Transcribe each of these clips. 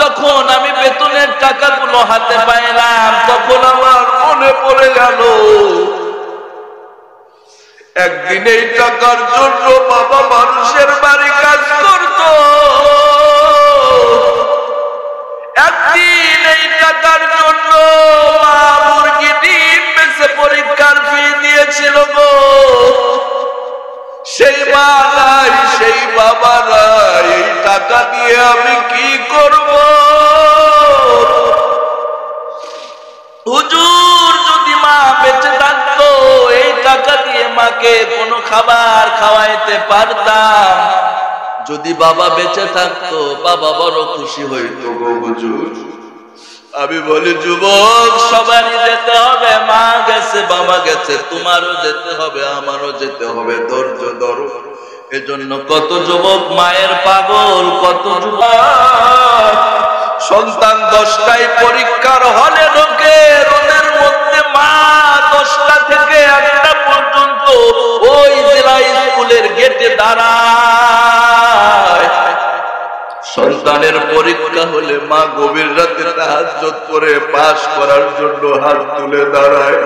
যখন আমি বেতনের টাকাগুলো হাতে পাইলাম তখন আমার মনে পড়ে গেল একদিন এই টাকার জন্য বাবা মানুষের বাড়ি কাজ করত, একদিন এই টাকার জন্য মা মুরগি ডিম বেচে পরীক্ষার ফি দিয়েছিল গো। সেই মা নাই, সেই বাবা নাই, এই টাকা দিয়ে আমি কি করব? হুজুর যদি মা বেঁচে থাকতো এই টাকা দিয়ে মাকে কোনো খাবার খাওয়াইতে পারতাম। যদি বাবা বেঁচে থাকতো বাবা বড় খুশি হইতো গো হুজুর। আমি বলি যুবক, সবারই যেতে হবে, মা গেছে বাবা গেছে, তোমারও যেতে হবে আমারও যেতে হবে, ধৈর্য ধরো। এজন্য কত যুবক মায়ের পাগল, কত যুবক সন্তান 10টায় পরীক্ষার হলে ঢোকে, রোদের মধ্যে মা 10টা থেকে 1টা পর্যন্ত ওই জেলা স্কুলের গেটে দাঁড়ায়। সন্তানের পরীক্ষা হলে মা গভীর রাতে তাহাজ্জুদ করে পাস করার জন্য হাত তুলে দাঁড়ায়।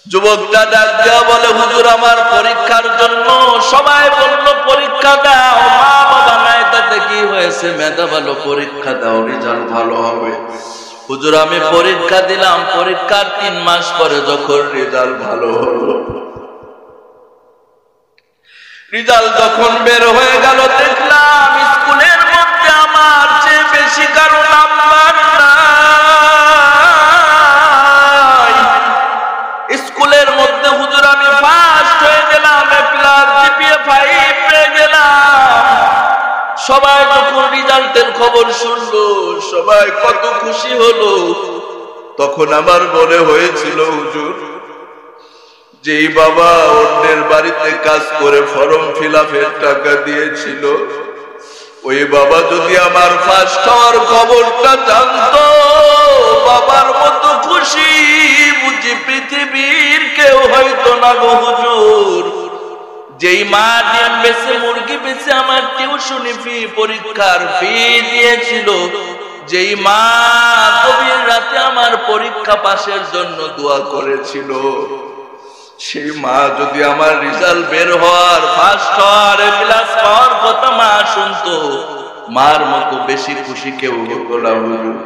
যুবকটা ডাক দিয়া বলে, হুজুর আমার পরীক্ষার জন্য সবাই বলল পরীক্ষা দাও, মা বাবা নাই তাতে কি হয়েছে, মেধা ভালো, পরীক্ষা দাও, রেজাল্ট ভালো হবে। হুজুর আমি পরীক্ষা দিলাম, পরীক্ষার 3 মাস পরে যখন রেজাল্ট ভালো হলো, রেজাল্ট যখন বের হয়ে গেল দেখলাম স্কুলের মধ্যে আমার চেয়ে বেশি কারো নাম্বার নাই। স্কুলের মধ্যে হুজুর আমি ফার্স্ট হয়ে গেলাম, GPA 5 পেয়ে গেলাম। সবাই যখন রেজাল্টের খবর শুনলো সবাই কত খুশি হলো। তখন আমার মনে হয়েছিল হুজুর, যেই বাবা অন্যের বাড়িতে কাজ করে ফর্ম ফিলআপের টাকা দিয়েছিল, ওই বাবা যদি আমার ফার্স্ট হওয়ার খবরটা জানতো, বাবার মতো খুশি বুঝি পৃথিবীর কেউ হয়তো না গো হুজুর। যেই মা ডিম বেচে মুরগি বেচে আমার টিউশনি ফি পরীক্ষার ফি দিয়েছিল, যেই মা গভীর রাতে আমার পরীক্ষা পাশের জন্য দোয়া করেছিল, সেই মা যদি আমার রেজাল্ট বের হওয়ার ফার্স্ট হওয়ার প্লাস পাওয়ার কথা মা শুনতো, মার মতো বেশি খুশি কেউ হতো না হুজুর।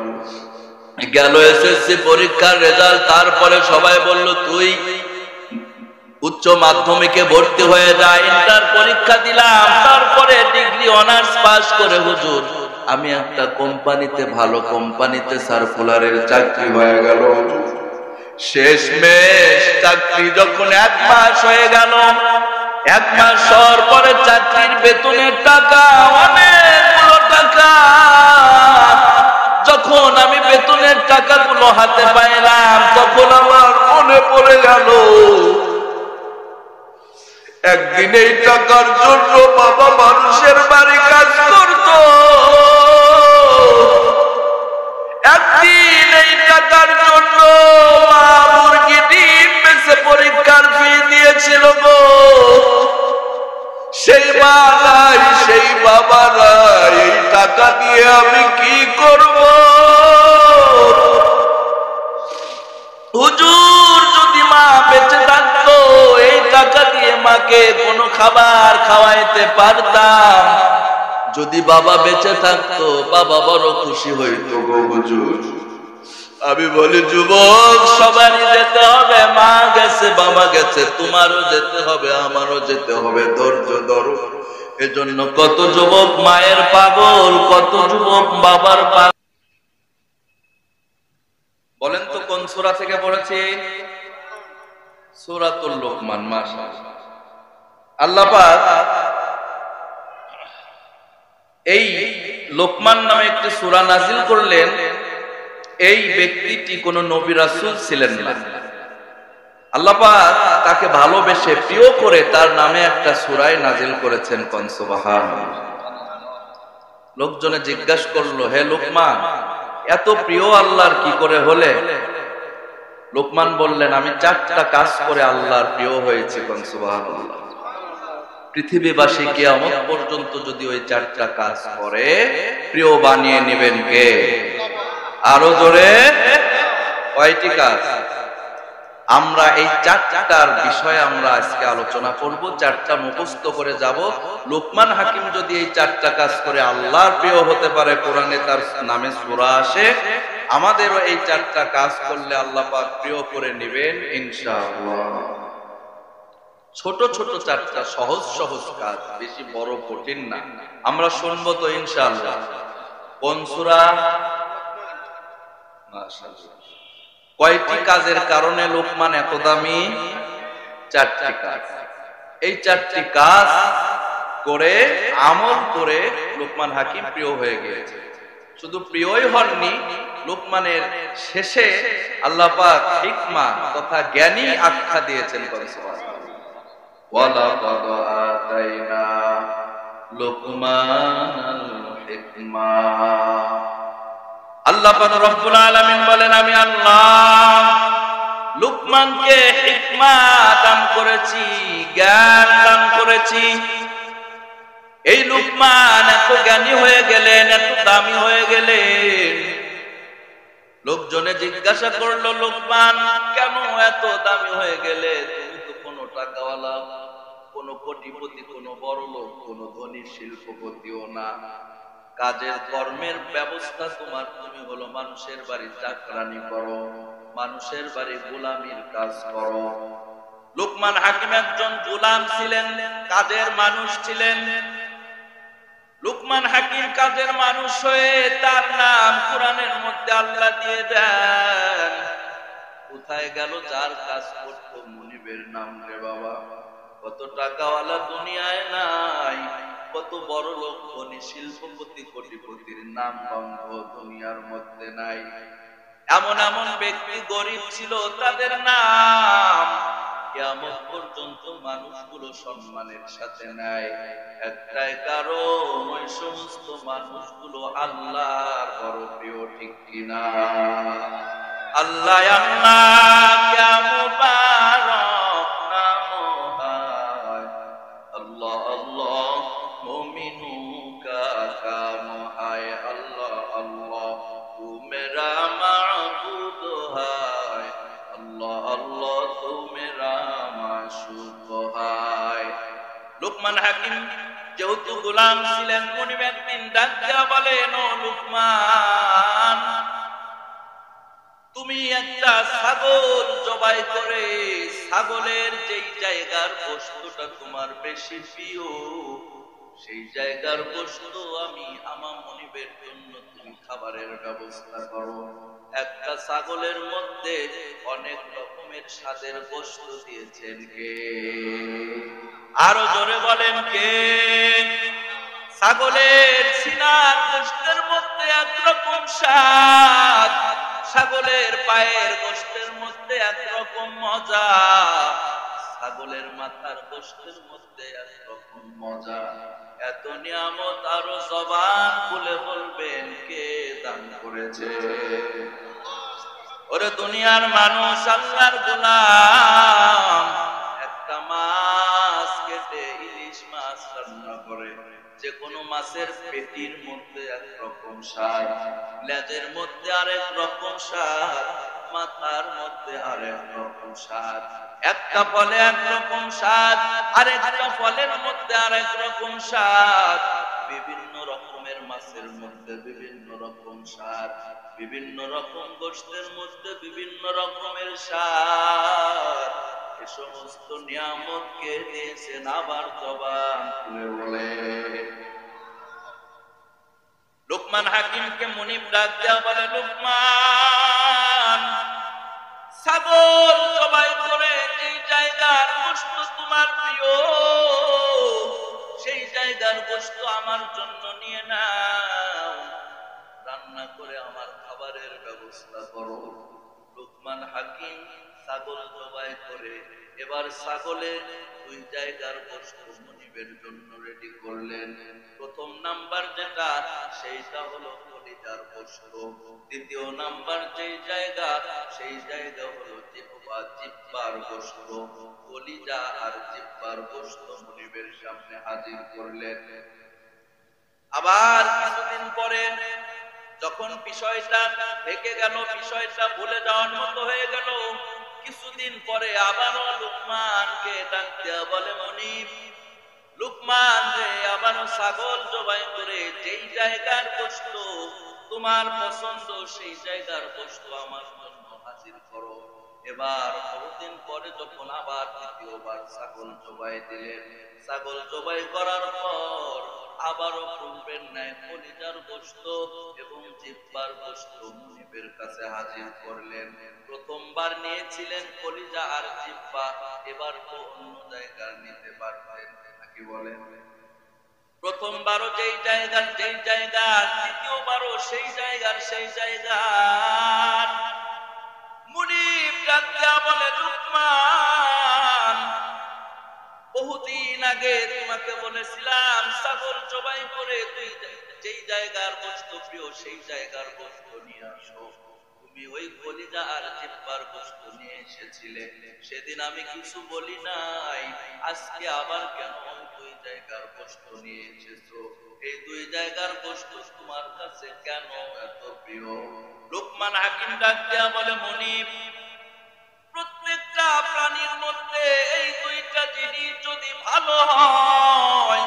গেল এসএসসি পরীক্ষার রেজাল্ট, তারপরে সবাই বলল তুই উচ্চ মাধ্যমিকে ভর্তি হয়ে যা। ইন্টার পরীক্ষা দিলাম, তারপরে ডিগ্রি অনার্স পাস করে হুজুর আমি একটা কোম্পানিতে, ভালো কোম্পানিতে সার্কুলারের চাকরি হয়ে গেল হুজুর। শেষমেশ চাকরি যখন 1 মাস হয়ে গেল, 1 মাস হওয়ার পরে চাকরির বেতনের টাকা অনেকগুলো টাকা। যখন আমি বেতনের টাকাগুলো হাতে পাইলাম তখন আমার মনে পড়ে গেল একদিন এই টাকার জন্য বাবা মানুষের বাড়ি কাজ করত, একদিন এই টাকার জন্য মা মুরগি ডিম বেচে পরীক্ষার ফি দিয়েছিল গো। সেই মা নাই, সেই বাবা নাই, এই টাকা দিয়ে আমি কি করব? হুজুর যদি মা বেঁচে থাকতো এই টাকা দিয়ে মাকে কোনো খাবার খাওয়াইতে পারতাম। যদি বাবা বেঁচে থাকতো বাবা বড় খুশি হইতো গো হুজুর। আমি বলি যুবক, সবারই যেতে হবে, মা গেছে বাবা গেছে, তোমারও যেতে হবে আমারও যেতে হবে, ধৈর্য ধরো। এজন্য কত যুবক মায়ের পাগল, কত যুবক বাবার পাগল। বলেন তো কোন সূরা থেকে পড়েছি? সূরাতুল লোকমান। মাশাআল্লাহ, আল্লাহ পাক এই লোকমান নামে একটি সূরা নাজিল করলেন। এই ব্যক্তিটি কোন নবী রাসূল ছিলেন না। আল্লাহ পাক তাকে ভালোবেসে প্রিয় করে তার নামে একটা সূরা নাজিল করেছেন। কোন সুবহানাল্লাহ। লোকজনে জিজ্ঞাসা করলো, হে লোকমান, এত প্রিয় আল্লাহর কি করে হলে? লোকমান বললেন, আমি 4টা কাজ করে আল্লাহর প্রিয় হয়েছি। কোন সুবহানাল্লাহ। পৃথিবীবাসী কিয়ামত পর্যন্ত যদি ওই চারটা কাজ করে, প্রিয় বানিয়ে নেবেন কে? আরো জোরে, কয়টি কাজ? আমরা এই চারটার বিষয়ে আমরা আজকে আলোচনা করব। চারটা মুখস্থ করে যাব। লোকমান হাকিম যদি এই চারটা কাজ করে আল্লাহর প্রিয় হতে পারে, কোরআনে তার নামে সূরা আসে, আমাদেরও এই চারটা কাজ করলে আল্লাহ পাক প্রিয় করে নেবেন ইনশাআল্লাহ। ছোট ছোট চারটা সহজ সহজ কাজ, বেশি বড় কঠিন না। আমরা শুনবো তো ইনশাআল্লাহ। কোন সূরা? মাশাআল্লাহ। কয়টি কাজের কারণে লোকমান এত দামি? চারটি কাজ। এই চারটি কাজ করে, আমল করে লোকমান হাকিম প্রিয় হয়ে গিয়েছে। শুধু প্রিয়ই হননি, লোকমানের শেষে আল্লাহ পাক হিকমা তথা জ্ঞানী আখ্যা দিয়েছেন। ওয়ালাকাদ আতাইনা লোকমানাল হিকমা। আল্লাহ পাক রব্বুল আলামিন বলেন, আমি আল্লাহ লোকমানকে হিকমা দান করেছি, জ্ঞান দান করেছি। এই লোকমান এত জ্ঞানী হয়ে গেলেন, এত দামি হয়ে গেলেন। লোকজনে জিজ্ঞাসা করলো, লোকমান কেন এত দামি হয়ে গেলে? তুমি তো কোনো টাকাওয়ালা, কোনো কোটিপতি, কোনো বড় লোক, কোনো ধনী শিল্পপতিও না। কাজের কর্মের ব্যবস্থা তোমার, তুমি হলো মানুষের বাড়ি চাকরানি করো, মানুষের বাড়ি গোলামির কাজ করো। লোকমান হাকিম একজন গোলাম ছিলেন, কাজের মানুষ ছিলেন। লোকমান হাকিম কাজের মানুষ হয়ে তার নাম কোরআনের মধ্যে আল্লাহ দিয়ে দেন। কোথায় গেল যার কাজ করত মুনিবের নাম রে বাবা? কত টাকাওয়ালা দুনিয়ায় নাই, কত বড় লোক, ধনী শিল্পপতি, কোটিপতির নাম গন্ধ দুনিয়ার মধ্যে নাই। এমন এমন ব্যক্তি গরিব ছিল, তাদের নাম কিয়ামত পর্যন্ত মানুষগুলো সম্মানের সাথে নেয়। একটাই কারণ, ওই সমস্ত মানুষগুলো আল্লাহর বড় প্রিয়, ঠিক কিনা? আল্লাহ আল্লাহ ক্যা মুবারক নাম হায়, আল্লাহ আল্লাহ মুমিনু কা কাম হায়, আল্লাহ আল্লাহ তু মেরা মাবুদ হায়, আল্লাহ আল্লাহ তু মেরা মাশুক হায়। লোকমান হাকিম যেহেতু গোলাম ছিলেন, মুনিব একদিন ডাক দিয়া বলেন, ও লোকমান, তুমি একটা ছাগল জবাই করে, ছাগলের যেই জায়গার বস্তুটা তোমার বেশি প্রিয়, সেই জায়গার বস্তু আমি আমার মনিবের জন্য তুমি খাবারের ব্যবস্থা করো। একটা ছাগলের মধ্যে অনেক রকমের স্বাদের বস্তু দিয়েছেন কে? আরো জোরে বলেন কে? ছাগলের সিনার গোশতের মধ্যে একরকম স্বাদ, ছাগলের পায়ের গোশতের মধ্যে একরকম মজা, ছাগলের মাথার গোশতের মধ্যে একরকম মজা। এত নিয়ামত আরো জবান খুলে বলবেন কে দান করেছে? ওরে দুনিয়ার মানুষ, আল্লাহর গোলাম একটা মাছ কেটে, ইলিশ মাছ রান্না করে, যে কোনো মাছের পেটির মধ্যে একরকম স্বাদ, লেজের মধ্যে আরেক রকম স্বাদ, মাথার মধ্যে আরেক রকম স্বাদ। একটা ফলে একরকম স্বাদ, আরেকটা ফলের মধ্যে আরেক রকম স্বাদ। বিভিন্ন রকমের মাছের মধ্যে বিভিন্ন রকম স্বাদ, বিভিন্ন রকম গোশতের মধ্যে বিভিন্ন রকমের স্বাদ। এ সমস্ত নিয়ামত কে দিয়েছেন? আবার জবান খুলে বলে। লোকমান হাকিমকে মুনিব ডাক দেয়া বলে, লোকমান, ছাগল জবাই করে যেই জায়গার গোশত তোমার প্রিয়, সেই জায়গার গোশত আমার জন্য নিয়ে নাও, রান্না করে আমার খাবারের ব্যবস্থা করো। লোকমান হাকিম ছাগল জবাই করে এবার ছাগলে 2 জায়গার গোশত মুনিবের জন্য রেডি করলেন। প্রথম নাম্বার যেটা সেইটা হলো কলিজার গোশত, দ্বিতীয় নাম্বার যেই জায়গা সেই জায়গা হলো জিহ্বার গোশত। কলিজা আর জিহ্বার গোশত মুনিবের সামনে হাজির করলেন। আবার কিছুদিন পরে যখন বিষয়টা থেকে গেল, বিষয়টা ভুলে যাওয়ার মতো হয়ে গেল, কিছুদিন পরে আবারও লুকমানকে ডাক দেয়া বলে, মুনিব লুকমান রে, আবারও ছাগল জবাই করে যেই জায়গার গোশত তোমার পছন্দ সেই জায়গার গোশত আমার জন্য হাজির করো। এবার বহুদিন পরে যখন আবার দ্বিতীয়বার ছাগল জবাই দিলেন, ছাগল জবাই করার পর আবারও পূর্বের ন্যায় কলিজার গোশত এবং জিহ্বার গোশত মুনিবের কাছে হাজির করলেন। প্রথমবার নিয়েছিলেন কলিজা আর জিহ্বা, এবার তো অন্য জায়গার নিতে পারবেন নাকি বলেন? প্রথমবারও যেই জায়গার দ্বিতীয়বারও সেই জায়গার মুনিব ডাক দেয়া বলে, লুকমান বহুদিন আগে তোমাকে বলেছিলাম ছাগল জবাই করে তুই যেই জায়গার গোশত প্রিয় সেই জায়গার গোশত নিয়ে আসো। তুমি ওই কলিজা আর জিহ্বার গোশত নিয়ে এসেছিলে, সেদিন আমি কিছু বলি নাই, আজকে আবার কেন ওই 2 জায়গার গোশত নিয়ে এসেছো? এই 2 জায়গার গোশত তোমার কাছে কেন এত প্রিয়? লুকমান হাকিম ডাক দেয়া বলে, মুনিব প্রত্যেকটা প্রাণীর মধ্যে এই 2টা জিনিস যদি ভালো হয়,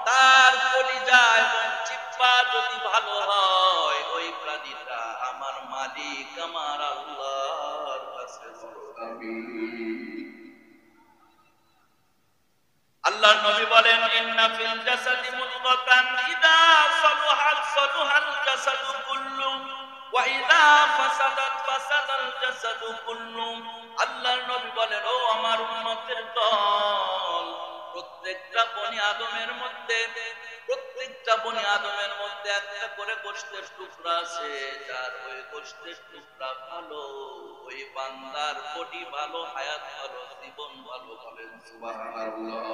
তার কলিজা এবং জিহ্বা যদি ভালো হয়, ওই প্রাণীটা আমার মালিক আমার আল্লাহর কাছে বড় দামি। আল্লাহর নবী বলেন, ইন্না ফিল জাসাদি মুদগাতান ইযা সালুহাত সালুহাল জাসাদু কুল্লু ওয়া ইযা ফাসাদাত ফাসাদাল জাসাদু কুল্লু। আল্লাহর নবী বলেন, ও আমার উম্মতের দল, প্রত্যেকটা বনি আদমের মধ্যে একটা করে গোশতের টুকরা আছে, যার ওই গোশতের টুকরা ভালো, ওই বান্দার বডি ভালো, হায়াত ভালো, জীবন ভালো। বলেন সুবহানাল্লাহ।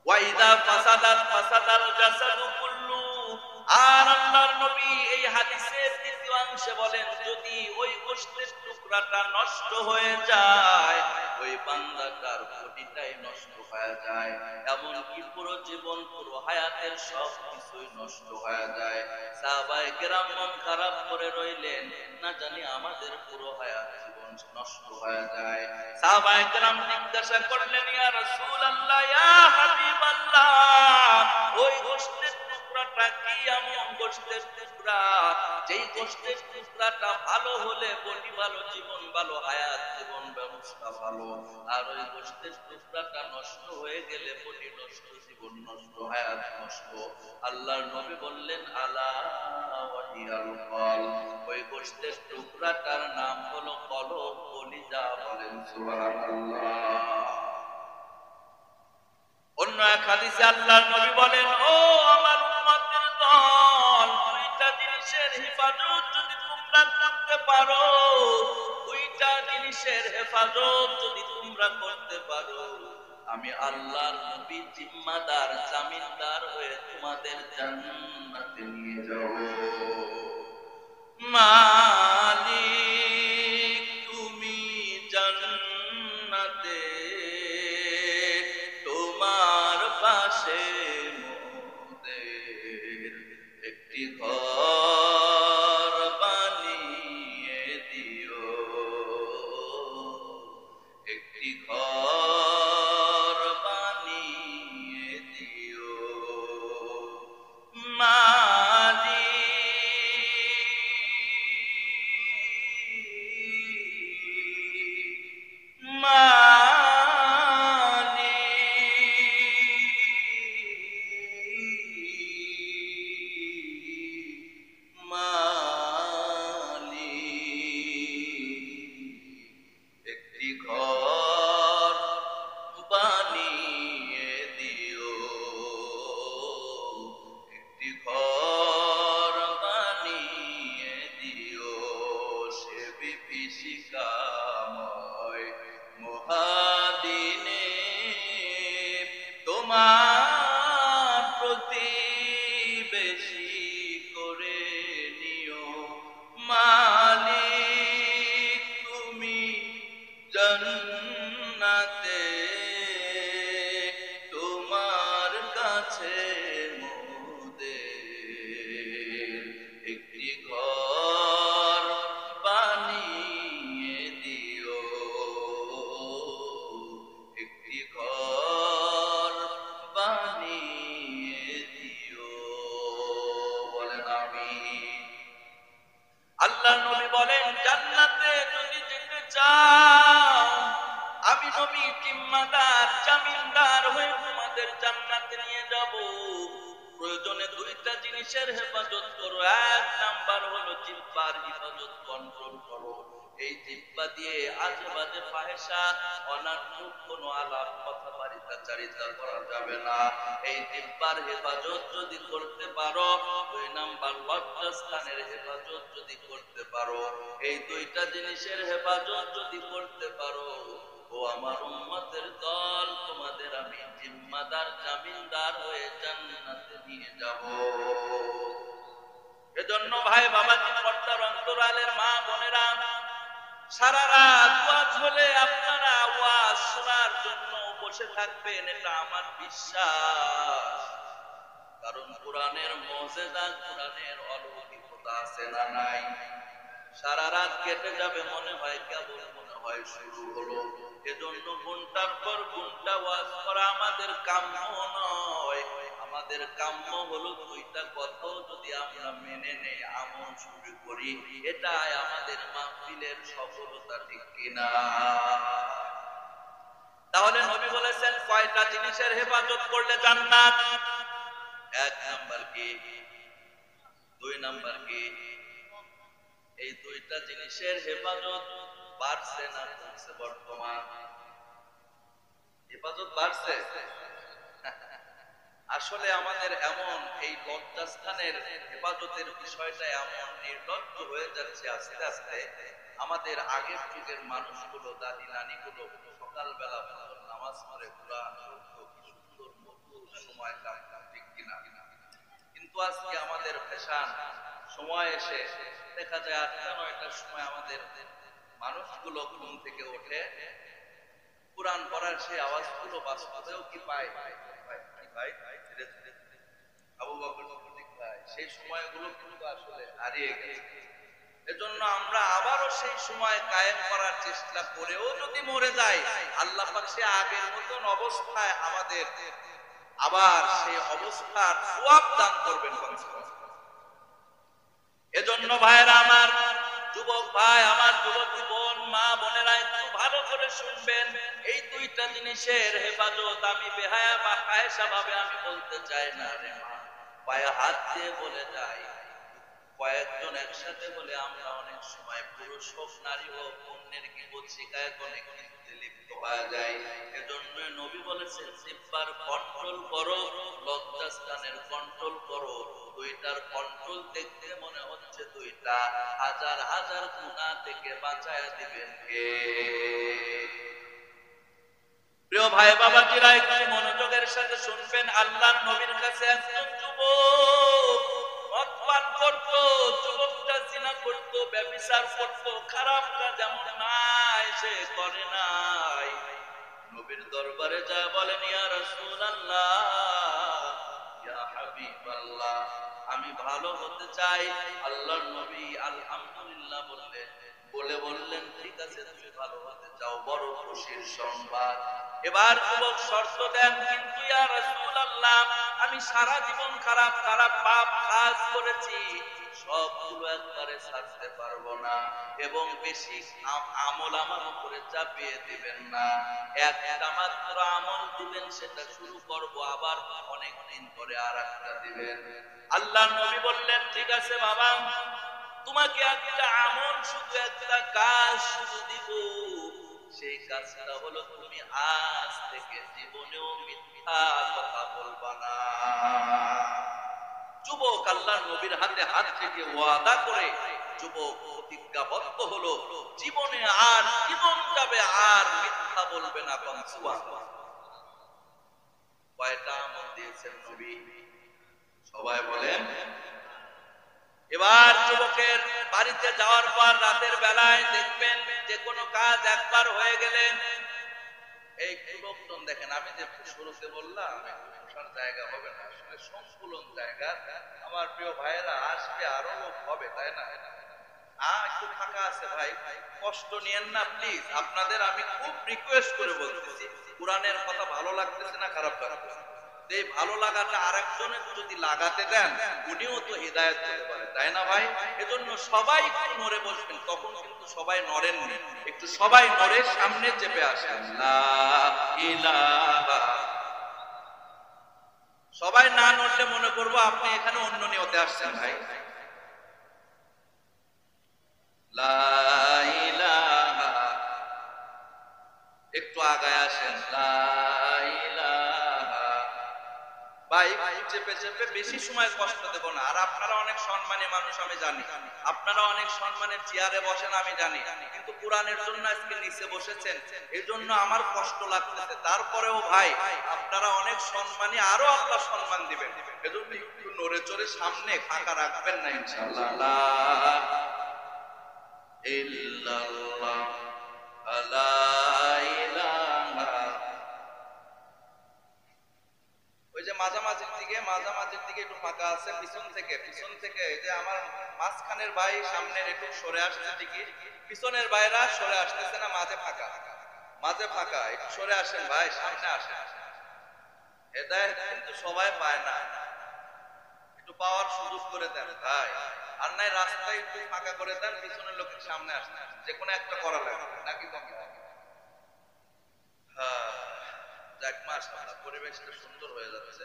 ওয়া ইযা ফাসাদাত ফাসাদাল জাসাদু কুল্লু। আর আল্লাহর নবী এই হাদিসের দ্বিতীয় অংশে বলেন, যদি ওই গোশতের টুকরাটা নষ্ট হয়ে যায়, ওই বান্দাটার বডিটাই নষ্ট হয়ে যায়, এমনকি পুরো জীবন পুরো হায়াতের সব কিছুই নষ্ট হয়ে যায়। সাহাবায়ে কেরাম মন খারাপ করে রইলেন, না জানি আমাদের পুরো হায়াত জীবন নষ্ট হয়ে যায়। সাহাবায়ে কেরাম জিজ্ঞাসা করলেন, ইয়া রাসূলুল্লাহ, ইয়া হাবিবাল্লাহ, ওই গোশতের টুকরাটা কি এমন গোশতের টুকরা যেই গোশতের টুকরাটা ভালো হলে বডি ভালো, জীবন ভালো, হায়াত জীবন ব্যবস্থা ভালো, আর ওই গোশতের টুকরাটা নষ্ট হয়ে গেলে বডি নষ্ট, জীবন নষ্ট, হায়াত নষ্ট? আল্লাহর নবী বললেন, আলা ওয়াহিয়াল কলব, ওই গোশতের টুকরাটার নাম হলো কলব, কলিজা। বলেন সুবহানাল্লাহ। অন্য এক হাদিসে আল্লাহর নবী বলেন, ও আমার উম্মতের দল, 2টা জিনিসের হেফাজত যদি তোমরা করতে পারো, 2টা জিনিসের হেফাজত যদি তোমরা করতে পারো, আমি আল্লাহর নবী জিম্মাদার, জামিনদার হয়ে তোমাদের জান্নাতে নিয়ে যাব। মালিক তুমি জান্নাতে তোমার পাশে মোদের একটি ঘর বানিয়ে দিও, একটি ঘর বানিয়ে দিও। বেশি করে নিও মালিক তুমি জান্নাতে তোমার কাছে মোদের একটি ঘর বানিয়ে দিও, একটি ঘর বানিয়ে দিও। বলেন আমিন। আল্লাহ নবী বলেন জান্নাতে যদি যেতে চাও আমি নবী জিম্মাদার জামিনদার হয়ে তোমাদের জান্নাতে নিয়ে যাব। প্রয়োজনে দুইটা জিনিসের হেফাজত করো। এক নাম্বার হলো জিহ্বার হেফাজত, কন্ট্রোল করো। এই জিহ্বা দিয়ে আজে বাজে ফাহেসা অনার্থক কোনো আলাপ কথাবার্তা করা যাবে না। এই জিহ্বার হেফাজত যদি করতে পারো, দুই নাম্বার লজ্জাস্থানের হেফাজত যদি করতে পারো, এই দুইটা জিনিসের হেফাজত যদি করতে পারো, ও আমার উম্মতের দল, তোমাদের আমি জিম্মাদার জামিনদার হয়ে জান্নাতে নিয়ে যাব। এজন্য ভাই বাবাজি, পর্দার অন্তরালের মা বোনেরা, সারা রাত ওয়াজ হলে আপনারা ওয়াজ শোনার জন্য বসে থাকবেন, এটা আমার বিশ্বাস। কারণ কোরআনের মুজিজা, কোরআনের অলৌকিকতা আছে না নাই? সারা রাত কেটে যাবে মনে হয়, কেবল মনে হয় শুরু হলো। এজন্য ঘন্টার পর ঘন্টা ওয়াজ করা আমাদের কাম্য নয়। আমাদের কাম্য হলো দুইটা কথা যদি আমরা মেনে নেই, আমল শুরু করি, এটাই আমাদের মাহফিলের সফলতা, ঠিক কিনা? তাহলে নবী বলেছেন কয়টা জিনিসের হেফাজত করলে জান্নাত? এক নাম্বার কি? দুই নাম্বার কি? এই দুইটা জিনিসের হেফাজত বাড়ছে না কমছে? বর্তমান হেফাজত বাড়ছে। আসলে আমাদের এমন এই লজ্জাস্থানের হেফাজতের বিষয়টা এমন নির্লজ্জ হয়ে যাচ্ছে আস্তে আস্তে। আমাদের আগের যুগের মানুষগুলো, দাদি নানিগুলো সকালবেলা নামাজ পড়ে কোরআন পড়তো, কি সুন্দর মধুর সময় কাটতো, ঠিক কিনা? কিন্তু আজকে আমাদের ফ্যাশন সময় এসে দেখা যায় ৮টা-৯টার সময় আমাদের মানুষগুলো ঘুম থেকে ওঠে, কোরআন পড়ার সেই আওয়াজগুলো বাস্তবেও কি পায়? আবু বকর সিদ্দিক ভাই, সেই সময়গুলো কিন্তু আসলে হারিয়ে গেছে। এজন্য আমরা আবারও সেই সময় কায়েম করার চেষ্টা করেও যদি মরে যাই, আল্লাহ পাক সে আগের মতন অবস্থায় আমাদের আবার সেই অবস্থার সওয়াব দান করবেন। এজন্য ভাইরা আমার, যুবক ভাই আমার, যুবতী বোন, মা বোনেরা একটু ভালো করে শুনবেন। এই দুইটা জিনিসের হেফাজত আমি বেহায়া বা ফাহেসা ভাবে আমি বলতে চাই না রে মা, পায়ে হাত দিয়ে বলে যাই। কয়েকজন একসাথে বলে আমরা অনেক সময় পুরুষ হোক নারী হোক অন্যের গীবত শিকায়ত অনেক কিছুতে লিপ্ত হয়ে যায়। এজন্য নবী বলেছেন জিহ্বার কন্ট্রোল করো, লজ্জাস্থানের কন্ট্রোল করো। দুইটার কন্ট্রোল দেখতে মনে হচ্ছে দুইটা হাজার হাজার গুনাহ থেকে বাঁচায়া দিবেন কে? প্রিয় ভাই বাবাজিরা, একটু মনোযোগের সাথে শুনবেন। আল্লাহর নবীর কাছে একজন যুবক মদপান করতো, যুবকটা জিনা করতো, ব্যভিচার করতো, খারাপ কাজ এমন নাই সে করে নাই। নবীর দরবারে যায় বলেন, ইয়া রাসূলুল্লাহ, ইয়া হাবিবাল্লাহ, আমি ভালো হতে চাই। আল্লাহর নবী আলহামদুলিল্লাহ বললেন ঠিক আছে, তুমি ভালো হতে চাও, বড় খুশির সংবাদ। এবার যুবক শর্ত দেন, কিন্তু ইয়া রাসূলুল্লাহ, আমি সারা জীবন খারাপ খারাপ পাপ কাজ করেছি, সবগুলো একবারে ছাড়তে পারবো না, এবং বেশি আমল আমার উপরে চাপিয়ে দিবেন না। একটা মাত্র আমল দিবেন, সেটা শুরু করব, আবার অনেক দিন পরে আর একটা দিবেন। আল্লাহর নবী বললেন ঠিক আছে বাবা, তোমাকে একটা আমল, শুধু একটা কাজ শুধু দিব। সেই কাজটা হলো তুমি আজ থেকে জীবনেও মিথ্যা কথা বলবা না। যুবক আল্লাহর নবীর হাতে হাত থেকে ওয়াদা করে যুবক প্রতিজ্ঞাবদ্ধ হলো, জীবনে আর জীবন যাবে আর মিথ্যা বলবে না। সুবহানাল্লাহ। কয়টা আমল দিয়েছেন নবী? সবাই বলেন। এবার যুবকের বাড়িতে যাওয়ার পর রাতের বেলায় দেখবেন যে কোনো কাজ একবার হয়ে গেলে এই লোকজন দেখেন, আমি যে শুরুতে বললাম বসার জায়গা হবে না, আসলে সংকুলন জায়গা। আমার প্রিয় ভাইয়েরা, আসবে আরো লোক হবে, তাই না? একটু ফাঁকা আছে ভাই, কষ্ট নিয়েন না প্লিজ। আপনাদের আমি খুব রিকোয়েস্ট করে বলতেছি, কোরআনের কথা ভালো লাগতেছে না খারাপ লাগতেছে, এই ভালো লাগাটা আরেকজনের যদি লাগাতে দেন, উনিও তো হিদায়াত হতে পারে, তাই না ভাই? এজন্য সবাই একটু নড়ে বসবেন। তখন কিন্তু সবাই নড়েননি, একটু সবাই নড়ে সামনে চেপে আসেন। লা ইলাহা। সবাই না নড়লে মনে করবো আপনি এখানে অন্য নিয়তে আসছেন ভাই। লা ইলাহা। একটু আগায় আসেন। লা ইলাহা। ভাই চেপে চেপে বেশি সময় কষ্ট দেব না। আর আপনারা অনেক সম্মানী মানুষ আমি জানি, আপনারা অনেক সম্মানের চেয়ারে বসেন আমি জানি, কিন্তু কোরআনের জন্য আজকে নিচে বসেছেন, এই জন্য আমার কষ্ট লাগতেছে। তারপরেও ভাই আপনারা অনেক সম্মানী, আরো আল্লাহ সম্মান দিবেন, এজন্য একটু নড়ে চড়ে সামনে ফাঁকা রাখবেন না ইনশাআল্লাহ। লা ইল্লাল্লাহ লা ইলাহা। ওই যে মাঝামাঝির দিকে একটু ফাঁকা আছে, পিছন থেকে এই যে আমার মাঝখানের ভাই সামনের একটু সরে আসছে ঠিকই, পিছনের ভাইরা সরে আসতেছে না, মাঝে ফাঁকা, একটু সরে আসেন ভাই, সামনে আসেন। হেদায়েত কিন্তু সবাই পায় না, একটু পাওয়ার সুযোগ করে দেন ভাই। আর নাই রাস্তায় একটু ফাঁকা করে দেন, পিছনের লোকের সামনে আসেন, যে কোনো একটা করা লাগবে নাকি কম। হ্যাঁ, যাক মাশাআল্লাহ, পরিবেশটা সুন্দর হয়ে যাচ্ছে।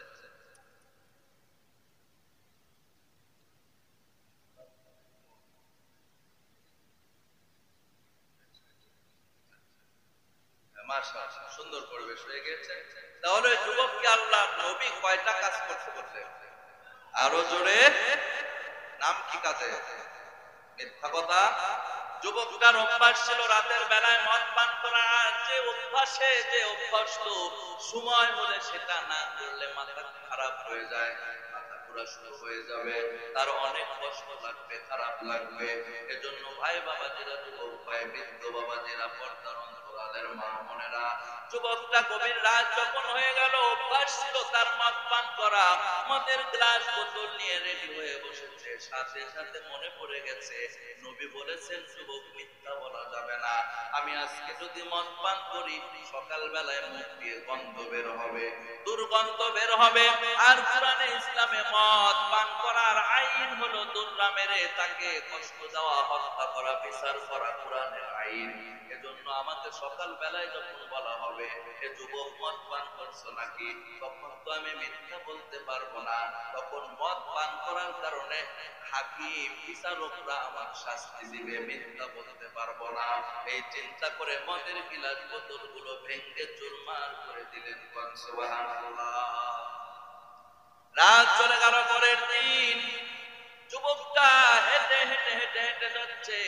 মাশাআল্লাহ, সুন্দর পরিবেশ হয়ে গেছে। তাহলে যুবককে আল্লাহ নবী কয়টা কাজ করতে বললেন? আরো জোরে, নাম কি কাজে? মিথ্যা কথা। যুবকটার অভ্যাস ছিল রাতের বেলায় মদ পান করা। যে অভ্যাস তো সময় হলে সেটা না করলে মাথা খারাপ হয়ে যায়, মাথা ঘোরা শুরু হয়ে যাবে, তার অনেক কষ্ট লাগবে, খারাপ লাগবে। এজন্য ভাই বাবাজিরা, যুবক ভাই বৃদ্ধ বাবাজিরা, পর্দার অন্তরালের মা বোনেরা, যুবকটা গভীর রাত যখন হয়ে গেল, অভ্যাস ছিল তার মদ পান করা, মদের গ্লাস বোতল নিয়ে রেডি হয়ে বসেছে। সাথে সাথে মনে পড়ে গেছে নবী বলেছেন যুবক মিথ্যা বলা যাবে না। আমি আজকে যদি মদ পান করি, সকাল বেলায় মুখ দিয়ে গন্ধ বের হবে, দুর্গন্ধ বের হবে। আর কোরআনে ইসলামে মদ পান করার আইন হলো দুর্রা মেরে তাকে কষ্ট দেওয়া, হত্যা করা, বিচার করা কোরআনের আইন। এজন্য আমাকে সকাল বেলায় যখন বলা হবে এ যুবক মদ পান করছো নাকি, তখন তো আমি মিথ্যা বলতে পারবো না। তখন মদ পান করার কারণে হাকিম বিচারকরা আমার শাস্তি দিবে, মিথ্যা বলতে পারবো না। এই চিন্তা করে মদের গিলাস বোতল গুলো ভেঙ্গে চুরমার করে দিলেন। সুবহানাল্লাহ। রাত চলে গেল, পরের দিন যুবকটা হেঁটে যাচ্ছে।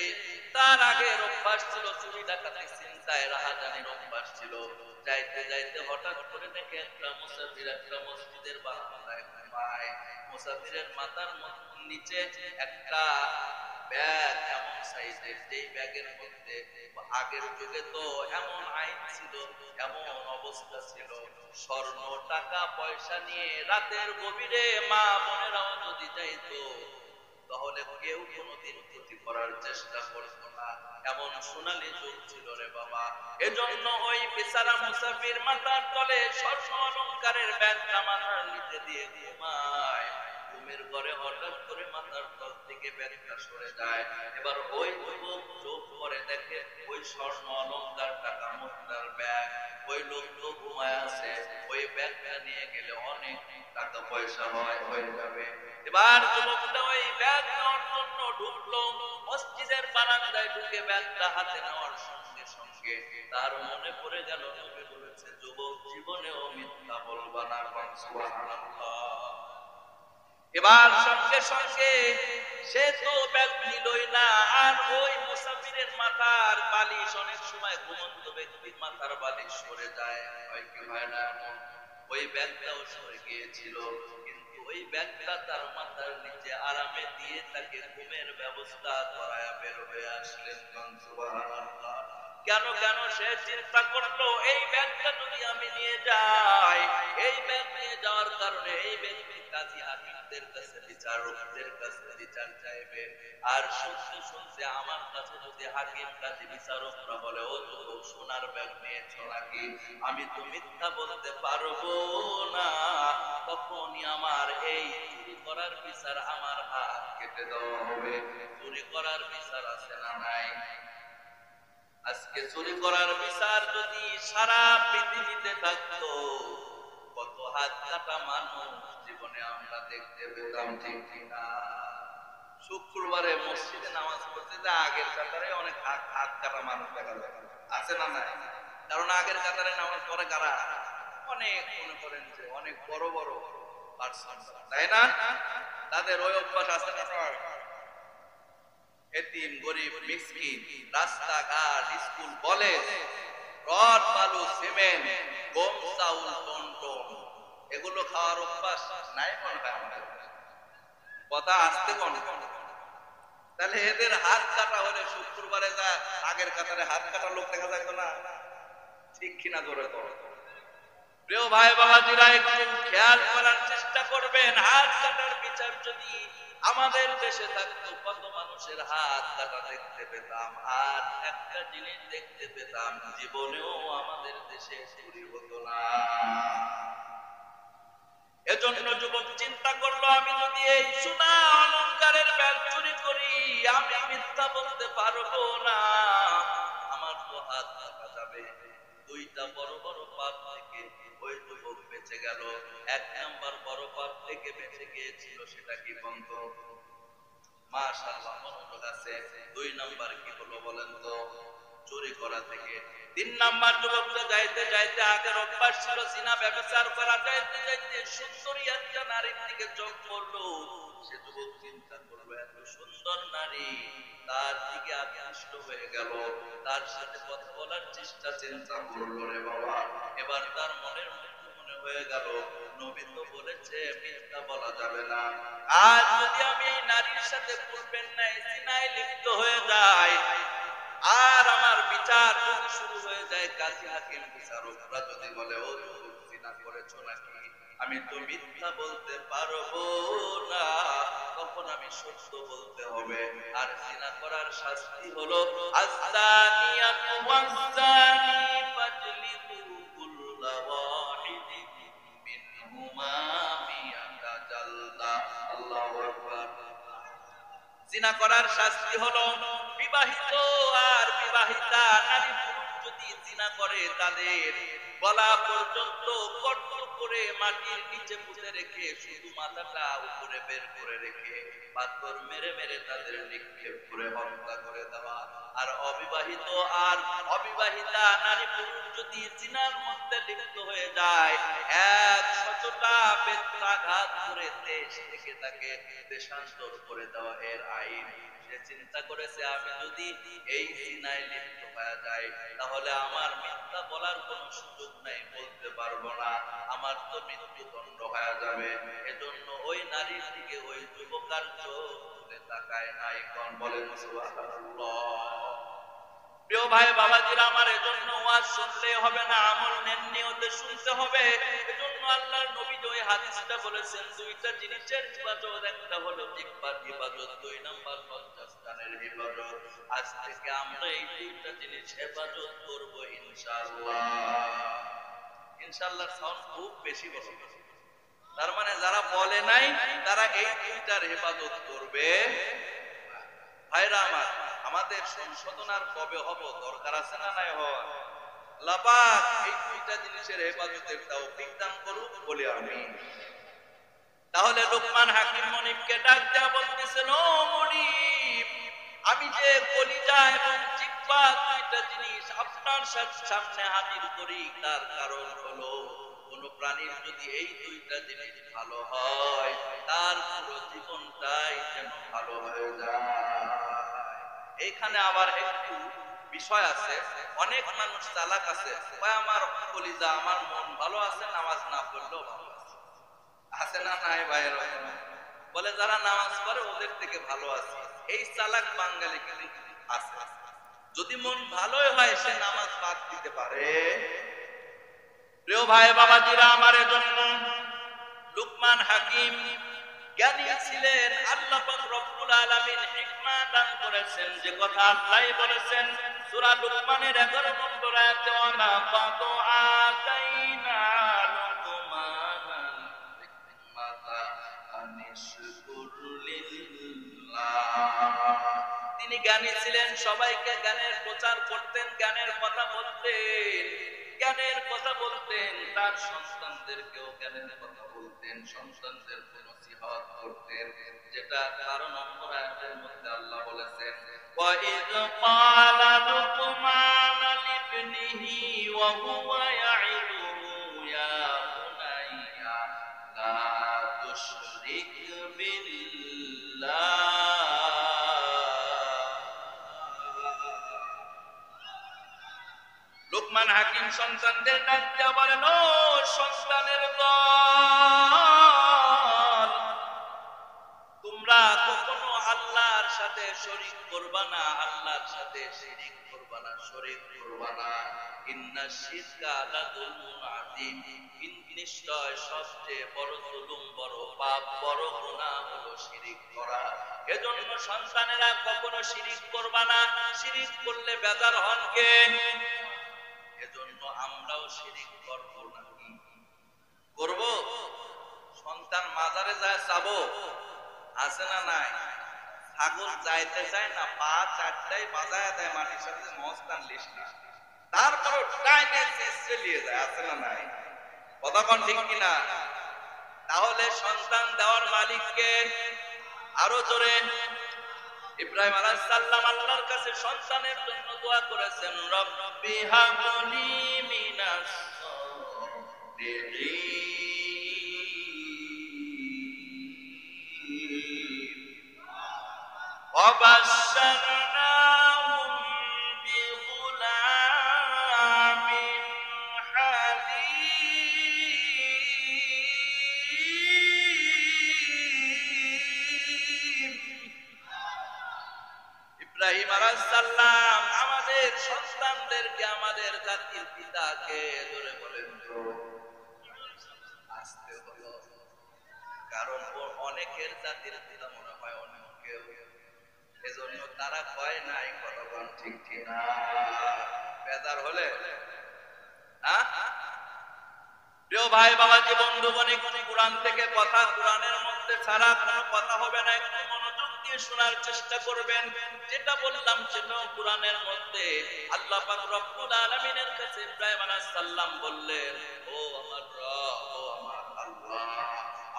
তার আগের অভ্যাস ছিল চুরি ডাকাতি, চিন্তায় রাহাজানির অভ্যাস ছিল। যাইতে যাইতে হঠাৎ করে দেখে একটা মুসাফির একটা মসজিদের বারান্দায় ঘুমায়। মুসাফিরের মাথার নিচে একটা ব্যাগ, এমন সাইজের, যেই ব্যাগের মধ্যে আগের যুগে তো এমন আইন ছিল, এমন অবস্থা ছিল, স্বর্ণ টাকা পয়সা নিয়ে রাতের গভীরে মা বোনেরাও যদি যাইতো তাহলে কেউ কোনোদিন ক্ষতি করার চেষ্টা করতো না। এমন সোনালী যুগ ছিল রে বাবা। এজন্য ওই বেচারা মুসাফির মাথার তলে স্বর্ণ অলংকারের ব্যাগটা মাথার নিচে দিয়ে ঘুমায়। ঘুমের ঘরে হঠাৎ করে মাথার তল থেকে ব্যাগটা সরে যায়। এবার ওই যুবক চোখ করে দেখে ওই স্বর্ণ অলংকার টাকা মুদ্রার ব্যাগ, ওই লোক তো ঘুমায় আছে, ওই ব্যাগটা নিয়ে গেলে অনেক টাকা পয়সা হয়ে যাবে। এবার যুবকটা ওই ব্যাগ নেওয়ার জন্য ঢুকলো। মসজিদের বারান্দায় ঢুকে ব্যাগটা হাতে নেওয়ার সঙ্গে সঙ্গে তার মনে পড়ে গেল নবী বলেছে যুবক জীবনেও মিথ্যা বলবা না। সুবহানাল্লাহ। এবার সঙ্গে সঙ্গে সে তো ব্যাগ নিলই না। আর ওই মুসাফিরের মাথার বালিশ, অনেক সময় ঘুমন্ত ব্যক্তির মাথার বালিশ সরে যায়, হয় কি হয় না, ওই ব্যাগটাও সরে গিয়েছিল। কিন্তু ওই ব্যাগটা তার মাথার নিচে আরামে দিয়ে তাকে ঘুমের ব্যবস্থা করায়া বের হয়ে আসলেন। সুবহানাল্লাহ। কেন কেন সে চিন্তা করলো এই ব্যাগটা যদি আমি নিয়ে যাই, এই ব্যাগ নিয়ে যাওয়ার কারণে এই ব্যক্তি কাজী হাকিমদের কাছে বিচারকদের কাছে বিচার চাইবে, আর শুনতে শুনতে আমার কাছে যদি হাকিম কাজী বিচারকরা বলে ও তো সোনার ব্যাগ নিয়েছ নাকি, আমি তো মিথ্যা বলতে পারবো না, তখনই আমার এই চুরি করার বিচার আমার হাত কেটে দেওয়া হবে। চুরি করার বিচার আছে না নাই? আজকে চুরি করার বিচার যদি সারা পৃথিবীতে থাকতো, কত হাত কাটা মানুষ জীবনে আমরা দেখতে পেতাম, ঠিক কিনা? শুক্রবারে মসজিদে নামাজ পড়তে যে আগের কাতারে অনেক হাত কাটা মানুষ দেখা যায়, আছে না নাই? কারণ আগের কাতারে নামাজ পড়ে কারা? অনেক, মনে করেন যে অনেক বড় বড় পার্সন, তাই না? তাদের ওই অভ্যাস আছে না? এতিম গরিব মিসকিন, রাস্তাঘাট, স্কুল, কলেজ, রড বালু সিমেন্ট, গম চাউল টন এগুলো খাওয়ার অভ্যাস নাই মনে হয় আমাদের। কথা আসতে কোন? তাহলে এদের হাত কাটা হলে শুক্রবারে যা আগের কাতারে হাত কাটা লোক দেখা যায় না, ঠিক কিনা? ধরে করো প্রিয় ভাই বাবাজিরা, একটু খেয়াল করার চেষ্টা করবেন। হাত কাটার বিচার যদি আমাদের দেশে থাকতো, কত মানুষের হাত কাটা দেখতে পেতাম, আর একটা জিনিস দেখতে পেতাম, জীবনেও আমাদের দেশে চুরি হতো না। এজন্য যুবক চিন্তা করলো, আমি যদি এই সোনা অলংকারের ব্যাগ চুরি করি, আমি মিথ্যা বলতে পারবো না, আমার তো হাত কাটা যাবে। দুইটা বড় বড় পাপ থেকে ওই যুবক বেঁচে গেল। এক নাম্বার বড় পাপ থেকে বেঁচে গিয়েছিল, সেটা কি বন্ধ? মাশাআল্লাহ, মনোযোগ আছে। দুই নাম্বার কি হলো বলেন তো? চুরি করা থেকে। তিন নাম্বার যুবকটা যাইতে যাইতে, আগের অভ্যাস ছিল জিনা ব্যভিচার করা, যাইতে যাইতে সুন্দরী একটা নারীর দিকে চোখ পড়লো। সে যুবক চিন্তা করলো, এত সুন্দর নারী, তার দিকে আকৃষ্ট হয়ে গেল, তার সাথে কথা বলার চেষ্টা চিন্তা করলো। রে বাবা, এবার তার মনের মধ্যে মনে হয়ে গেল, নবী তো বলেছে মিথ্যা বলা যাবে না, আর যদি আমি এই নারীর সাথে পূর্বের ন্যায় জিনায় লিপ্ত হয়ে যাই, আর আমার বিচার যদি শুরু হয়ে যায়, কাজী হাকিম বিচারকরা যদি বলে ও জিনা করেছো নাকি, আমি তো মিথ্যা বলতে পারবো না, তখন আমি সত্য বলতে হবে। আর জিনা করার শাস্তি হলো আযযানিয়াতু ওয়ায-যানি ফাজলিদু কুল্লা ওয়াহিদিন মিনহুমা মিআতা জালদা। আল্লাহু আকবার। জিনা করার শাস্তি হলো, বিবাহিত আর বিবাহিতা নারী পুরুষ যদি জিনা করে, তাদের গলা পর্যন্ত গর্ত করে মাটির নিচে পুঁতে রেখে, শুধু মাথাটা উপরে বের করে রেখে পাথর মেরে মেরে তাদের নিক্ষেপ করে হত্যা করে দেওয়া। আর অবিবাহিত আর অবিবাহিতা নারী পুরুষ যদি জিনার মধ্যে লিপ্ত হয়ে যায়, 100টা বেত্রাঘাত করে দেশ থেকে তাকে দেশান্তর করে দেওয়া এর আইন। সে চিন্তা করেছে, আমি যদি এই জিনায় লিপ্ত হয়ে যাই, তাহলে আমার মিথ্যা বলার কোনো সুযোগ নাই, বলতে পারবো না, আমার তো মৃত্যুদণ্ড হয়ে যাবে। এজন্য ওই নারীর দিকে ওই যুবকার চোখ তুলে তাকায় নাই। কোন বলেন সুবহানাল্লাহ। প্রিয় ভাই বাবাজিরা আমার, এজন্য ওয়াজ শুনলে হবে না, আমল নিয়তে শুনতে হবে। এজন্য আল্লাহর নবী ওই হাদিসটা বলেছেন, দুইটা জিনিসের হিফাজত, একটা হলো জিহ্বার হিফাজত, দুই নাম্বার লজ্জাস্থানের হিফাজত। আজ থেকে আমরা এই দুইটা জিনিস হেফাজত করব ইনশাআল্লাহ। ইনশাআল্লাহ সাউন্ড খুব বেশি বলবো, তার মানে যারা বলে নাই তারা এই দুইটার হেফাজত করবে। ভাইরা আমার, আমাদের সংশোধনার কবে হব দরকার আছে না নাই হওয়া? আল্লাহ পাক এই দুইটা জিনিসের হেফাজতের তৌফিক দান করুক বলে আমিন। তাহলে লোকমান হাকিম মনিবকে ডাক দেয়া বলতেছেন, ও মনিব, আমি যে কলিজা এবং জিহ্বা দুইটা জিনিস আপনার সামনে হাজির করি, তার কারণ হলো কোন প্রাণীর যদি এই দুইটা জিনিস ভালো হয়, তার পুরো জীবনটাই যেন ভালো হয়ে যায়। এইখানে আবার একটু বিষয় আছে, অনেক মানুষ চালাক আছে, আমার কলিজা আমার মন ভালো আছে, নামাজ না পড়লেও ভালো আছে। আছে না নাই ভাইয়ের? বলে যারা নামাজ পড়ে ওদের থেকে ভালো আছে। এই চালাক বাঙালি কিন্তু আছে। যদি মন ভালোই হয় সে নামাজ বাদ দিতে পারে। প্রিয় ভাই বাবাজিরা, আমার জন্য লুকমান হাকিম জ্ঞানী ছিলেন। আল্লাহ পাক রব্বুল আলামিন হিকমা দান করেছেন। যে কথা আল্লাহই বলেছেন সূরা লুকমানের 11 নম্বর আয়াতে, ওয়ানা কাদ আতাইনা লুকমানাল হিকমাতা আনিশকুর লিল্লাহ। তিনি জ্ঞানী ছিলেন, সবাইকে জ্ঞানের প্রচার করতেন, জ্ঞানের কথা বলতেন, জ্ঞানের কথা বলতেন, তার সন্তানদেরকেও জ্ঞানের কথা বলতেন, সন্তানদের নসিহত করতেন। যেটা 12 নম্বর আয়াতের মধ্যে আল্লাহ বলেছেন, ওয়াইদ ক্বালা লুকমান লিবনিহি ওয়া হুয়া ইয়াইদুহু ইয়া বুনাইয়া লা তুশরিক বিল্লাহ। লুকমান হাকিম সন্তানদের ডাক দিয়া বলেন, ও সন্তানের দল, তোমরা কখনো আল্লাহর সাথে শরীক করবা না, আল্লাহর সাথে শিরিক করবা না, শরীক করবা না। ইন্নাশ শিরকা লাযুলমুন আযীম, নিশ্চয় সবচেয়ে বড় জুলুম, বড় পাপ, বড় গুনাহ হলো শিরিক করা। এজন্য সন্তানেরা কখনো শিরিক করবা না। শিরিক করলে বেজার হন কে? এজন্য আমরাও শিরিক করব নাকি? করব? সন্তান মাজারে যায় চাবো, আছে না নাই? ছাগল যাইতে চায় না, পা চারটাই বাজায় দেয় মাটির সাথে, মস্তান লিস লিস, তারপর ডাইনে চলিয়ে যায়, আছে না নাই? কথা কোন ঠিক কিনা? তাহলে সন্তান দেওয়ার মালিক কে? আরো জোরে। ইব্রাহিম আলাইহিস সালাম আল্লাহর কাছে সন্তানের জন্য দোয়া করেছেন, রব্বি হাবলি মিনাস সালিহিন ওয়া বাশশারনাহুম বিগুলামিন হালিম। ইব্রাহিম আলাইহিস সালাম আমাদের সন্তানদেরকে, আমাদের জাতির পিতাকে ধরে বলেন তো আসতে হলো, কারণ অনেকের জাতির পিতা মনে হয় অনেক কেউ, এজন্য তারা কয় নাই। কথা বল ঠিক কিনা? বেজার হলে প্রিয় ভাই বাবাজি বন্ধুগণ, কোরআন থেকে কথা, কোরআনের মধ্যে ছাড়া কোনো কথা হবে না। একটু মনোযোগ দিয়ে শোনার চেষ্টা করবেন। যেটা বললাম সেটা কোরআনের মধ্যে। আল্লাহ পাক রব্বুল আলামিনের কাছে ইব্রাহিম আলাইহিস সালাম বললেন, ও আমার রব, ও আমার আল্লাহ,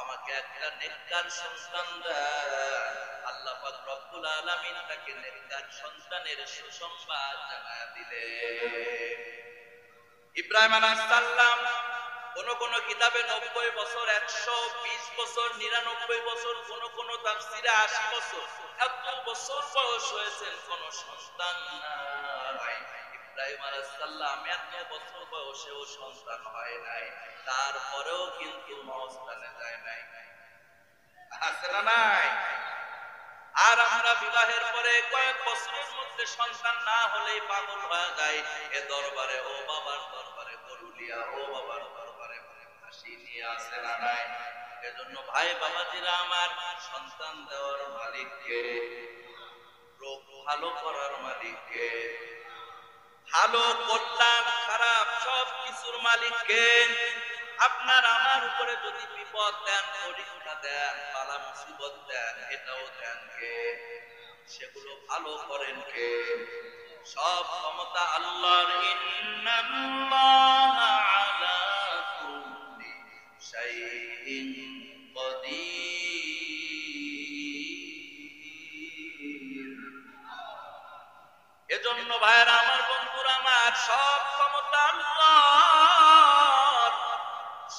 আমাকে একটা নেককার সন্তান দেন। আল্লাহ পাক রব্বুল আলামিন তাকে নেককার সন্তানের সুসংবাদ জানায়া দিলেন। ইব্রাহিম আলাইহিস সালাম কোন কোন কিতাবে 90 বছর, 120 বছর, 99 বছর, কোন তাফসিরে 80 বছর, এত বছর বয়স হয়েছেন, কোন সন্তান নাই। ইব্রাহিম আলাইহিস সালাম এত বছর বয়সেও সন্তান হয় নাই, তারপরেও কিন্তু মহস্থানে যায় নাই, আছে না নাই? আর আমরা বিবাহের পরে কয়েক বছরের মধ্যে সন্তান না হলেই পাগল হয়ে যায়। এ দরবারে, ও বাবার দরবারে গরুলিয়া, ও বাবার দরবারে হাসি নিয়ে, আসে না নাই? এজন্য ভাই বাবাজিরা আমার, সন্তান দেওয়ার মালিককে, রোগ ভালো করার মালিককে, ভালো কল্যাণ খারাপ সব কিছুর মালিককে। আপনার আমার উপরে যদি বিপদ দেন, পরীক্ষা দেন, বালা মুসিবত দেন, এটাও দেন কে? সেগুলো ভালো করেন কে? সব ক্ষমতা আল্লাহর। ইন্নাল্লাহা আলা কুল্লি শাইইন কাদির। এজন্য ভাইরা আমার, বন্ধুরা আমার, সব ক্ষমতা আল্লাহর,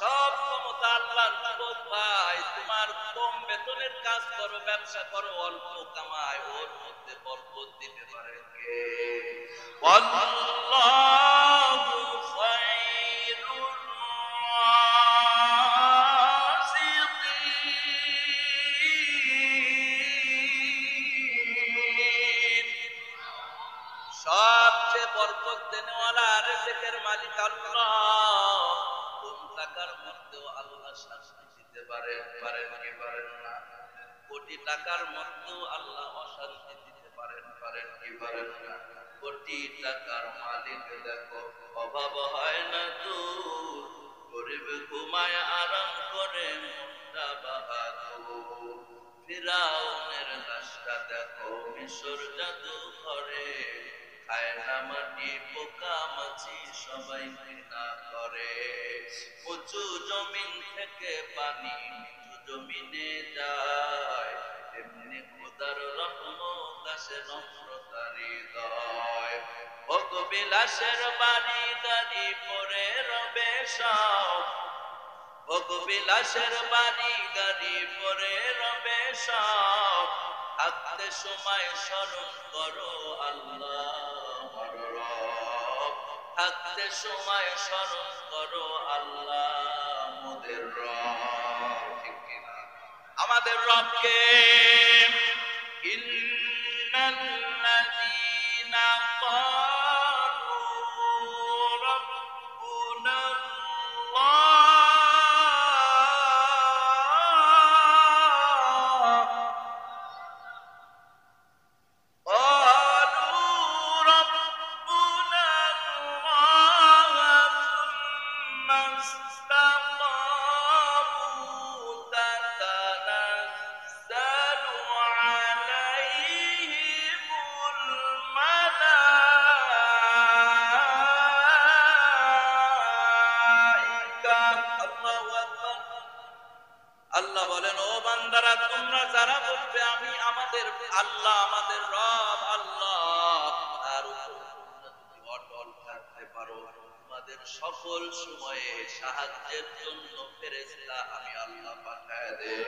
সব ক্ষমতা আল্লাহর। ভাই, তোমার কম বেতনের কাজ করো, ব্যবসা করো, অল্প কামায়, ওর মধ্যে বরকত দিতে পারে কে? আল্লাহু খায়রুর রাযিকিন। রিজিকের মালিক আল্লাহ। কোন টাকার মধ্যেও আল্লাহ শান্তি দিতে পারেন কি পারেন না? কোটি টাকার মধ্যেও আল্লাহ অশান্তি দিতে পারেন কি পারেন না? কোটি টাকার মালিক দেখো অভাব হয় না দূর, গরিব ঘুমায় আরাম করে মনটা বাহাদুর। ফিরাউনের লাশটা দেখো মিশর জাদু ঘরে, খায় না মাটি পোকা মাছি সবাই ঘৃণা করে। উঁচু জমিন থেকে পানি নিচু জমিনে যায়, এমনি খোদার রহমত আসে নম্রতার হৃদয়। ভোগবিলাসের বাড়ি গাড়ি পরে রবে সব, ভোগবিলাসের বাড়ি গাড়ি পরে রবে সব। থাকতে সময় স্মরণ করো আল্লাহ আমার রব, থাকতে সময় স্মরণ করো আল্লাহ আমাদের রব। ঠিক কিনা? আমাদের রবকে ইন্নাল্লাযীনা ক্বালু রাব্বুনা আল্লাহ বলেন, ও বান্দারা তোমরা যারা বলবে আমি আমাদের আল্লাহ আমাদের রব আল্লাহ, তার উপর তোমরা যদি অটল থাকতে পারো, তোমাদের সকল সময়ে সাহায্যের জন্য ফেরেশতা আমি আল্লাহ পাঠায় দেই।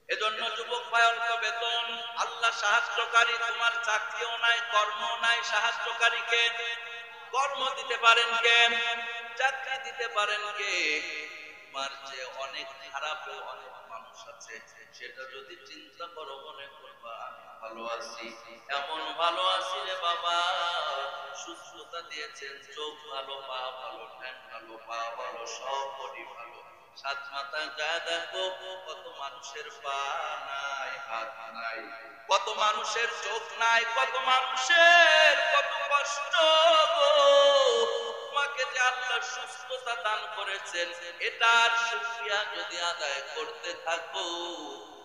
এজন্য যুবক ভাই, অল্প বেতন, আল্লাহ সাহায্যকারী। তোমার চাকরিও নাই, কর্ম নাই, সাহায্যকারীকে কর্ম দিতে পারেন কে? চাকরি দিতে পারেন কে? তোমার যে অনেক খারাপ অনেক মানুষ আছে, সেটা যদি চিন্তা করো মনে করবা আমি ভালো আছি। এমন ভালো আছি রে বাবা, সুস্থতা দিয়েছেন, চোখ ভালো, পা ভালো, ঠ্যাং ভালো, পা ভালো, সব বডি ভালো। সাত মাথা গায়ে দেখো, কত মানুষের পা নাই, হাত নাই, কত মানুষের চোখ নাই, কত মানুষের কত কষ্ট গো। তোমাকে যে আল্লাহ সুস্থতা দান করেছেন, এটার শুকরিয়া যদি আদায় করতে থাকো,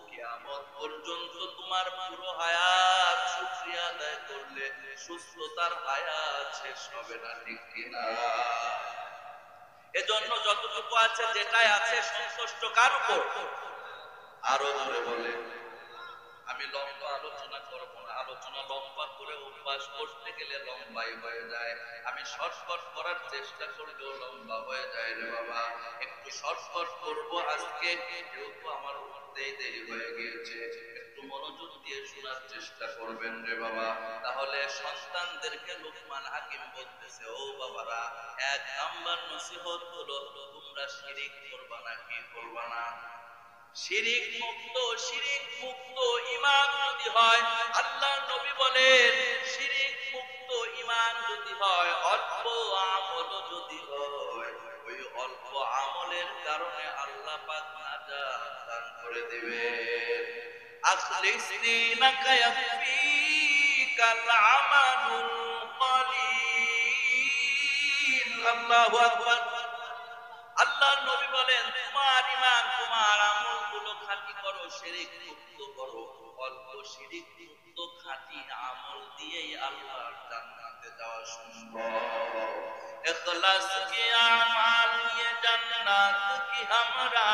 কিয়ামত পর্যন্ত তোমার পুরো হায়াত শুকরিয়া আদায় করলে সুস্থতার হায়াত শেষ হবে না। ঠিক কিনা? এজন্য যতটুকু আছে, যেটাই আছে, সন্তুষ্ট কার উপর? আরো ধরে বলে, আমি লম্বা আলোচনা করবো না, আলোচনা লম্বা করে অভ্যাস করতে গেলে লম্বাই হয়ে যায়। আমি শর্টকাট করার চেষ্টা করলেও লম্বা হয়ে যায় রে বাবা। একটু শর্টকাট করবো আজকে, যেহেতু আমার উঠতেই দেরি হয়ে গিয়েছে। একটু মনোযোগ দিয়ে শোনার চেষ্টা করবেন রে বাবা, তাহলে সন্তানদেরকে লোকমান হাকিম বলতেছে, ও বাবারা, 1 নাম্বার নসিহত হলো তোমরা শিরিক করবা না। কি করবা না? শিরিক মুক্ত ঈমান যদি হয়, আল্লাহর নবী বলেন শিরিক মুক্ত ঈমান যদি হয়, অল্প আমল যদি হয়, ওই অল্প আমলের কারণে আল্লাহ পাক নাজাত দান করে দিবেন। আখলিস দীনাকা ইয়াকফিকাল আমালুল কলিল। আল্লাহু আকবার। আল্লাহর নবী বলেন তোমার ঈমান, তোমার আমলগুলো খাঁটি করো, শিরিক মুক্ত করো। অল্প শিরিক মুক্ত খাঁটি আমল দিয়েই আল্লাহর জান্নাতে যাওয়া সম্ভব। ইখলাস কি আমাল ये जन्नत की हमरा,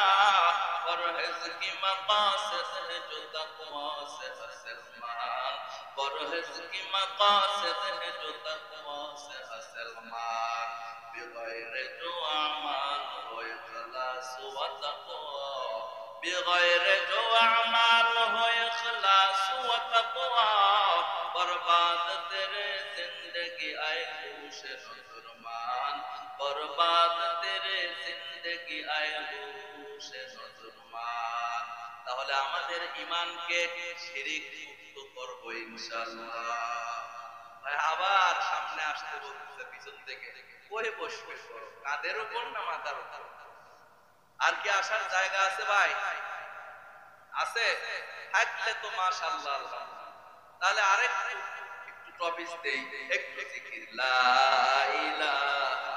परहेज की मकासद है जो तकवा से हासिल मान, परहेज की मकासद है जो तकवा से हासिल मान, बगैर जो अमाल हो इखलास व तकवा, बगैर जो अमाल हो इखलास व तकवा, बर्बाद तेरे जिंदगी आए खुशे नजरमान, बर्बाद तेरे जिंदगी आए खुशे नजरमान। তাহলে আমাদের ঈমানকে শিরিক মুক্ত করব ইনশাআল্লাহ। আবার সামনে আসতে বলতেছে পিছন থেকে, কই বসবে, কাদের উপর না মাথার উপর? আর কি আসার জায়গা আছে ভাই? আছে? থাকলে তো মাশাআল্লাহ। তাহলে আরেকটু একটু টপিক দেই, একটু জিকির লা ইলাহা।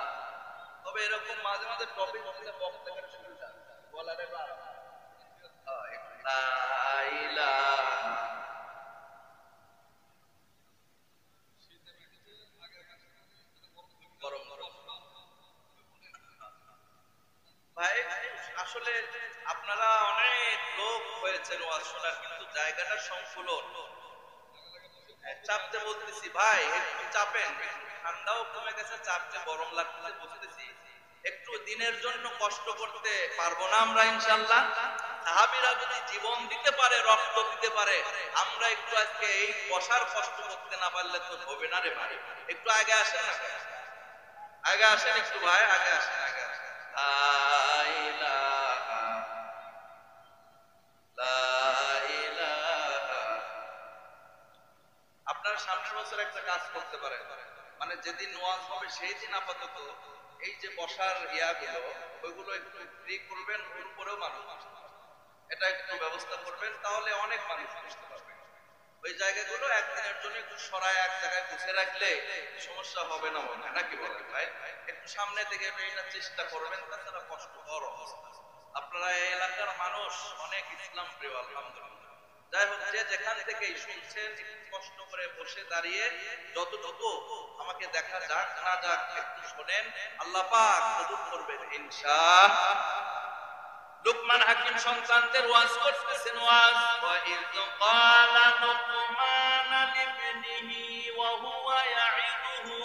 তবে এরকম মাঝে মাঝে টপিক দিলে বক্তাদের সুবিধা বলারে লা ইলাহা। গরম গরম ভাই, আসলে আপনারা অনেক লোক হয়েছেন ওয়াজ শোনার, কিন্তু জায়গাটা সংকুলন। চাপতে বলতেছি ভাই, একটু চাপেন, ঠান্ডাও কমে গেছে, চাপতে গরম লাগতেছে বুঝতেছি। একটু দিনের জন্য কষ্ট করতে পারবো না আমরা ইনশাআল্লাহ? সাহাবীরা যদি জীবন দিতে পারে, রক্ত দিতে পারে, আমরা একটু আজকে এই বসার কষ্ট করতে না পারলে তো হবে না রে ভাই। একটু আগে আসেন না, আগে আসেন একটু ভাই, আগে আসেন, আগে আসেন। লা ইলাহা লা ইলাহা। আপনারা সামনের বছর একটা কাজ করতে পারেন, মানে যেদিন ওয়াজ হবে সেই দিন আপাতত এই যে বসার ইয়াগুলো ওইগুলো একটু ফ্রি করবেন, ওর উপরেও মানুষ এটা একটু ব্যবস্থা করবেন, তাহলে অনেক মানুষ বুঝতে পারবে। ওই জায়গাগুলো একদিনের জন্য একটু সরায় এক জায়গায় বসে রাখলে সমস্যা হবে না মনে হয়, নাকি বলেন ভাই? একটু সামনে থেকে এটা চেষ্টা করবেন, তাছাড়া কষ্টকর অবস্থা। আপনারা এই এলাকার মানুষ অনেক ইসলাম প্রিয় আলহামদুলিল্লাহ। যাই হোক, যে যেখান থেকেই শুনছেন একটু কষ্ট করে বসে দাঁড়িয়ে যতটুকু আমাকে দেখা যাক না যাক একটু শোনেন, আল্লাহ পাক কবুল করবেন ইনশাআল্লাহ। লুকমান হাকিম সন্তানদের ওয়াজ করতেছেন, ওয়াজ ওয়া ইয ক্বালা লুকমান লিবনিহি ওয়া হুয়া ইয়াইদুহু।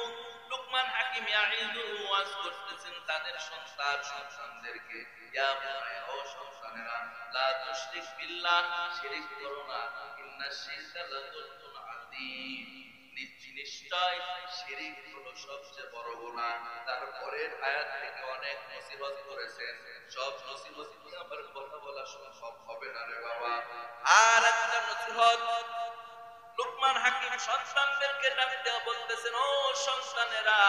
লুকমান হাকিম ইয়াইদুহু ওয়াজ করতেছেন তাদের সন্তানদেরকে, ইয়া বুনায়া, ও সন্তানেরা, লা তুশরিক বিল্লাহ, শিরক করো না, ইন্নাশ শিরকা লাযুলমুন আযীম, নিশ্চয় শিরক হলো সবচেয়ে বড় গুনাহ। তারপরের আয়াত থেকে অনেক নসিহত করেছেন, সব নসিহত কি আমার কথা বলা সম্ভব হবে না রে বাবা। আর একটা নসিহত লুকমান হাকিম সন্তানদেরকে ডাকতে বলতেছেন, ও সন্তানেরা,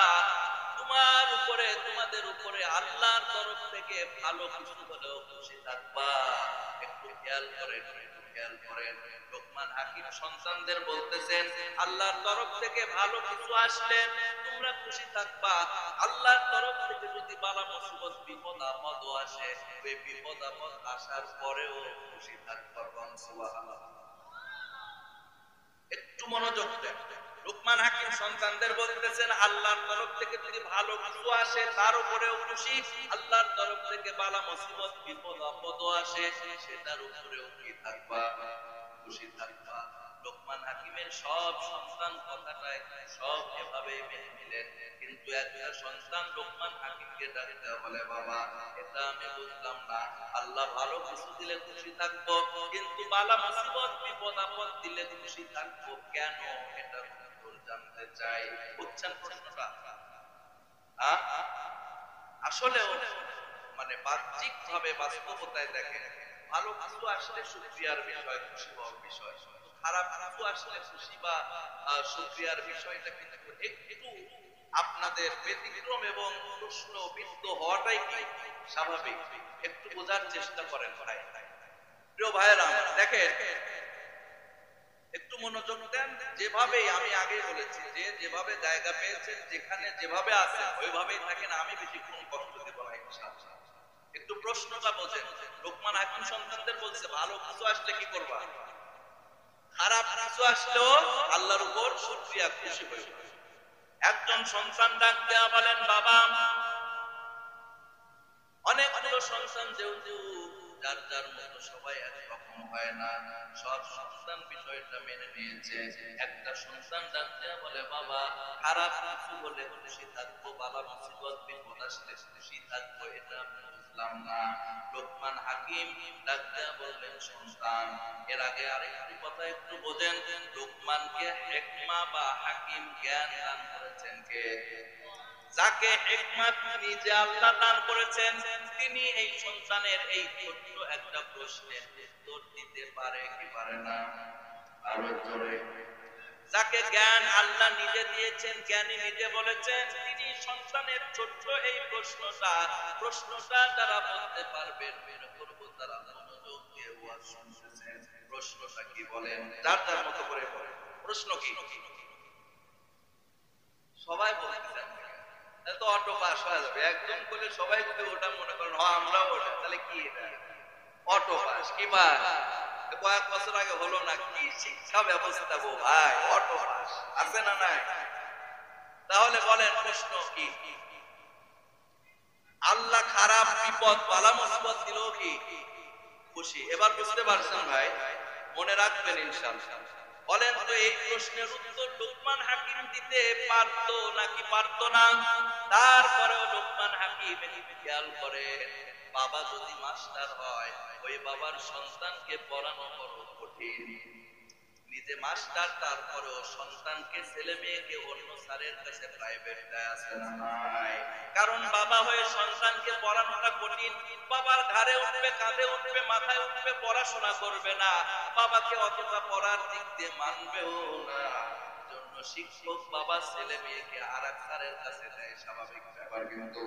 তোমার উপরে, তোমাদের উপরে আল্লাহর তরফ থেকে ভালো কিছু হলেও খুশি থাকবা। একটু খেয়াল করেন, একটু খেয়াল করেন। লুকমান হাকিম সন্তানদের বলতেছেন, আল্লাহর তরফ থেকে ভালো কিছু আসলে তোমরা খুশি থাকবা। আল্লাহর তরফ থেকে যদি বালা মুসিবত, বিপদ আপদ আসে, ওই বিপদ আপদ আসার পরেও খুশি থাকবা। সুবহানাল্লাহ। একটু মনোযোগ দেন। লুকমান হাকিম সন্তানদের বলতেছেন, আল্লাহর তরফ থেকে যদি ভালো কিছু আসে তার উপরেও খুশি, আল্লাহর তরফ থেকে বালা মুসিবত, বিপদ আপদ আসে সেটার উপরেও কি থাকবা? খুশি থাকবা। লুকমান হাকিমের সব সন্তান কথাটায় সব এভাবে মেনে নিলেন, কিন্তু একটা সন্তান লুকমান হাকিমকে ডাকতে বলে, বাবা এটা আমি বুঝলাম না, আল্লাহ ভালো কিছু দিলে খুশি থাকবো, কিন্তু বালা মুসিবত, বিপদ আপদ দিলে খুশি থাকবো কেন? এটা উত্তর জানতে চাই। বুঝছেন প্রশ্নটা? আসলেও মানে বাহ্যিক ভাবে বাস্তবতায় দেখেন, ভালো কিছু আসলে শুকরিয়ার বিষয়, খুশি হওয়ার বিষয়, খারাপ কিছু আসলে খুশি বা শুকরিয়ার বিষয়টা কিন্তু একটু আপনাদের ব্যতিক্রম এবং প্রশ্নবিদ্ধ হওয়াটাই কি স্বাভাবিক। একটু বোঝার চেষ্টা করেন ভাই। প্রিয় ভাইয়েরা, দেখেন একটু মনোযোগ দেন। যেভাবে আমি আগে বলেছি যে যেভাবে জায়গা পেয়েছেন, যেখানে যেভাবে আছে ওইভাবেই থাকেন, আমি বেশিক্ষণ কষ্ট দেব না ইনশাআল্লাহ। একটু প্রশ্নটা বোঝেন। লুকমান হাকিম সন্তানদের বলছে, ভালো কিছু আসলে কি করবা? খারাপ কিছু আসলেও আল্লাহর উপর শুকরিয়া, খুশি হইবা। একজন সন্তান ডাক দেয়া বলেন, বাবা, অনেকগুলো সন্তান যেহেতু যার যার মতো সবাই একরকম হয় না, সব সন্তান বিষয়টা মেনে নিয়েছে। একটা সন্তান ডাক দেয়া বলে, বাবা খারাপ কিছু হলে খুশি থাকবো, বালা মুসিবত বিপদ আসলে খুশি থাকবো, এটা আমি বুঝলাম না। লুকমান হাকিম ডাক দেয়া বললেন, সন্তান এর আগে আরেকটি কথা একটু বোঝেন, লুকমানকে হিকমা বা হাকিম জ্ঞান দান করেছেন কে? যাকে হিকমত নিজে আল্লাহ দান করেছেন, তিনি এই সন্তানের এই ছোট্ট একটা প্রশ্নের উত্তর দিতে পারে কি পারে না? আরো জোরে। যাকে জ্ঞান আল্লাহ নিজে দিয়েছেন, জ্ঞানী নিজে বলেছেন, তিনি সন্তানের ছোট্ট এই প্রশ্নটা যারা বলতে পারবেন, বের করবো তারা মনোযোগ দিয়ে ওয়াজ শুনতেছেন। প্রশ্নটা কি বলেন? যার যার মতো করে বলেন। প্রশ্ন কি? সবাই বলতেছেন তো অটো পাস হয়ে যাবে। একজন বলে সবাই যদি ওটা মনে করেন আমরাও ওটা, তাহলে কি এটা অটো পাস? কি পাস? কয়েক বছর আগে হলো না, কি শিক্ষা ব্যবস্থা গো ভাই, অটো পাস আছে না নাই? তাহলে বলেন প্রশ্ন কি? আল্লাহ খারাপ বিপদ বালা মুসিবত দিল কি খুশি? এবার বুঝতে পারছেন ভাই? মনে রাখবেন ইনশাআল্লাহ। বলেন তো এই প্রশ্নের উত্তর লুকমান হাকিম দিতে পারতো নাকি পারতো না? তারপরেও লুকমান হাকিম খেয়াল করে, বাবা যদি মাস্টার হয়, ওই বাবার সন্তানকে পড়ানো বড় কঠিন। নিজে মাস্টার, তারপরেও সন্তানকে, ছেলে মেয়েকে অন্য স্যারের কাছে প্রাইভেট দেয় আছে না নাই? কারণ বাবা হয়ে সন্তানকে পড়ানোটা কঠিন। বাবার ঘাড়ে উঠবে, কাঁধে উঠবে, মাথায় উঠবে, পড়াশোনা করবে না, বাবাকে অতটা পড়ার দিক দিয়ে মানবেও না। জন্য শিক্ষক বাবা ছেলে মেয়েকে আর এক স্যারের কাছে দেয়, স্বাভাবিক ব্যাপার। কিন্তু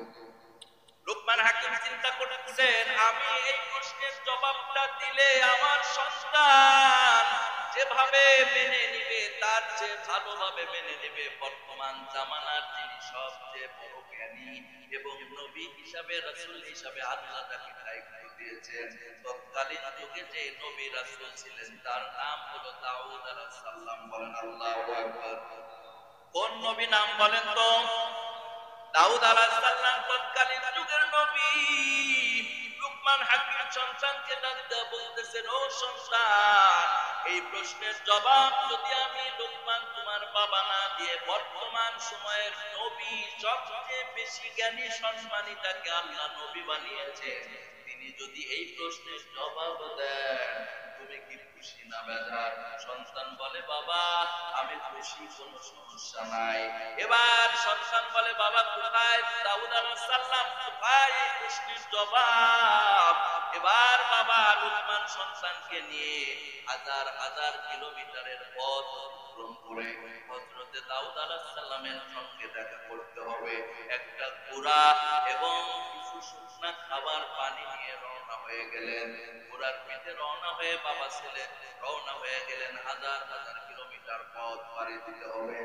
লুকমান হাকিম চিন্তা করতেছেন, আমি এই প্রশ্নের জবাবটা দিলে আমার সন্তান যেভাবে মেনে নিবে, তার চেয়ে ভালোভাবে মেনে নেবে বর্তমান জামানার যিনি সবচেয়ে বড় জ্ঞানী এবং নবী হিসাবে, রাসূল হিসাবে আল্লাহ তাকে দায়িত্ব দিয়েছেন। তৎকালীন যুগে যে নবী রাসূল ছিলেন তার নাম হলো দাউদ আলাইহিস সালাম। বলেন আল্লাহু আকবার। কোন নবী নাম বলেন তো? দাউদ আলাইহিস সালাম তৎকালীন যুগের নবী। লুকমান হাকিম সন্তানকে ডাকতে বলতেছেন, ও সন্তান, এই প্রশ্নের জবাব যদি আমি লুকমান তোমার বাবা না দিয়ে বর্তমান সময়ের নবী, সবচেয়ে বেশি জ্ঞানী সম্মানিতাকে আল্লাহ নবী বানিয়েছে, তিনি যদি এই প্রশ্নের জবাব দেন, তুমি কি খুশি না বেজার? সন্তান বলে, বাবা আমি খুশি, কোনো সমস্যা নাই। এবার সন্তান বলে, বাবা কোথায় দাউদ আলাইহিস সালাম, কোথায় এই প্রশ্নের জবাব? এবার বাবা লুকমান সন্তানকে নিয়ে হাজার হাজার কিলোমিটারের পথ অতিক্রম করে হযরতে দাউদ আলাইহিস সালামের সঙ্গে দেখা করতে হবে। একটা ঘোড়া এবং কিছু শুকনা খাবার পানি নিয়ে রওনা হয়ে গেলেন। ঘোড়ার পিঠে রওনা হয়ে বাবা ছেলে রওনা হয়ে গেলেন। হাজার হাজার কিলোমিটার পথ পাড়ি দিতে হবে।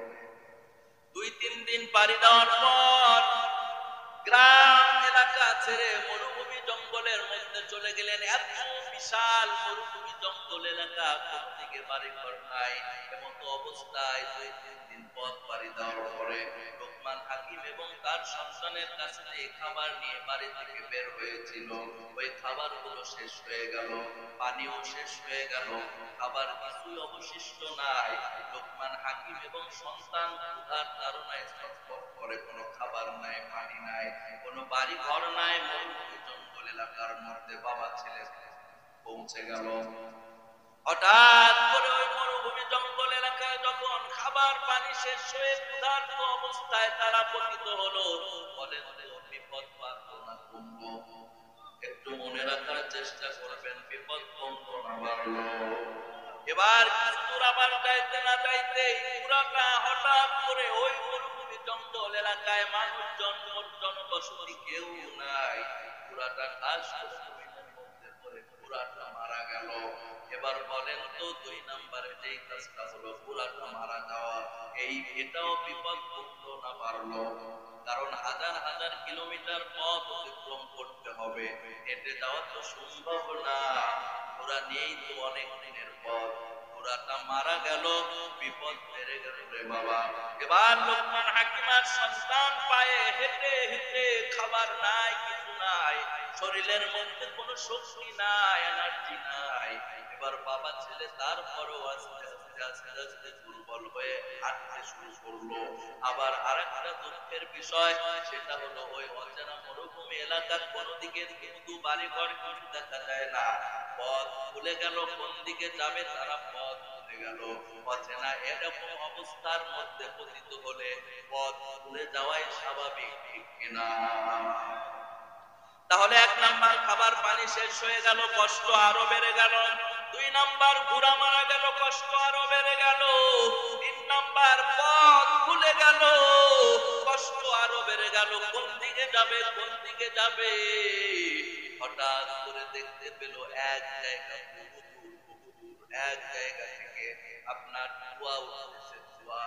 2-3 দিন পাড়ি দেওয়ার পর গ্রাম এলাকা ছেড়ে মরুভূমি জঙ্গলের মধ্যে চলে গেলেন। এত বিশাল মরুভূমি জঙ্গল এলাকা, কোনদিকে বাড়ি ঘর নাই, এমত অবস্থায় 2-3 দিন পথ পাড়ি দেওয়ার পরে লুকমান হাকিম এবং তার সন্তানের কাছে যে খাবার নিয়ে বাড়ি থেকে বের হয়েছিল, ওই খাবারগুলো শেষ হয়ে গেল, পানিও শেষ হয়ে গেল, খাবার কিছুই অবশিষ্ট নাই। লুকমান হাকিম এবং সন্তান ক্ষুধার তাড়নায় ছটফট করে, কোনো খাবার নাই, পানি নাই, কোনো বাড়ি ঘর নাই, মরুভূমি জঙ্গল এলাকার মধ্যে বাবা ছেলে পৌঁছে গেল। হঠাৎ করে ওই মরুভূমি জঙ্গল এলাকায় যখন খাবার পানি শেষ হয়ে ক্ষুধার্ত অবস্থায় তারা পতিত হলো, বলেন বিপদ বাঁধলো না কমলো? একটু মনে রাখার চেষ্টা করবেন, বিপদ কমলো না বাড়লো? এবার দূর আবার যাইতে না যাইতে পুরাটা হঠাৎ করে ওই মরুভূমি জঙ্গল এলাকায় মানুষজন, জনবসতি কেউ নাই, পুরাটা ঘাস মধ্যে পড়ে পুরাটা মারা গেল। এবার বলেন তো 2 নম্বরে যেই কাজটা হলো পুরাটা মারা যাওয়া, এটাও বিপদ কমলো না বাড়লো? কারণ হাজার হাজার কিলোমিটার পথ অতিক্রম করতে হবে, হেঁটে যাওয়া তো সম্ভব না, ঘোড়া নিয়েই তো অনেক দিনের পথ। ঘোড়াটা মারা গেল, বিপদ বেড়ে গেল রে বাবা। এবার লুকমান হাকিমের সন্তান পায়ে হেঁটে হেঁটে, খাবার নাই, কিছু নাই, শরীরের মধ্যে কোনো শক্তি নাই, এনার্জি নাই। এবার বাবা ছেলে তারপরও আস্তে আস্তে আস্তে আস্তে দুর্বল হয়ে হাঁটতে শুরু করলো। আবার আরেকটা দুঃখের বিষয়, সেটা হলো ওই অচেনা মরুভূমি এলাকা, কোনো দিকে কিন্তু বাড়ি ঘর কিছু দেখা যায় না, পথ ভুলে গেল, কোন দিকে যাবে তারা পথ ভুলে গেল। অচেনা এরকম অবস্থার মধ্যে পতিত হলে পথ ভুলে যাওয়াই স্বাভাবিক, ঠিক কিনা? তাহলে 1 নাম্বার, খাবার পানি শেষ হয়ে গেল, কষ্ট আরো বেড়ে গেল। 2 নাম্বার ঘোড়া মারা গেল, কষ্ট আরো বেড়ে গেল। 3 নাম্বার পথ খুলে গেল, কষ্ট আরো বেড়ে গেল। কোন দিকে যাবে, কোন দিকে যাবে? হঠাৎ করে দেখতে পেল এক জায়গা, এক জায়গা থেকে আপনার ধোঁয়া উঠতেছে, ধোঁয়া।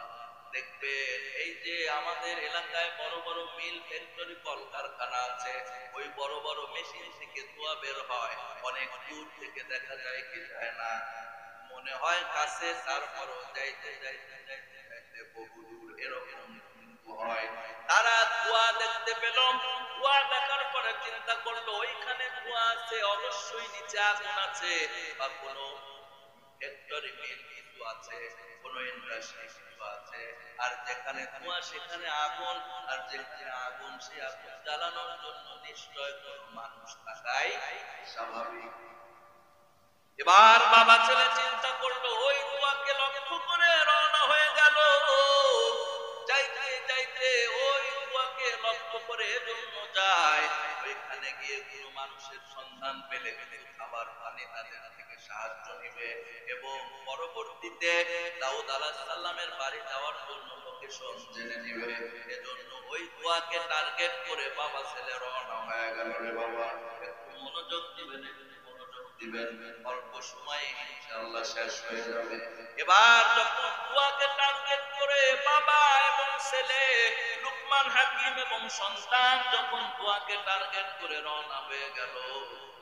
দেখবেন এই যে আমাদের এলাকায় বড় বড় মিল, ফ্যাক্টরি, কলকারখানা আছে, ওই বড় বড় মেশিন থেকে ধোঁয়া বের হয়। অনেক দূর থেকে দেখা যায় কি যায় না, মনে হয় কাছে, তারপরও যাইতে যাইতে যাইতে যাইতে বহু দূর এরকম হয়। তারা ধোঁয়া দেখতে পেল, ধোঁয়া দেখার পরে চিন্তা করলো ওইখানে ধোঁয়া আছে, অবশ্যই নিচে আগুন আছে, বা কোনো ফ্যাক্টরি মিল কিছু আছে, কোনো ইন্ডাস্ট্রি কিছু আছে। আর যেখানে ধোঁয়া সেখানে আগুন, আর যেখানে আগুন সে আগুন জ্বালানোর জন্য নিশ্চয় কোনো মানুষ থাকাই স্বাভাবিক। এবার বাবা ছেলে চিন্তা করলো, ওই ধোঁয়াকে লক্ষ্য করে রওনা হয়ে গেল। যাইতে যাইতে ওই ধোঁয়াকে লক্ষ্য করে জন্য যায়, ওইখানে গিয়ে কোনো মানুষের সন্ধান পেলে খাবার পানি তাদের থেকে সাহায্য নিবে, এবং পরবর্তীতে দাউদ আলাইহিস সালামের বাড়ি যাওয়ার জন্য লোকেশন জেনে নিবে। এজন্য ওই ধোঁয়াকে টার্গেট করে বাবা ছেলে রওনা হয়ে গেল। রে বাবা, একটু মনোযোগ দিবেন, দিবেন, অল্প সময়ে ইনশাআল্লাহ শেষ হয়ে যাবে। এবার যখন ধোঁয়াকে টার্গেট করে বাবা এবং ছেলে, লুকমান হাকিম এবং সন্তান যখন ধোঁয়াকে টার্গেট করে রওনা হয়ে গেল,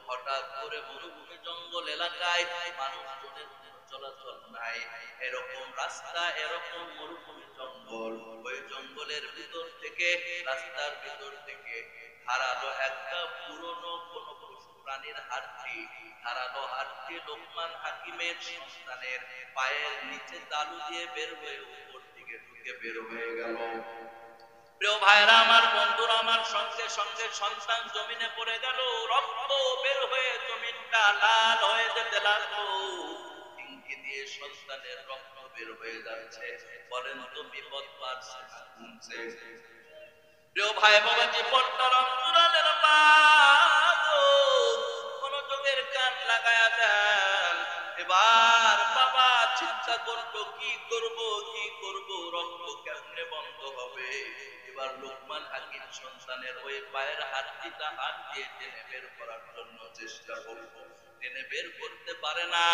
হঠাৎ করে মরুভূমি জঙ্গল এলাকায় মানুষজনের চলাচল নাই, এরকম রাস্তা, এরকম মরুভূমি জঙ্গল। ওই জঙ্গলের ভিতর থেকে, রাস্তার ভিতর থেকে ধারালো একটা পুরনো কোনো পশু প্রাণীর হাড্ডি, ধারালো হাড্ডি লোকমান হাকিমের সন্তানের পায়ের নিচে তালু দিয়ে বের হয়ে উপর দিকে ঢুকে বের হয়ে গেল। প্রিয় ভাইরা আমার, বন্ধুরা আমার, সঙ্গে সঙ্গে সন্তান জমিনে পড়ে গেল, রক্ত বের হয়ে জমিনটা লাল হয়ে যেতে লাগলো। টিঙ্কি দিয়ে সন্তানের রক্ত বের হয়ে যাচ্ছে। বলেন তো বিপদ বাড়ছে না কমছে? প্রিয় ভাই বাবা, জীবনটা রক্তরানের মনোযোগের কান লাগায়া দেন। এবার বাবা চিন্তা করলো, কি করব, কি করব, রক্ত কেমনে বন্ধ হবে? এবার লোকমান হাকিম সন্তানের ওই পায়ের হাড্ডিটা হাত দিয়ে টেনে বের করার জন্য চেষ্টা করলো, টেনে বের করতে পারে না।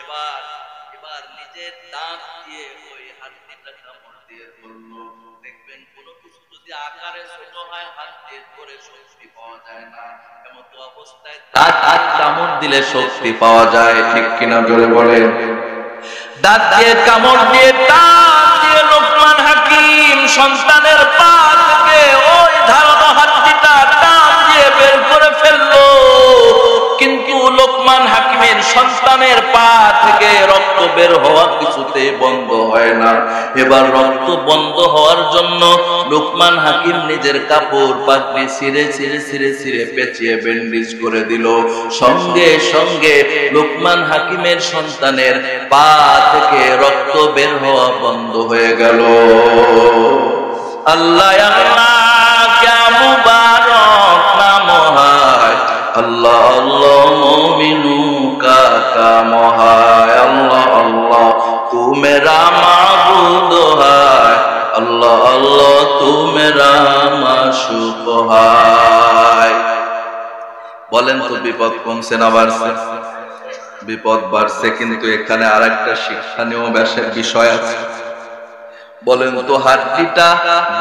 এবার নিজের দাঁত দিয়ে ওই হাড্ডিটা কামড় দিয়ে ধরলো। দেখবেন কোনো কিছু যদি আকারে ছোট হয়, হাত দিয়ে ধরে শক্তি পাওয়া যায় না, এমত অবস্থায় দাঁত কামড় দিলে শক্তি পাওয়া যায়। ঠিক কিনা জোরে বলেন? দাঁত দিয়ে কামড় দিয়ে, দাঁত দিয়ে লোকমান হাকিম সন্তানের পা থেকে ওই ধারালো হাড্ডিটা টান দিয়ে বের করে ফেললো। কিন্তু লোকমান হাকিমের সন্তানের পা থেকে রক্ত বের হওয়া কিছুতে বন্ধ হয় না। এবার রক্ত বন্ধ হওয়ার জন্য লোকমান হাকিম নিজের কাপড় পাগড়ি ছিঁড়ে ছিঁড়ে ছিঁড়ে ছিঁড়ে পেঁচিয়ে ব্যান্ডেজ করে দিল। সঙ্গে সঙ্গে লোকমান হাকিমের সন্তানের পা থেকে রক্ত বের হওয়া বন্ধ হয়ে গেল। আল্লাহ আল্লাহ, ক্যা মুবারক নাম হায়, আল্লাহ আল্লাহ মোমিনু কা কাম হায়, আল্লাহ আল্লাহ তু মেরা মাবুদ হায়, আল্লাহ আল্লাহ তু মেরা মাশুক হায়। বলেন তো বিপদ কমছে না বাড়ছে? বিপদ বাড়ছে, কিন্তু এখানে আরেকটা শিক্ষণীয় বিষয় আছে। বলেন তো হাড্ডিটা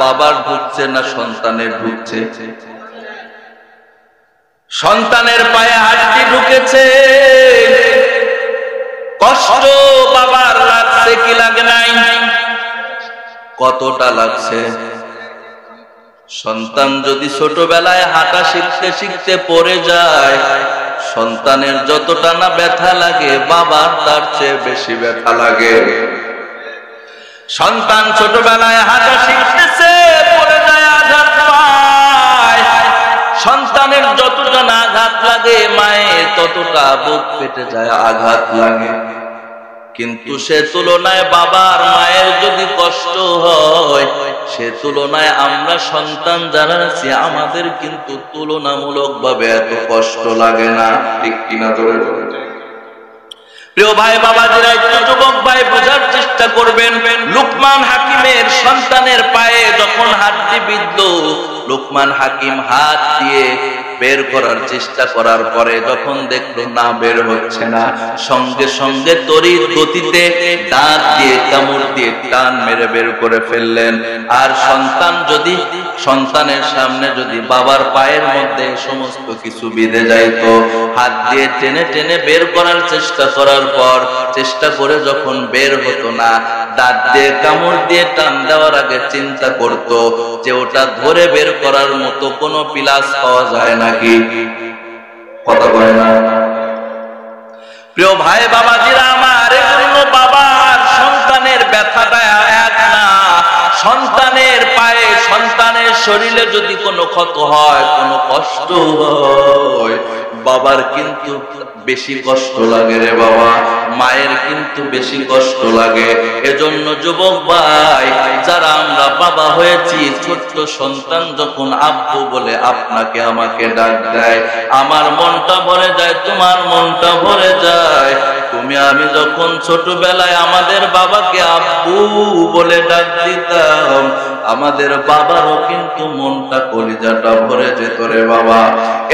বাবার ঢুকছে না সন্তানের ঢুকছে? সন্তানের পায়ে হাড্ডি ঢুকেছে, কষ্ট বাবার লাগছে কি লাগে নাই? কতটা লাগছে? সন্তান যদি ছোটবেলায় হাঁটা শিখতে শিখতে পড়ে যায়, সন্তানের যতটা না ব্যথা লাগে, বাবার তার চেয়ে বেশি ব্যথা লাগে। সন্তান ছোটবেলায় হাঁটা শিখতেছে, পড়ে যায়, আঘাত পায়। সন্তানের যতটা না আঘাত লাগে, মায়ের ততটা বুক ফেটে যায়, আঘাত লাগে। কিন্তু সে তুলনায় বাবার মায়ের যদি কষ্ট হয়, সে তুলনায় আমরা সন্তান যারা আছি আমাদের কিন্তু তুলনামূলক ভাবে এত কষ্ট লাগে না। ঠিক কিনা? প্রিয় ভাই বাবাজিরা, একটু যুবক ভাই বোঝার চেষ্টা করবেন। লুকমান হাকিমের সন্তানের পায়ে যখন হাতটি বিঁধল, লুকমান হাকিম হাত দিয়ে বের করার চেষ্টা করার পরে যখন দেখলো না বের হচ্ছে না, সঙ্গে সঙ্গে তড়িৎ গতিতে দাঁত দিয়ে কামড় দিয়ে টান মেরে বের করে ফেললেন। আর সন্তানের সামনে যদি বাবার পায়ের মধ্যে সমস্ত কিছু বিঁধে যাইতো, হাত দিয়ে টেনে টেনে বের করার চেষ্টা করার পর চেষ্টা করে যখন বের হতো না, দাঁত দিয়ে কামড় দিয়ে টান দেওয়ার আগে চিন্তা করত যে ওটা ধরে বের করার মতো কোনো পিলাস পাওয়া যায় নাকি। কথা বলে না? প্রিয় ভাই বাবাজিরা আমার, এজন্য বাবার সন্তানের ব্যথাটা এক না। সন্তানের পায়ে, সন্তানের শরীরে যদি কোনো ক্ষত হয়, কোনো কষ্ট হয়, বাবার কিন্তু বেশি কষ্ট লাগে রে বাবা, মায়ের কিন্তু বেশি কষ্ট লাগে। এজন্য যুবক ভাই, যারা আমরা বাবা হয়েছি, ছোট্ট সন্তান যখন আব্বু বলে আপনাকে আমাকে ডাক দেয়, আমার মনটা ভরে যায়, তোমার মনটা ভরে যায়। তুমি আমি যখন ছোটবেলায় আমাদের বাবাকে আব্বু বলে ডাক দিতাম, আমাদের বাবারও কিন্তু মনটা কলিজাটা ভরে যেত রে বাবা।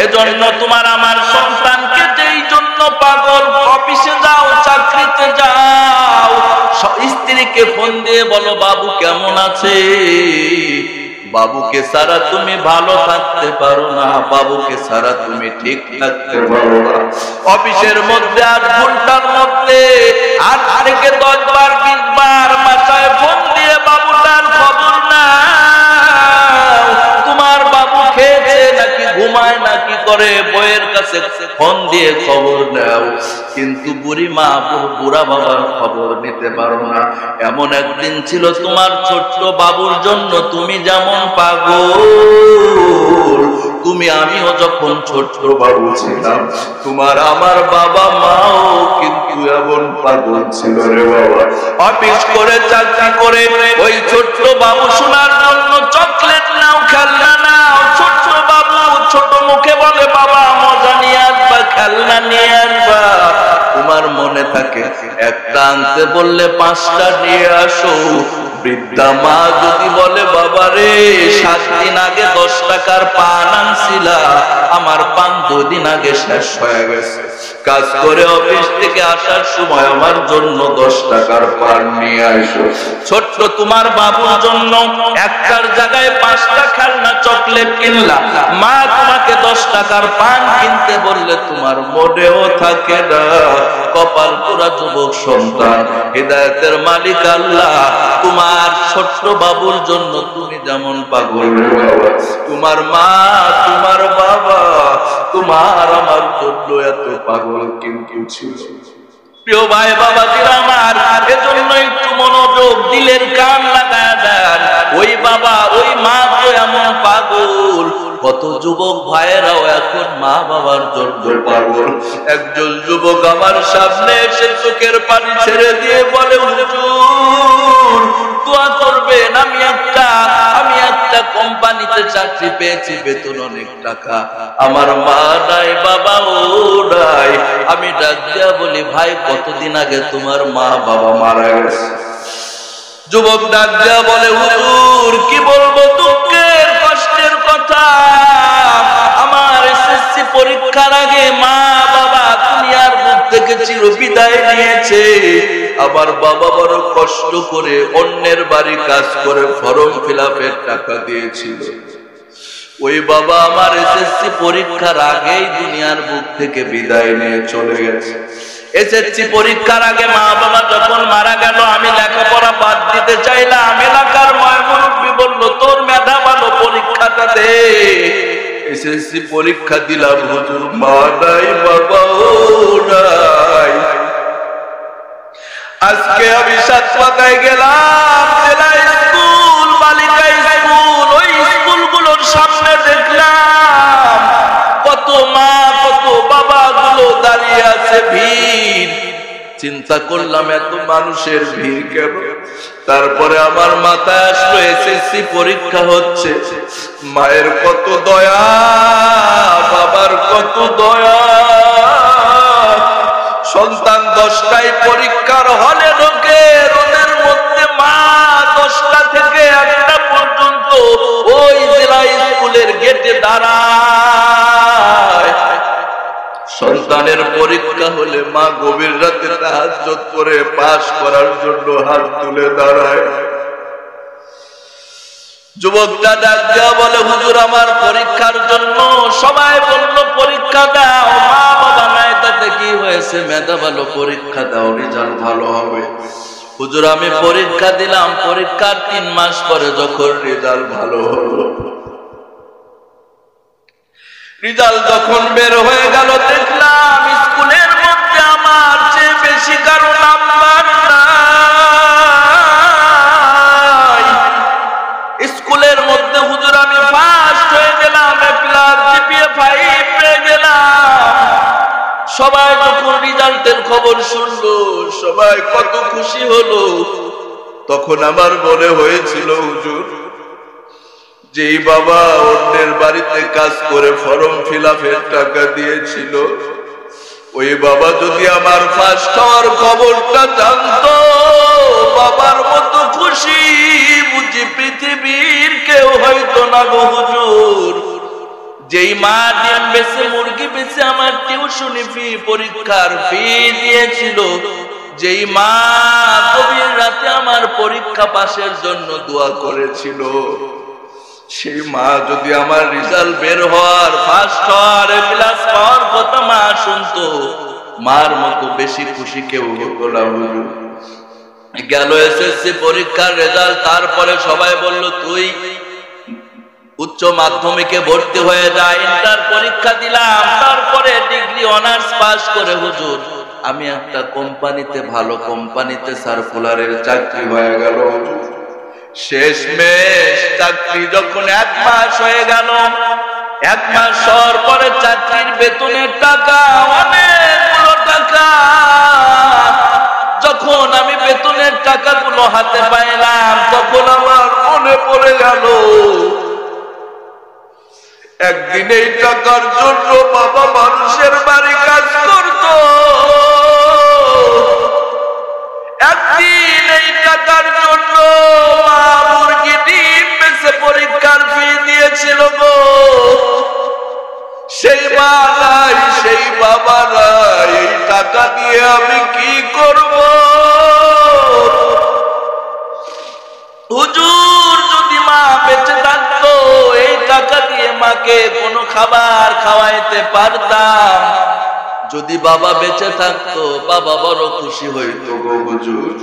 এজন্য তোমার আমার সন্তানকে যেই জন্য পাগল, অফিসে যাও, চাকরিতে যাও, স্ত্রীকে ফোন দিয়ে বলো বাবু কেমন আছে। বাবুকে ছাড়া তুমি ভালো থাকতে পারো না, বাবুকে ছাড়া তুমি ঠিক থাকতে পারো না। অফিসের মধ্যে 8 ঘন্টার মধ্যে 8 থেকে 10 বার 20 বার মাথায় ফোন দিয়ে বাবুটার খবর নাও। তোমার বাবু খেয়েছে নাকি, ঘুমায় নাকি করে, বইয়ের কাছে ফোন দিয়ে খবর নাও, কিন্তু বুড়ি মা বুড়া বাবার খবর নিতে পারো না। এমন একদিন ছিল তোমার ছোট্ট বাবুর জন্য তুমি যেমন পাগল, তুমি আমিও যখন ছোট্ট বাবু ছিলাম, তোমার আমার বাবা মাও কিন্তু এমন পাগল ছিল রে বাবা। অফিস করে চাকরি করে ওই ছোট্ট বাবু শোনার জন্য চকলেট নাও, খেলনা নাও, ছোট্ট বাবু ছোট মুখে বলে বাবা মজা নিয়ে আসবা, খেলনা নিয়ে আসবা। তোমার মনে থাকে একটা আনতে বললে 5টা নিয়ে আসো। বৃদ্ধা মা যদি বলে বাবা রে 7 দিন আগে 10 টাকার পান আনছিলা, আমার পান 2 দিন আগে শেষ হয়ে গেছে, কাজ করে অফিস থেকে আসার সময় আমার জন্য 10 টাকার পান নিয়ে আসো। ছোট্ট তোমার বাবুর জন্য একটার জায়গায় 5টা খেলনা চকলেট কিনলা, মা তোমাকে 10 টাকার পান কিনতে বললে তোমার মনেও থাকে না। কপাল পোড়া যুবক সন্তান, হিদায়াতের মালিক আল্লাহ তোমার ছোট্ট বাবুর জন্য তুমি যেমন পাগল, তোমার মা, তোমার বাবা, তোমার আমার জন্য এত পাগল কিন্তু ছিল। প্রিয় ভাই বাবাজিরা আমার, এজন্য একটু মনোযোগ দিলের কান লাগায় দেন। ওই বাবা ওই মা তো এমন পাগল, কত যুবক ভাইয়েরাও এখন মা বাবার জন্য পাগল। একজন যুবক আমার সামনে এসে চোখের পানি ছেড়ে দিয়ে বলে হুজুর দোয়া করবেন, আমি একটা কোম্পানিতে চাকরি পেয়েছি, বেতন অনেক টাকা, আমার মা নাই বাবাও নাই। আমি ডাক দিয়া বলি ভাই কতদিন আগে তোমার মা বাবা মারা গেছে। যুবক ডাক দিয়া বলে হুজুর কি বলবো দুঃখের কষ্টের কথা, আমার এসএসসি পরীক্ষার আগে মা বাবা দুনিয়ার বুক থেকে চিরবিদায় নিয়েছে। আমার বাবা বড় কষ্ট করে অন্যের বাড়ি কাজ করে ফর্ম ফিলআপের টাকা দিয়েছিল। ওই বাবা আমার এসএসসি পরীক্ষার আগেই দুনিয়ার বুক থেকে বিদায় নিয়ে চলে গেছে। এসএসসি পরীক্ষার আগে মা বাবা যখন মারা গেল, আমি লেখাপড়া বাদ দিতে চাইলাম। এলাকার মুরব্বি বলল তোর মেধা ভালো, পরীক্ষাটা দে। এসএসসি পরীক্ষা দিলাম, হুজুর মা নাই বাবাও নাই। আজকে আমি সাতপাতায় গেলাম, জেলা স্কুল, বালিকা স্কুল, ওই স্কুলগুলোর সামনে দেখলাম কত মা কত বাবা গুলো দাঁড়িয়ে আছে, ভিড়। চিন্তা করলাম এত মানুষের ভিড় কেন? তারপরে আমার মাথায় আসলো এসএসসি পরীক্ষা হচ্ছে, মায়ের কত দয়া, বাবার কত দয়া। সন্তান 10টায় পরীক্ষার হলে ঢোকে, রোদের মধ্যে মা 10টা থেকে 1টা পর্যন্ত ওই জেলা স্কুলের গেটে দাঁড়ায়। সন্তানের পরীক্ষা হলে মা গভীর রাতে তাহাজ্জুদ করে পাস করার জন্য হাত তুলে দাঁড়ায়। যুবকটা ডাক দিয়া বলে, হুজুর আমার পরীক্ষার জন্য। সবাই বলল পরীক্ষা দাও। মা বাবা নাই তাতে কি হয়েছে, মেধা ভালো, পরীক্ষা দাও, রেজাল্ট ভালো হবে। হুজুর আমি পরীক্ষা দিলাম, পরীক্ষার 3 মাস পরে যখন রেজাল্ট ভালো হলো, রেজাল্ট যখন বের হয়ে গেল, দেখলাম স্কুলের মধ্যে আমার চেয়ে বেশি কারো নাম্বার নাই। স্কুলের মধ্যে হুজুর আমি ফার্স্ট হয়ে গেলাম, A+ GPA 5 পেয়ে গেলাম। সবাই যখন রেজাল্টের খবর শুনলো, সবাই কত খুশি হলো। তখন আমার মনে হয়েছিল, হুজুর যেই বাবা অন্যের বাড়িতে কাজ করে ফর্ম ফিলআপের টাকা দিয়েছিল, ওই বাবা যদি আমার ফার্স্ট হওয়ার খবরটা জানতো, বাবার মতো খুশি বুঝি পৃথিবীর কেউ হয়তো না গো হুজুর। যেই মা ডিম বেচে, মুরগি বেচে আমার টিউশনি ফি, পরীক্ষার ফি দিয়েছিল, যেই মা গভীর রাতে আমার পরীক্ষা পাশের জন্য দোয়া করেছিল, সেই মা যদি আমার রেজাল্ট বের হওয়ার, ফার্স্ট হওয়ার, A+ পাওয়ার কথা মা শুনতো, মার মতো বেশি খুশি কেউ হতো না হুজুর। গেল SSC পরীক্ষার রেজাল্ট, তারপরে সবাই বলল তুই উচ্চ মাধ্যমিকে ভর্তি হয়ে যা। ইন্টার পরীক্ষা দিলাম, তারপরে ডিগ্রি অনার্স পাস করে হুজুর আমি একটা কোম্পানিতে, ভালো কোম্পানিতে সার্কুলারের চাকরি হয়ে গেল হুজুর। শেষমেশ চাকরি যখন 1 মাস হয়ে গেল, 1 মাস হওয়ার পরে চাকরির বেতনের টাকা অনেকগুলো টাকা। যখন আমি বেতনের টাকাগুলো হাতে পাইলাম, তখন আমার মনে পড়ে গেল একদিন এই টাকার জন্য বাবা মানুষের বাড়ি কাজ করত, একদিন এই টাকার জন্য মা মুরগি ডিম বেচে পরীক্ষার ফি দিয়েছিল গো। সেই মা নাই, সেই বাবা নাই, এই টাকা দিয়ে আমি কি করব হুজুর? যদি মা বেঁচে থাকতো, এই টাকা দিয়ে মাকে কোনো খাবার খাওয়াইতে পারতাম। যদি বাবা বেঁচে থাকতো, বাবা বড় খুশি হইতো গো হুজুর।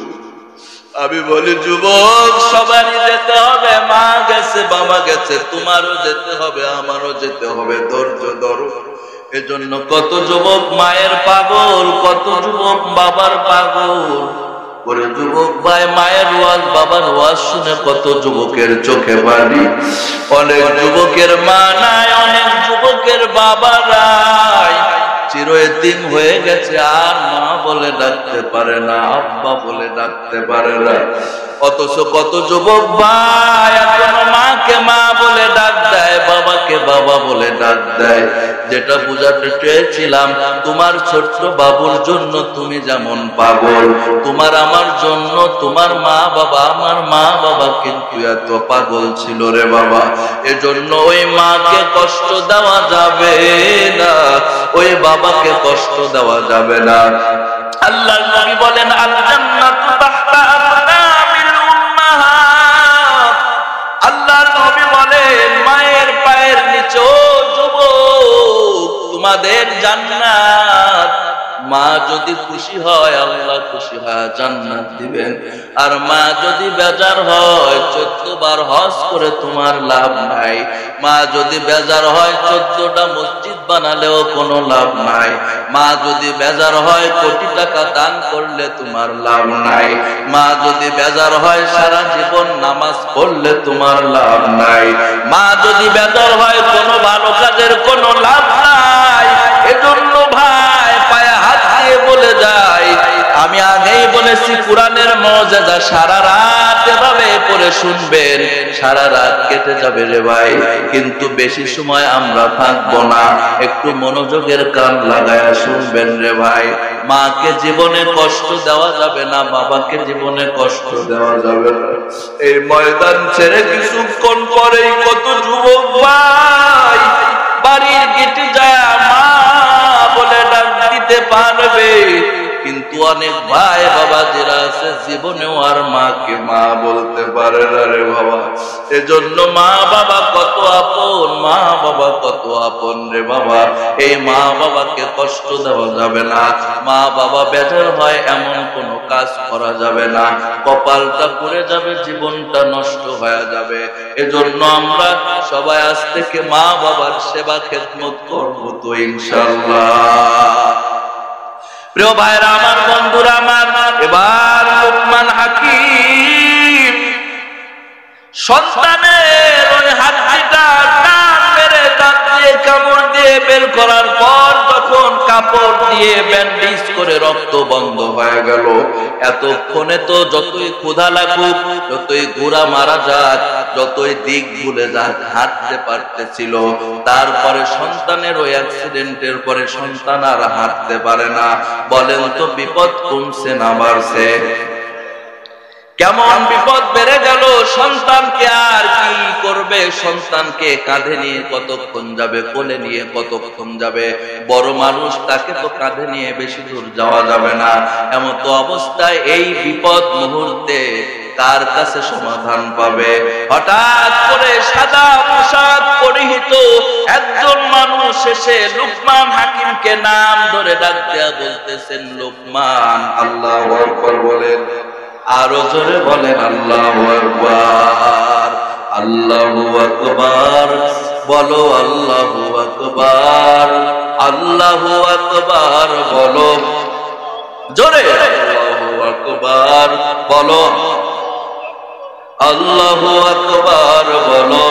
আমি বলি যুবক, সবারই যেতে হবে, মা গেছে, বাবা গেছে, তোমারও যেতে হবে, আমারও যেতে হবে, ধৈর্য ধরো। এজন্য কত যুবক মায়ের পাগল, কত যুবক বাবার পাগল। করে যুবক ভাই মায়ের ওয়াজ, বাবার ওয়াজ শুনে কত যুবকের চোখে পানি। অনেক যুবকের মা নাই, অনেক যুবকের বাবা নাই, চিরয়তীম হয়ে গেছে, আর মা বলে ডাকতে পারে না, আব্বা বলে ডাকতে পারে না। অথচ কত যুবক ভাই এখনো মাকে মা বলে ডাক দেয়, বাবাকে বাবা বলে ডাক দেয়। যেটা বুঝাতে চেয়েছিলাম, তোমার ছোট্ট বাবুর জন্য তুমি যেমন পাগল, তোমার আমার জন্য তোমার মা বাবা, আমার মা বাবা কিন্তু এত পাগল ছিল রে বাবা। এজন্য ওই মাকে কষ্ট দেওয়া যাবে না, ওই বাবাকে কষ্ট দেওয়া যাবে না। আল্লাহর নবী বলেন, আল জান্নাতু তাহতা আকদামিল উম্মাহাত। আল্লাহর নবী বলেন, মায়ের পায়ের নিচে ও যুবক তোমাদের জান্নাত। মা যদি খুশি হয়, আল্লাহ খুশি হয়, জান্নাত দিবেন। আর মা যদি বেজার হয়, 14 বার হজ করে তোমার লাভ নাই। মা যদি বেজার হয়, 14টা মসজিদ বানালেও কোনো লাভ নাই। মা যদি বেজার হয়, কোটি টাকা দান করলে তোমার লাভ নাই। মা যদি বেজার হয়, সারা জীবন নামাজ পড়লে তোমার লাভ নাই। মা যদি বেজার হয়, কোনো ভালো কাজের কোনো লাভ নাই। এজন্য ভাই পায়ে হাত দিয়ে বলে যাই, আমি আগেই বলেছি কোরআনের মুজিজা সারা রাত এভাবে পড়ে শুনবেন, সারা রাত কেটে যাবে রে ভাই। কিন্তু বেশি সময় আমরা থাকবো না, একটু মনোযোগের কান লাগায়া শুনবেন রে ভাই। মাকে জীবনে কষ্ট দেওয়া যাবে না, বাবাকে জীবনে কষ্ট দেওয়া যাবে না। এই ময়দান ছেড়ে কিছুক্ষণ পরেই কত যুবক ভাই বাড়ির গেটে যায় মা বলে ডাক দিতে পারবে, কিন্তু অনেক ভাই বাবা যারা আছে জীবনেও আর মাকে মা বলতে পারে না রে বাবা। এজন্য মা বাবা কত আপন, মা বাবা কত আপন রে বাবা। এই মা বাবাকে কষ্ট দেওয়া যাবে না, মা বাবা বেজার হয় এমন কোনো কাজ করা যাবে না, কপালটা পুড়ে যাবে, জীবনটা নষ্ট হয়ে যাবে। এজন্য আমরা সবাই আজ থেকে মা বাবার সেবা খেদমত করবো তো ইনশাআল্লাহ। প্রিয় ভাইরা আমার, বন্ধুরা আমার, এবার লোকমান হাকিম সন্তানের ওই হাড্ডিটা টান মেরে দাঁত দিয়ে কামড় দিয়ে বের করার পর যখন কাপড় দিয়ে ব্যান্ডেজ করে রক্ত বন্ধ হয়ে গেল, এতক্ষণে তো যতই ক্ষুধা লাগুক, যতই ঘোড়া মারা যাক, যতই দিক ভুলে যাক, হাঁটতে পারতেছিল। তারপরে সন্তানের ওই অ্যাক্সিডেন্টের পরে সন্তান আর হাঁটতে পারে না। বলেন তো বিপদ কমছে না বাড়ছে? কেমন বিপদ বেড়ে গেল। সন্তানকে আর কি করবে? সন্তানকে কাঁধে নিয়ে কতক্ষণ যাবে, কোলে নিয়ে কতক্ষণ যাবে? বড় মানুষ, তাকে তো কাঁধে নিয়ে বেশি দূর যাওয়া যাবে না। এমন তো অবস্থায় এই বিপদ মুহূর্তে কার কাছে সমাধান পাবে? হঠাৎ করে সাদা পোশাক পরিহিত একজন মানুষ এসে লোকমান হাকিমকে নাম ধরে ডাক দেয়া বলতেছেন, লোকমান, আল্লাহু আকবার বলেন, আরো জোরে বলেন আল্লাহু আকবার, আল্লাহু আকবার বলো, আল্লাহু আকবার, আল্লাহু আকবার বলো, জোরে আল্লাহু আকবার বলো, আল্লাহু আকবার বলো।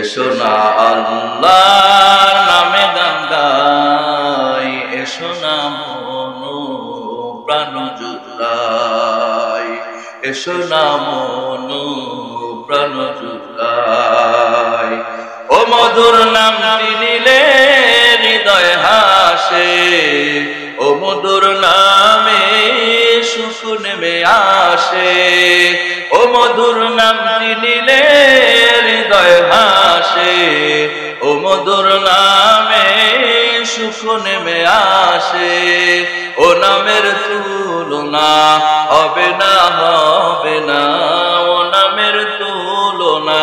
এসো না আল্লাহর নামে গান গাই, এসো না মনো প্রাণ জুড়াই, এসো না মনো প্রাণ জুড়াই। ও মধুর নামটি নিলে হৃদয় হাসে, ও মধুর নামে সুখ নেমে আসে, ও মধুর নামটি নিলে হৃদয় হাসে, ও মধুর নামে সুখ নেমে আসে। ও নামের তুলনা হবে না, হবে না, ও নামের তুলনা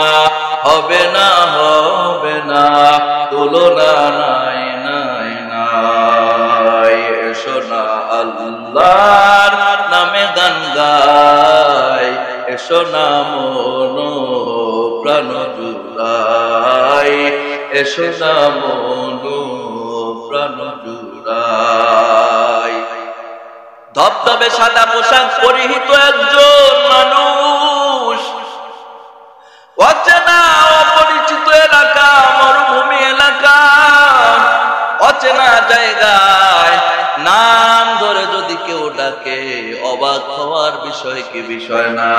হবে না, হবে না, তুলনা নাই নাই নাই। এসো না আল্লাহর নামে গান গাই, এসো না মনো প্রাণ জুড়াই, এসো না মনো প্রাণ জুড়াই। ধবধবে সাদা পোশাক পরিহিত একজন মানুষ, অচেনা অপরিচিত এলাকা, মরুভূমি এলাকা, অচেনা জায়গায় নাম ধরে যদি কেউ ডাকে অবাক হওয়ার বিষয় কি বিষয় না?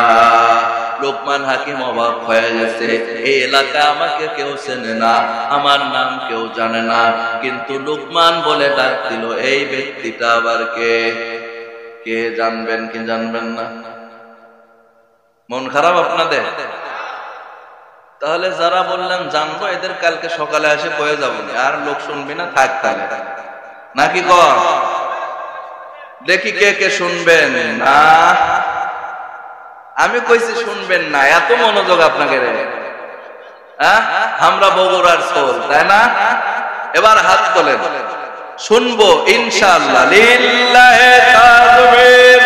লোকমান হাকিম অবাক হয়ে গেছে। এই এলাকা আমাকে কেউ চেনে না, আমার নাম কেউ জানে না, কিন্তু লোকমান বলে ডাক দিল। এই ব্যক্তিটা আবার কে? কে জানবেন কি জানবেন না? মন খারাপ আপনাদের? তাহলে যারা বললেন জানবো, এদের কালকে সকালে এসে কয়ে যাবো, আর লোক শুনবি না, থাক তাহলে, নাকি কর? দেখি কে কে শুনবেন না। আমি কইছি শুনবেন না, এত মনোযোগ আপনাকে রে? আমরা বগুড়ার সোল, তাই না? এবার হাত তোলেন, শুনবো ইনশাআল্লাহ। লিল্লাহে তাকবীর।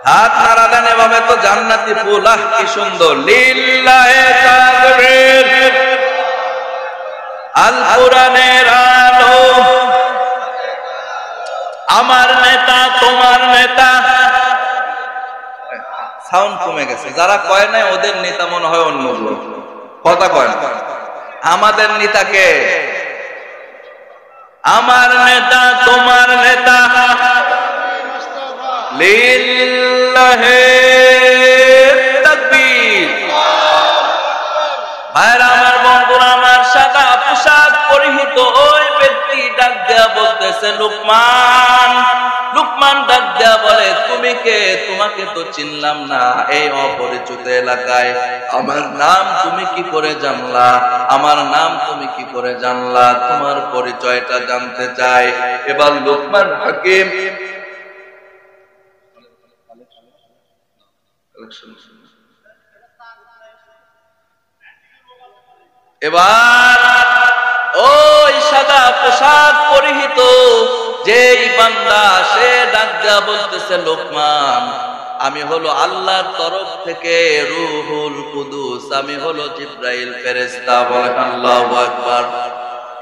হাত নাড়া দেন এভাবে তো জান্নাতি ফুল, আহ কি সুন্দর। লিল্লাহে তাকবীর। আল কোরআনের আলো, আমার নেতা তোমার নেতা। সাউন্ড কমে গেছে, যারা কয় নাই ওদের নেতা মনে হয় অন্য কথা কয় না। আমাদের নেতাকে আমার নেতা তোমার নেতা লিল্লাহে তাকবীর। ভাইরা আমার, বন্ধুরা আমার, সাদা পোশাক পরিহিত ওই ব্যক্তি ডাক দেয়া বলতেছে লুকমান। লুকমান ডাক দেয়া বলে, তুমি কে? তোমাকে তো চিনলাম না এই অপরিচিত এলাকায়। আমার নাম তুমি কি করে জানলা? আমার নাম তুমি কি করে জানলা? তোমার পরিচয়টা জানতে চাই। এবার লুকমান হাকিম এবার ওই সাদা পোশাক পরিহিত যেই বান্দা, সে ডাক দেয়া বলতেছে লোকমান, আমি হলো আল্লাহর তরফ থেকে রুহুল কুদুস, আমি হলো জিব্রাইল ফেরেশতা। বলেন আল্লাহু আকবার।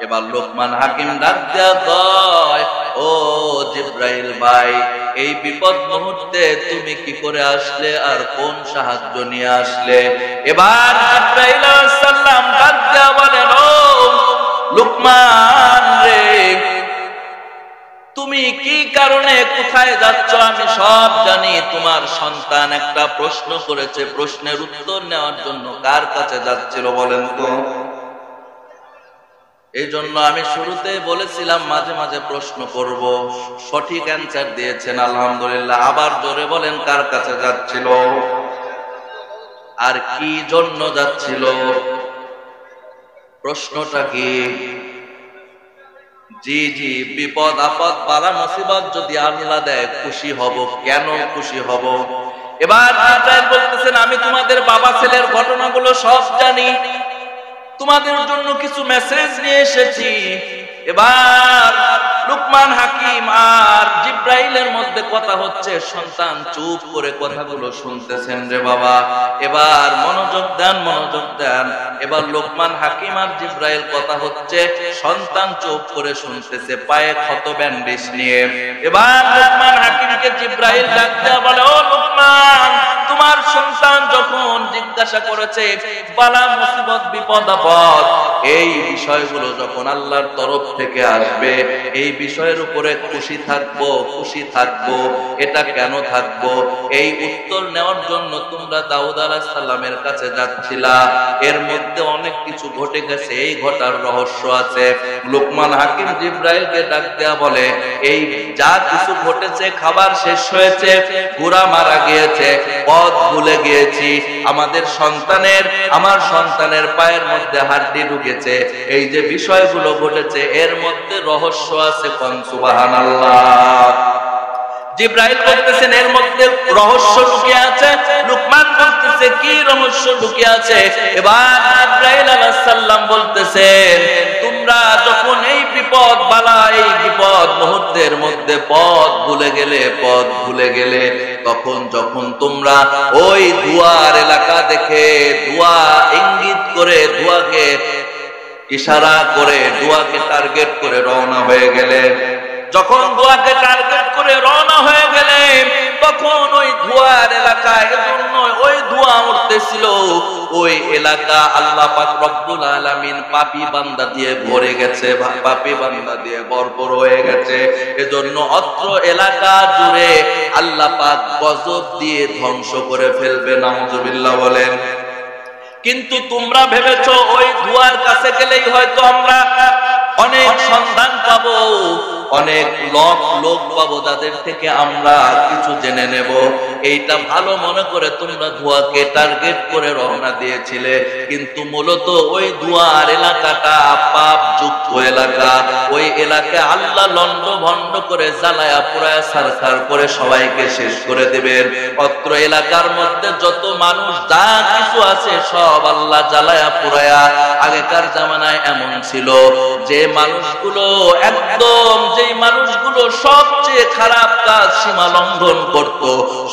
এবার লোকমান হাকিম ডাক দেয়া কয়, ও জিব্রাইল ভাই, এই বিপদ মুহূর্তে তুমি কি করে আসলে আর কোন সাহায্য নিয়ে আসলে? এবার জিব্রাইল আলাইহিস সালাম ডাক দেয়া বলেন, ও লোকমান রে, তুমি কি কারণে কোথায় যাচ্ছ আমি সব জানি। তোমার সন্তান একটা প্রশ্ন করেছে, প্রশ্নের উত্তর নেওয়ার জন্য কার কাছে যাচ্ছিল বলেন তো? এই জন্য আমি শুরুতে বলেছিলাম মাঝে মাঝে প্রশ্ন করব, সঠিক অ্যান্সার দিয়েছেন আলহামদুলিল্লাহ। আবার জোরে বলেন, কার কাছে যাচ্ছিল আর কি জন্য যাচ্ছিল? প্রশ্নটা কি? জি জি, বিপদ আপদ বালা মুসিবত যদি আল্লাহ দেয় খুশি হব। কেন খুশি হব? এবার জিব্রাইল বলতেছেন, আমি তোমাদের বাবা ছেলের ঘটনাগুলো সব জানি, তোমাদের জন্য কিছু মেসেজ নিয়ে এসেছি। এবার লুকমান হাকিম আর জিব্রাইলের মধ্যে কথা হচ্ছে, সন্তান চুপ করে কথাগুলো শুনতেছেন রে বাবা। এবার মনোযোগ দেন, মনোযোগ দেন। এবার লুকমান হাকিম আর জিব্রাইল কথা হচ্ছে, সন্তান চুপ করে শুনতেছে, পায়ে ক্ষত ব্যান্ডেজ নিয়ে। এবার লুকমান হাকিমকে জিব্রাইল ডাক দেয়া বলে, ও লুকমান, তোমার সন্তান যখন জিজ্ঞাসা করেছে বালা মুসিবত বিপদ আপদ, এই বিষয়গুলো যখন আল্লাহর তরফ থেকে আসবে, এই বিষয়ের উপরে খুশি থাকবো, খুশি থাকবো। এটা কেন থাকবো? এই উত্তর নেওয়ার জন্য তোমরা দাউদ আলাইহিস সালামের কাছে যাচ্ছিলা, এর মধ্যে অনেক কিছু ঘটে গেছে, এই ঘটার রহস্য আছে। লুকমান হাকিম জিব্রাইলকে ডাক দেয়া বলে, এই যা কিছু ঘটেছে, খাবার শেষ হয়েছে, ঘোড়া মারা গিয়েছে, পথ ভুলে গিয়েছি, আমাদের সন্তানের, আমার সন্তানের পায়ের মধ্যে হাড্ডি ঢুকেছে, এই যে বিষয়গুলো ঘটেছে এর মধ্যে রহস্য আছে। কোন সুবহানাল্লাহ। জিব্রাইল বলতেছেন এর মধ্যে রহস্য লুকিয়ে আছে। লুকমান বলতেছে কি রহস্য লুকিয়ে আছে? এবার জিব্রাইল আলাইহিস সালাম বলতেছেন, তোমরা যখন এই বিপদ বালা, এই বিপদ মুহূর্তের মধ্যে পথ ভুলে গেলে, পথ ভুলে গেলে, তখন যখন তোমরা ওই দুয়ার এলাকা দেখে দুয়া ইঙ্গিত করে, দুয়াকে ইশারা করে, দুয়াকে টার্গেট করে রওনা হয়ে গেলে, যখন দুয়াকে টার্গেট করে রওনা হয়ে গেলে, তখন ওই দুয়ার এলাকায়, এজন্য ওই দুয়া উঠতেছিল, ওই এলাকা আল্লাহ পাক রব্বুল আলামিন পাপী বান্দা দিয়ে ভরে গেছে, পাপী বান্দা দিয়ে ভরপুর হয়ে গেছে। এজন্য অত্র এলাকা জুড়ে আল্লাহ পাক গজব দিয়ে ধ্বংস করে ফেলবে। নাউজুবিল্লাহ বলেন। কিন্তু তোমরা ভেবেছো ওই দুয়ার কাছে গেলেই হয়তো আমরা অনেক সন্ধান পাবো, অনেক লোক পাবো, যাদের থেকে আমরা কিছু জেনে নেব। এইটা ভালো মনে করে তোমরা দুয়াকে টার্গেট করে রওনা দিয়েছিলে, কিন্তু মূলত ওই দুয়ার এলাকাটা পাপ যুক্ত এলাকা। ওই এলাকা আল্লাহ লন্ড ভন্ড করে জ্বালায়া পুরায়া সারসার করে সবাইকে শেষ করে দেবেন। অত্র এলাকার মধ্যে যত মানুষ যা কিছু আছে সব আল্লাহ জ্বালায়া পুরায়া। আগেকার জামানায় এমন ছিল যে মানুষগুলো একদম, যেই মানুষগুলো সবচেয়ে খারাপ কাজ সীমা লঙ্ঘন করত,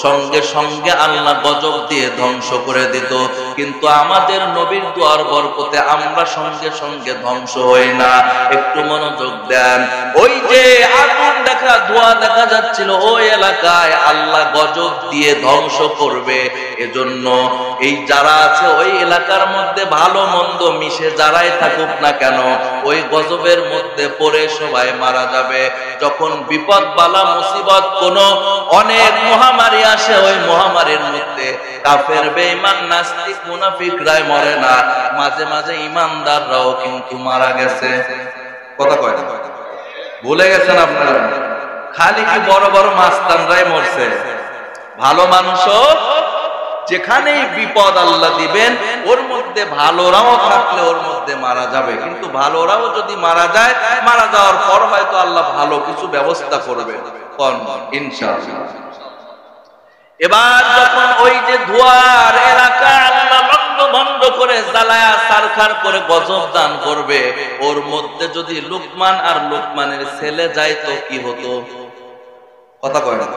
সঙ্গে সঙ্গে আল্লাহ গজব দিয়ে ধ্বংস করে দিত। কিন্তু আমাদের নবীর দুয়ার বরকতে আমরা সঙ্গে সঙ্গে ধ্বংস হই না। একটু মনোযোগ দেন। ওই যে আগুন দেখা, ধোঁয়া দেখা যাচ্ছিল, ওই এলাকায় আল্লাহ গজব দিয়ে ধ্বংস করবে। এজন্য এই যারা আছে ওই এলাকার মধ্যে ভালো মন্দ মিশে যারাই থাকুক না কেন, ওই গজব গজবের মধ্যে পড়ে সবাই মারা যাবে। যখন বিপদ বালা মুসিবত কোন অনেক মহামারী আসে, ওই মহামারীর মধ্যে কাফের বেঈমান নাস্তিক মুনাফিকরাই মরে না, মাঝে মাঝে ইমানদাররাও কিন্তু মারা গেছে। কথা কয় না? ভুলে গেছেন আপনারা? খালি কি বড় বড় মাস্তানরাই মরছে? ভালো মানুষও যেখানেই বিপদ আল্লাহ দিবেন ওর মধ্যে ভালোরাও থাকলে ওর মধ্যে মারা যাবে। কিন্তু ভালোরাও যদি মারা যায়, মারা যাওয়ার পর হয়তো আল্লাহ ভালো কিছু ব্যবস্থা করবে, ইনশাআল্লাহ। এবার যখন ওই যে ধোয়ার এলাকা আল্লাহ বন্ধ করে জ্বালায়া সারখার করে গজব দান করবে, ওর মধ্যে যদি লুকমান আর লুকমানের ছেলে যায় তো কি হতো? কথা কয় না?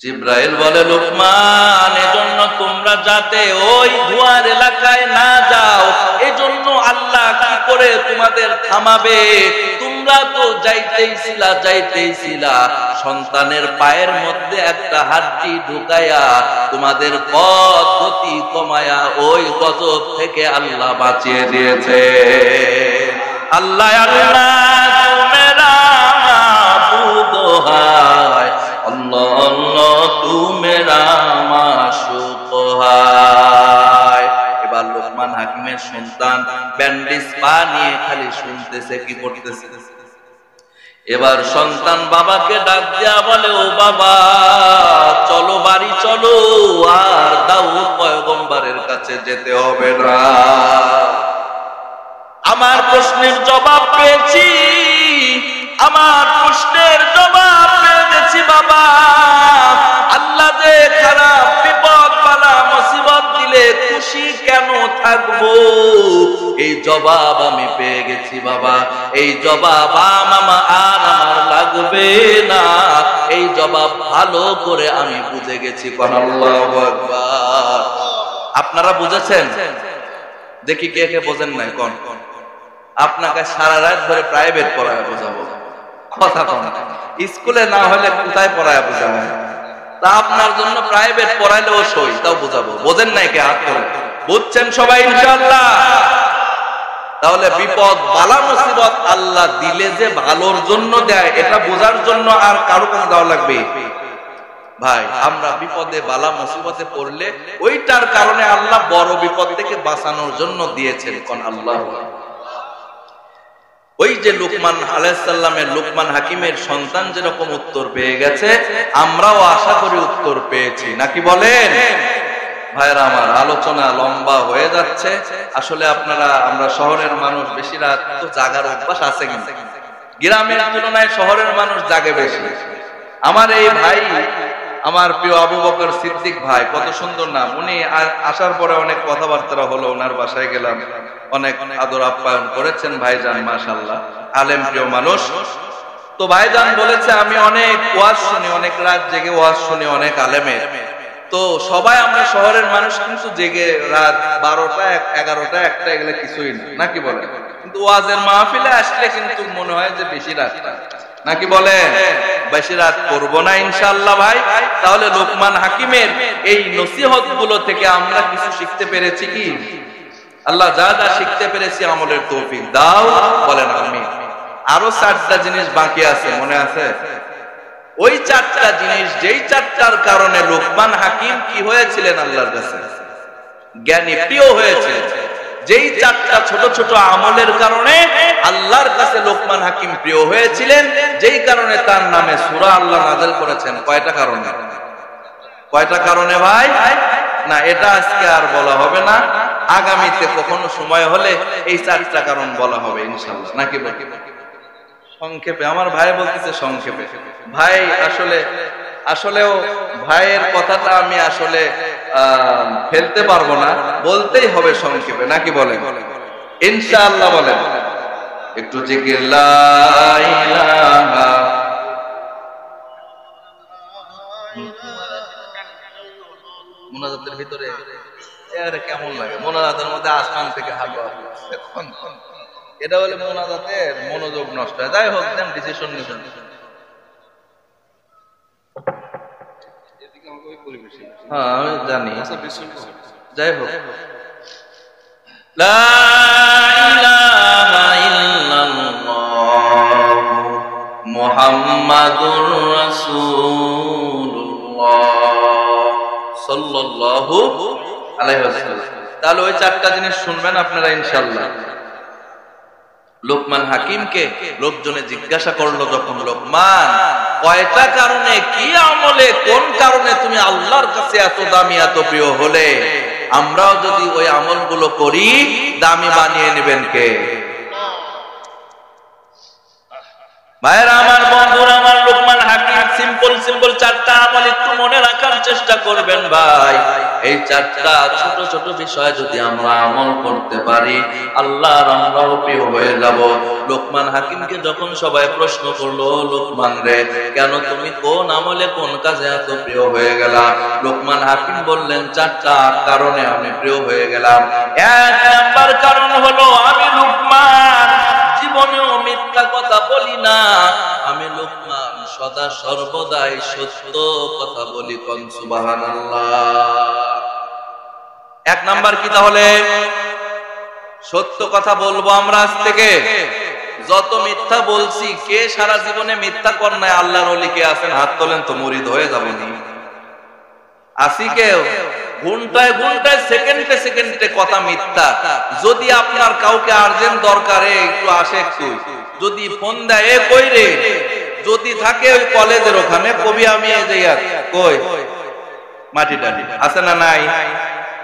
জিব্রাইল বলে, লুকমান, এজন্য তোমরা যাতে ওই ধোয়ার এলাকায় না যাও, এজন্য আল্লাহ কি করে তোমাদের থামাবে? তোমরা তো যাইতেইছিলা সন্তানের পায়ের মধ্যে একটা হাড্ডি ঢুকায়া তোমাদের পথ গতি কমায়া ওই গজব থেকে আল্লাহ বাঁচিয়ে দিয়েছে। আল্লাহ আল্লাহ মেরা মাবুদ হায়, আল্লাহ আল্লাহ তু মেরা মাশুক হায়। এবার লোকমান হাকিমের সন্তান ব্যান্ডেজ পা নিয়ে খালি শুনতেছে, কি করতেছে? এবার সন্তান বাবাকে ডাক দিয়া বলে, ও বাবা, চলো বাড়ি চলো, আর দাউদ পয়গম্বরের কাছে যেতে হবে না। আমার প্রশ্নের জবাব পেয়েছি, আমার প্রশ্নের জবাব পেয়ে গেছি বাবা। আল্লাহ যে খারাপ বিপদ বালা মুসিবত দিলে খুশি কেন থাকবো, এই জবাব আমি পেয়ে গেছি বাবা। এই জবাব মামা আর আমার লাগবে না, এই জবাব ভালো করে আমি বুঝে গেছি। আল্লাহু আকবার। আপনারা বুঝেছেন? দেখি কে কে বোঝেন নাই। কোন আপনাকে সারা রাত ধরে প্রাইভেট পড়ায় বোঝাবো? কথা কোন? স্কুলে না হলে কোথায় পড়ায় বোঝাবো? তা আপনার জন্য প্রাইভেট পড়াইলেও সই, তাও বোঝাবো। বোঝেন নাই কে? হাত করে। বুঝছেন সবাই ইনশাআল্লাহ? তাহলে বিপদ বালা মুসিবত আল্লাহ দিলে যে ভালোর জন্য দেয়, এটা বোঝার জন্য আর কারো কাছে দেওয়া লাগবে? ভাই, আমরা বিপদে বালা মুসিবতে পড়লে ওইটার কারণে আল্লাহ বড় বিপদ থেকে বাঁচানোর জন্য দিয়েছেন। কোন আল্লাহ। ওই যে লুকমান আলাইহিস সালামের, লুকমান হাকিমের সন্তান যেরকম উত্তর পেয়ে গেছে, আমরাও আশা করি উত্তর পেয়েছি, নাকি বলেন? ভাইরা আমার, আলোচনা লম্বা হয়ে যাচ্ছে। আসলে আমরা শহরের মানুষ, বেশি রাত তো জাগার অভ্যাস আছে, কিন্তু গ্রামের তুলনায় শহরের মানুষ জাগে বেশি। আমার এই ভাই, আমার প্রিয় আবু বকর সিদ্দিক ভাই, কত সুন্দর নাম। উনি আসার পরে অনেক কথাবার্তা হলো, ওনার বাসায় গেলাম, অনেক আদর আপ্যায়ন করেছেন ভাইজান, মাশাআল্লাহ, আলেম প্রিয় মানুষ। তো ভাইজান বলেছে, আমি অনেক ওয়াজ শুনি, অনেক রাত জেগে ওয়াজ শুনি অনেক আলেমের। তো সবাই আমরা শহরের মানুষ, কিন্তু জেগে রাত 12টা 11টা 1টা এগুলো কিছুই না, নাকি বলে? কিন্তু ওয়াজের মাহফিলে আসলে কিন্তু মনে হয় যে বেশি রাতটা, নাকি বলে? বেশি রাত করবো না ইনশাআল্লাহ ভাই। তাহলে লোকমান হাকিমের এই নসিহত গুলো থেকে আমরা কিছু শিখতে পেরেছি কি? আল্লাহ যা যা শিখতে পেরেছি আমলের তৌফিক দাও, বলেন আমিন। আরো 4টা জিনিস বাকি আছে, মনে আছে? ওই 4টা জিনিস, যেই 4টার কারণে লোকমান হাকিম কি হয়েছিলেন? আল্লাহর কাছে জ্ঞানী, প্রিয় হয়েছিলেন। যেই 4টা ছোট ছোট আমলের কারণে আল্লাহর কাছে লোকমান হাকিম প্রিয় হয়েছিলেন, যেই কারণে তার নামে সূরা আল্লাহ নাযিল করেছেন। কয়টা কারণে? কয়টা কারণে ভাই? না, এটা আজকে আর বলা হবে না, আগামীতে কখনো সময় হলে এই 4টা কারণ বলা হবে ইনশাআল্লাহ, নাকি? সংক্ষেপে আমার ভাই বলতেছে সংক্ষেপে। ভাই আসলেও ভাইয়ের কথাটা আমি আসলে ফেলতে পারবো না, বলতেই হবে সংক্ষেপে, নাকি বলেন? ইনশাআল্লাহ বলেন। একটু জিকির লা ইলাহা, মুনাজাতের ভিতরে কেমন লাগে? মুনাজাতের মধ্যে আসমান থেকে হালকা, এটা হলে মুনাজাতের মনোযোগ নষ্ট হয়। যাই হোক, দেন ডিসিশন নিছেন। হ্যাঁ আমি জানি, যাই হোক। লা ইলাহা ইল্লাল্লাহ মুহাম্মাদুর রাসূলুল্লাহ সাল্লাল্লাহু আলাইহি ওয়াসাল্লাম। তাহলে ওই চারটা জিনিস শুনবেন আপনারা ইনশাআল্লাহ। লোকমান হাকিমকে লোকজনে জিজ্ঞাসা করলো, যখন লোকমান কয়টা কারণে, কি আমলে, কোন কারণে তুমি আল্লাহর কাছে এত দামি এত প্রিয় হলে, আমরাও যদি ওই আমলগুলো করি দামি বানিয়ে নেবেন কে? ভাইরা আমার, বন্ধুরা আমার, লোকমান হাকিম সিম্পল চারটা আমল একটু মনে রাখার চেষ্টা করবেন ভাই। এই চারটা ছোট ছোট বিষয় যদি আমরা আমল করতে পারি, আল্লাহর আমরাও প্রিয় হয়ে যাব। লোকমান হাকিমকে যখন সবাই প্রশ্ন করলো, লোকমান রে, কেন তুমি কোন আমলে কোন কাজে এত প্রিয় হয়ে গেলা? লোকমান হাকিম বললেন, চারটা কারণে আমি প্রিয় হয়ে গেলাম। এক নাম্বার কারণ হলো, আমি লোকমান জীবনেও মিথ্যা কথা বলি না। আমি লোকমান সদা সর্বদাই সত্য কথা বলি। কোন সুবহানাল্লাহ। এক নাম্বার কি তাহলে? সত্য কথা বলবো আমরা আজ থেকে। যত মিথ্যা বলছি, কে সারা জীবনে মিথ্যা কর নাই? আল্লাহর ওলি কে আছেন? হাত তোলেন তো, মুরিদ হয়ে যাবেনি। আসি কেউ? ঘন্টায় ঘন্টায়, সেকেন্ডে সেকেন্ডে কথা মিথ্যা। যদি আপনার কাউকে আর্জেন্ট দরকারে একটু আসে, একটু যদি ফোন দেয়, এ কই রে, যদি থাকে ওই কলেজের ওখানে, কবি আমি কই মাটি ডালি আছে না নাই?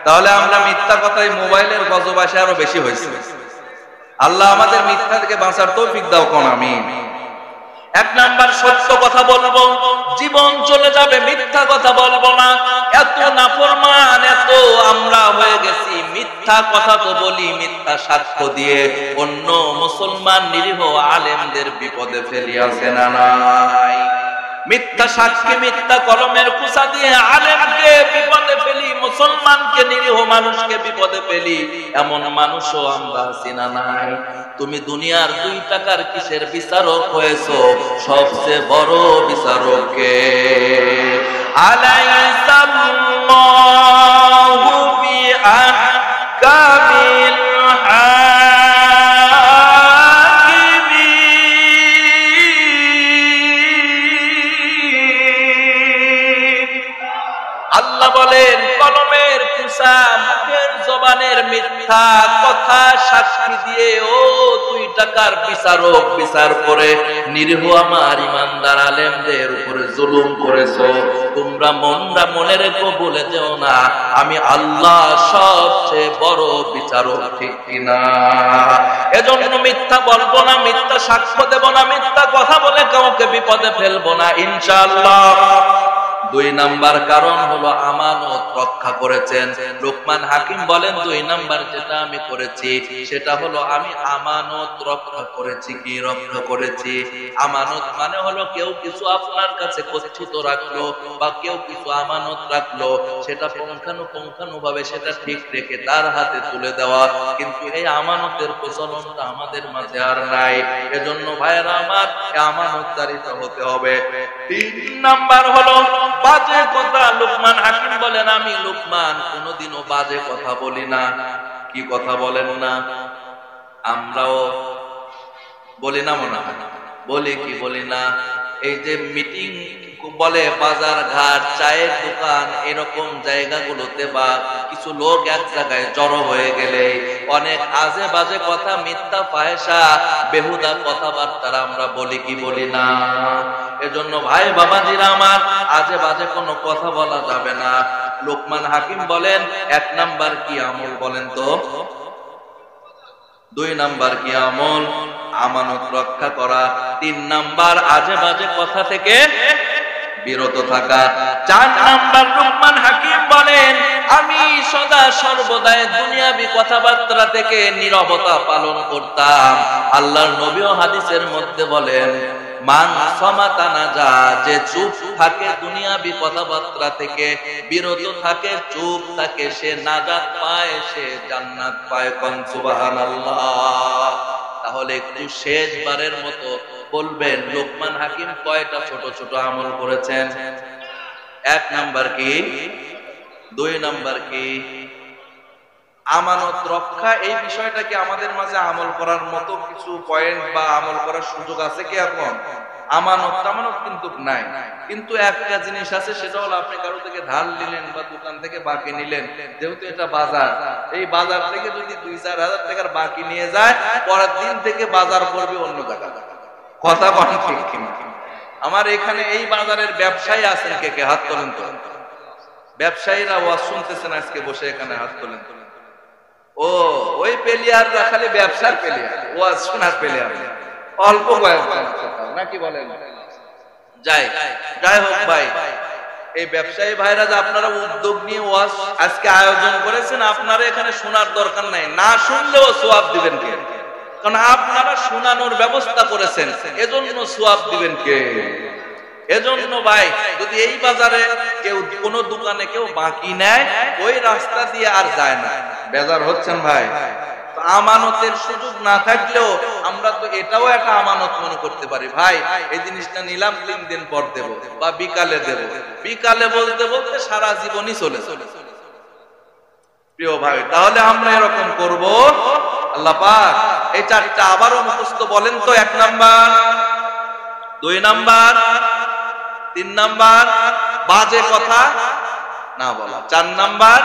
তাহলে আমরা মিথ্যা কথাই মোবাইলের গজবাসে আরো বেশি হয়েছে। আল্লাহ আমাদের মিথ্যা থেকে বাঁচার তৌফিক দাও কোন আমিন। এক নাম্বার, সত্য কথা বলবো, জীবন চলে যাবে, মিথ্যা কথা বলবো না। এত নাফরমান, এত আমরা হয়ে গেছি, মিথ্যা কথা তো বলি, মিথ্যা সাক্ষ্য দিয়ে অন্য মুসলমান নিরীহ আলেমদের বিপদে ফেলিয়াছে না নাই? মিথ্যা সাক্ষী, মিথ্যা কলমের কুসা দিয়ে আলেমকে বিপদে ফেলি, মুসলমানকে, নিরীহ মানুষকে বিপদে ফেলি, এমন মানুষও আমরা আছি না নাই? তুমি দুনিয়ার 2 টাকার কিসের বিচারক হয়েছো? সবচেয়ে বড় বিচারক কে? আলাইসাল্লাহু বিআহকামিল বলেন, কলমের কুসা, মুখের জবানের মিথ্যা কথা সাক্ষী দিয়ে ও 2 টাকার বিচারক বিচার করে নিরীহ আমার ইমানদার আলেমদের উপরে জুলুম করেছো। তোমরা মনে রেখো, বলে যেও না আমি আল্লাহ সবচেয়ে বড় বিচারক, ঠিক কিনা? এজন্য মিথ্যা বলবো না, মিথ্যা সাক্ষ্য দেব না, মিথ্যা কথা বলে কাউকে বিপদে ফেলবো না ইনশাআল্লাহ। 2 নাম্বার কারণ হলো আমানত রক্ষা করেছেন। লোকমান হাকিম বলেন, 2 নাম্বার যেটা আমি করেছি সেটা হলো আমি আমানত রক্ষা করেছি। কি রক্ষা করেছি? আমানত মানে হলো কেউ কিছু আপনার কাছে গচ্ছিত রাখলো বা কেউ কিছু আমানত রাখলো, সেটা পুঙ্খানুপুঙ্খানুভাবে সেটা ঠিক রেখে তার হাতে তুলে দেওয়া। কিন্তু এই আমানতের প্রচলনটা আমাদের মাঝে আর নাই। এজন্য ভাইরা আমার, আমানতদারিতা হতে হবে। 3 নাম্বার হলো বাজে কথা। লোকমান হাকিম বলেন, আমি লোকমান কোনোদিনও বাজে কথা বলি না। কি কথা বলেন না? আমরাও বলি না, মনে হয় বলি কি বলি না? এই যে মিটিং বলে, বাজার ঘাট, চায়ের দোকান, এরকম জায়গাগুলোতে বা কিছু লোক এক জায়গায় জড়ো হয়ে গেলে অনেক আজে বাজে কথা, মিথ্যা ফাহেসা, বেহুদা কথাবার্তা আমরা বলি কি বলি না? এজন্য ভাই বাবাজিরা আমার, আজে বাজে কোনো কথা বলা যাবে না। লোকমান হাকিম বলেন, 1 নাম্বার কি আমল বলেন তো? 2 নাম্বার কি আমল? আমানত রক্ষা করা। 3 নাম্বার আজে বাজে কথা থেকে বিরত থাকা। 4 নাম্বার লোকমান হাকিম বলেন, আমি সদা সর্বদাই দুনিয়াবি কথাবার্তা থেকে নীরবতা পালন করতাম। আল্লাহর নবীও হাদিসের মধ্যে বলেন, মান সমাতা নাজা, যে চুপ থাকে দুনিয়াবি কথাবার্তা থেকে বিরত থাকে, চুপ থাকে, সে নাজাত পায়, সে জান্নাত পায়। কোন সুবহানাল্লাহ। তাহলে একটু শেষবারের মতো বলবেন, লোকমান হাকিম কয়টা ছোট ছোট আমল করেছেন? 1 নাম্বার কি? 2 নাম্বার কি? আমানত রক্ষা এই বিষয়টা কি আমাদের মাঝে আমল করার মতো কিছু পয়েন্ট বা আমল করার সুযোগ আছে কি এখন? আমানত কিন্তু নাই। কিন্তু একটা জিনিস আছে, সেটা হলো আপনি কারো থেকে ধার নিলেন বা দোকান থেকে বাকি নিলেন, যেহেতু এটা বাজার, এই বাজার থেকে যদি 2-4 হাজার টাকার বাকি নিয়ে যায়, পরের দিন থেকে বাজার করবে অন্য জায়গা। কথা বলেন ঠিক কিনা? আমার এখানে এই বাজারের ব্যবসায়ী আছেন, কে কে হাত তোলেন তো? ব্যবসায়ীরা ওয়াজ শুনতেছেন আজকে বসে, এখানে হাত তোলেন। ও ওই পেলিয়াররা খালি ব্যবসার পেলিয়ার, ওয়াজ শোনার পেলিয়ার অল্প কয়েকজন, নাকি বলেন? যাই হোক ভাই, এই ব্যবসায়ী ভাইরা যে আপনারা উদ্যোগ নিয়ে ওয়াজ আজকে আয়োজন করেছেন, আপনারা এখানে শোনার দরকার নাই, না শুনলেও সওয়াব দিবেন কে? কারণ আপনারা শোনানোর ব্যবস্থা করেছেন, এজন্য সওয়াব দিবেন কে? এজন্য ভাই, যদি এই বাজারে কেউ কোনো দোকানে কেউ বাকি নেয়, ওই রাস্তা দিয়ে আর যায় না। বেজার হচ্ছেন ভাই? আমানতের সুযোগ না থাকলেও আমরা তো এটাও একটা আমানত মনে করতে পারি, ভাই এই জিনিসটা নিলাম 3 দিন পর দেব বা বিকালে দেব। বিকালে বলতে বলতে সারা জীবনই চলে। প্রিয় ভাই, তাহলে আমরা এরকম করব। আল্লাহ পাক এই 4টা আবারও মুখস্থ বলেন তো। 1 নাম্বার, 2 নাম্বার, 3 নাম্বার বাজে কথা না বলা, 4 নাম্বার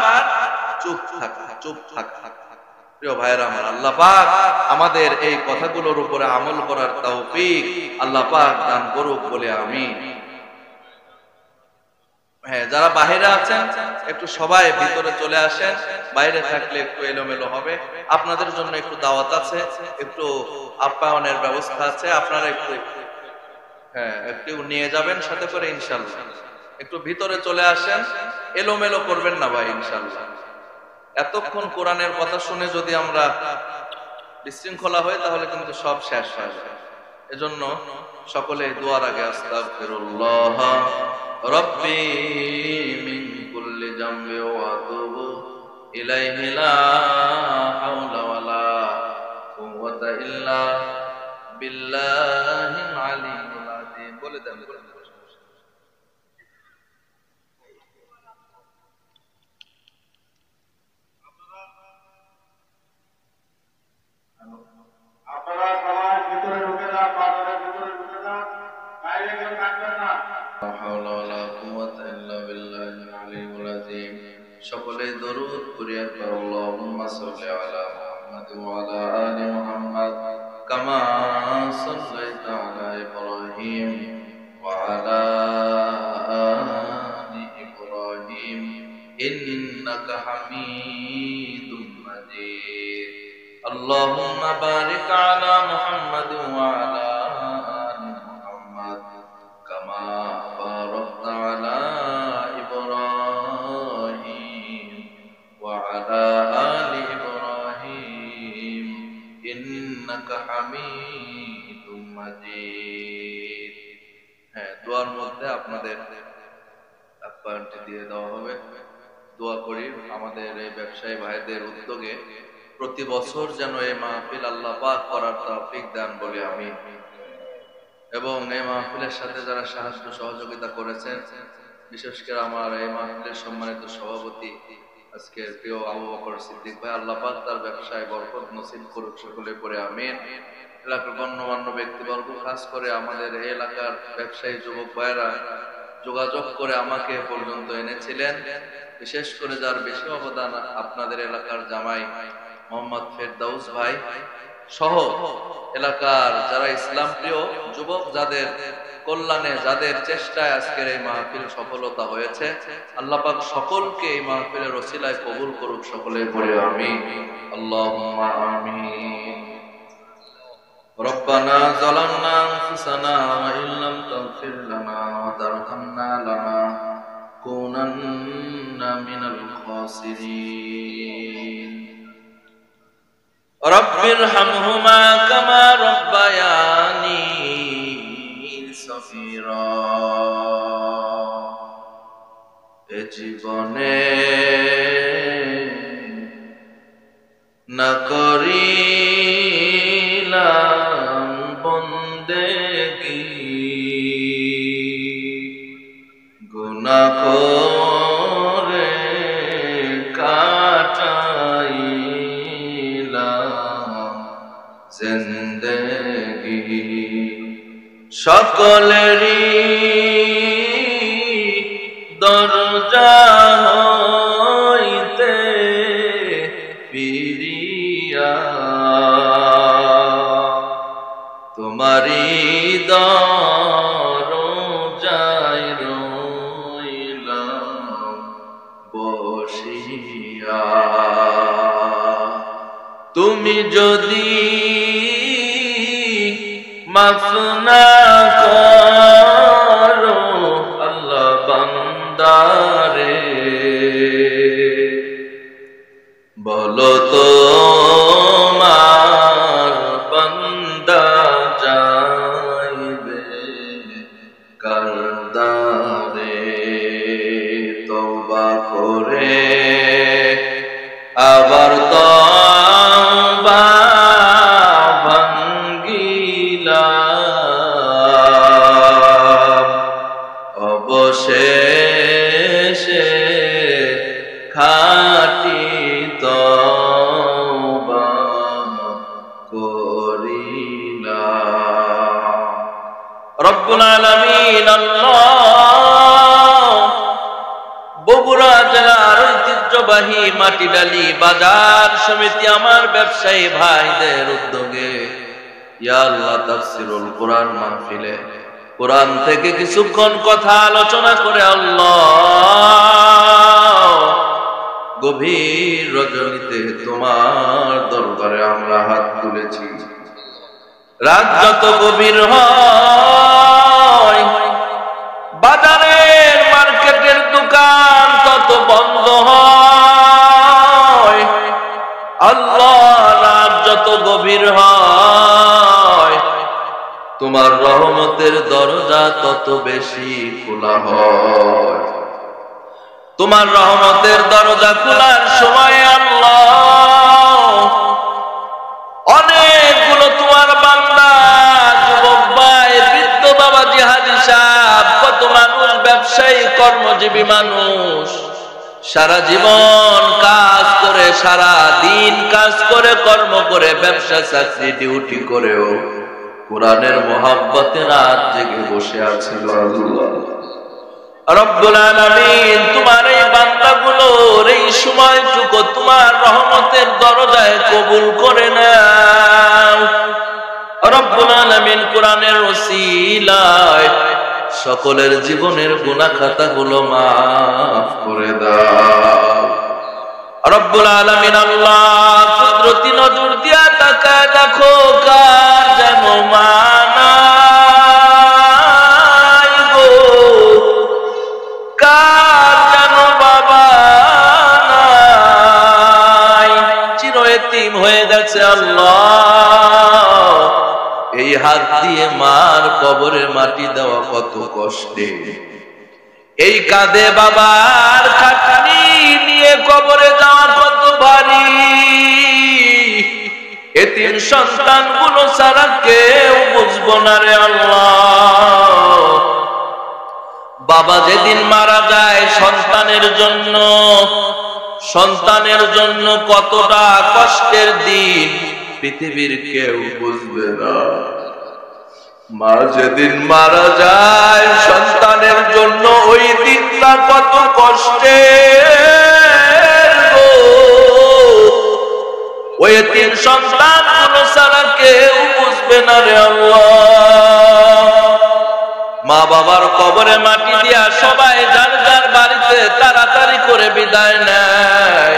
চুপ থাকা। প্রিয় ভাইরা আমার, আল্লাহ পাক আমাদের এই কথাগুলোর উপরে আমল করার তৌফিক আল্লাহ পাক দান করুক বলে আমিন। হ্যাঁ, যারা বাইরে আছেন একটু সবাই ভিতরে চলে আসেন, বাইরে থাকলে একটু এলোমেলো হবে। আপনাদের জন্য একটু দাওয়াত আছে, একটু আপ্যায়নের ব্যবস্থা আছে, আপনারা একটু নিয়ে যাবেন সাথে করে ইনশাআল্লাহ। একটু ভিতরে চলে আসেন, এলোমেলো করবেন না ভাই ইনশাআল্লাহ। এতক্ষণ কোরআনের কথা শুনে যদি আমরা বিশৃঙ্খলা হই, তাহলে কিন্তু সব শেষ হয়ে যাবে। এজন্য সকলে দোয়ার আগে আস্তাগফিরুল্লাহ রাব্বি মিন কুল্লি জামবি ওয়া আতুবু ইলাইহি লা হাওলা ওয়ালা কুওয়াতা ইল্লা বিল্লাহিল আলিয়্যিল আযীম। বলে দেন। সকলে দরুদ পড়িয়া আল্লাহুম্মা সাল্লি আলা মুহাম্মাদ ওয়া আলা আলি মুহাম্মাদ কামা সাল্লাইতা আলা ইব্রাহিম ওয়া আলা আলি ইব্রাহিম ইন্নাকা হামিদুম মাজিদ। আল্লাহুম্মা বারিক আলা মুহাম্মাদ ওয়া আলা আলি মুহাম্মাদ কামা বারাকতা আলা হামিদুম মাজিদ। হ্যাঁ, দোয়ার মধ্যে আপনাদের আপ্যায়নটি দিয়ে দেওয়া হবে। দোয়া করি আমাদের এই ব্যবসায়ী ভাইদের উদ্যোগে প্রতি বছর যেন এই মাহফিল আল্লাহ পাক করার তৌফিক দান বলে আমি, এবং এই মাহফিলের সাথে যারা সাহায্য সহযোগিতা করেছেন, বিশেষ করে আমার এই মাহফিলের সম্মানিত সভাপতি আজকের প্রিয় আবু বকর সিদ্দিক ভাই, আল্লাহ পাক তার ব্যবসায় বরকত নসিব করুক সকলে পড়ে আমিন। এলাকার গণ্যমান্য ব্যক্তিবর্গ, খাস করে আমাদের এই এলাকার ব্যবসায়ী যুবক ভাইরা যোগাযোগ করে আমাকে পর্যন্ত এনেছিলেন, বিশেষ করে যার বেশি অবদান আপনাদের এলাকার জামাই মোহাম্মদ ফেরদাউস ভাই সহ এলাকার যারা ইসলাম প্রিয় যুবক, যাদের কল্যাণে, যাদের চেষ্টায় আজকের এই মাহফিল সফলতা হয়েছে, আল্লাহ পাক সকলকে এই মাহফিলের ওসিলায় কবুল করুক সকলে পড়ে আমিন। আল্লাহুম্মা আমিন। রব্বানা যালামনা আনফুসানা ওয়া ইল্লাম তাগফির লানা ওয়া তারহামনা লানাকুনান্না মিনাল খাসিরিন। রব্বিরহামহুমা কামা রব্বায়ানি সগীরা। এ জীবনে না করিলাম বন্দেগি, গুনাহ করে কাটাই সকলেরই দরজা হইতে ফিরিয়া তোমারি দরজায় রইলাম বসিয়া। তুমি যদি মাফ না করো আল্লাহ বান্দারে, বলো তো মার বান্দা যাইবে কারদারে। তওবা করে আবার তওবা ভাঙ্গিলাম, অবশেষে খাঁটি তওবা করিলাম। রব্বুল আলামিন আল্লাহ বগুড়া জেলার ঐতিহ্যবাহী মাটিডালি বাজার সমিতি আমার ব্যবসায়ী ভাইদের উদ্যোগে ইয়া আল্লাহ তাফসীরুল কোরআন মাহফিলে কোরআন থেকে কিছুক্ষণ কথা আলোচনা করে আল্লাহ গভীর রজনীতে তোমার দরবারে আমরা হাত তুলেছি। রাত যত গভীর হয়, বাজারের মার্কেটের দোকান তত বন্ধ হয়, আল্লাহ রাত যত গভীর হয় তোমার রহমতের দরজা তত বেশি খোলা হয়। তোমার রহমতের দরজা খোলার সময় আল্লাহ অনেকগুলো তোমার বান্দা, যুবক ভাই, বৃদ্ধ বাবা, জিহাদি সাহেব, কত মানুষ, ব্যবসায়ী, কর্মজীবী মানুষ সারা জীবন কাজ করে, সারা দিন কাজ করে, কর্ম করে, ব্যবসা চাকরি ডিউটি করেও কোরআনের মহব্বতে রাত জেগে বসে আছিল। আল্লাহ রব্বুল আলামিন তোমার এই বান্দাগুলোর এই সময়টুকু তোমার রহমতের দরজায় কবুল করে নাও। রব্বুল আলামিন কোরআনের ওসিলায় সকলের জীবনের গুনাহ খাতাগুলো মাফ করে দাও। রব্বুল আলামিন আল্লাহ কুদরতি নজর দিয়া তাকায় দেখো কার যেন মানাই গো, কার যেন বাবা নাই, চির এতিম হয়ে গেছে। আল্লাহ এই হাত দিয়ে মার কবরে মাটি দেওয়া কত কষ্টে, এই কাঁধে বাবার খাটনি নিয়ে কবরে যাওয়া কত ভারী, এতিম সন্তানগুলো ছাড়া কেউ বুঝবো না রে আল্লাহ। বাবা যেদিন মারা যায় সন্তানের জন্য কতটা কষ্টের দিন পৃথিবীর কেউ বুঝবে না। মা যেদিন মারা যায় সন্তানের জন্য ওই দিনটা কত কষ্টের গো, ওই তিন সন্তান গুলো ছাড়া কেউ বুঝবে না রে আল্লাহ। মা বাবার কবরে মাটি দিয়া সবাই যার যার বাড়িতে তাড়াতাড়ি করে বিদায় নেয়,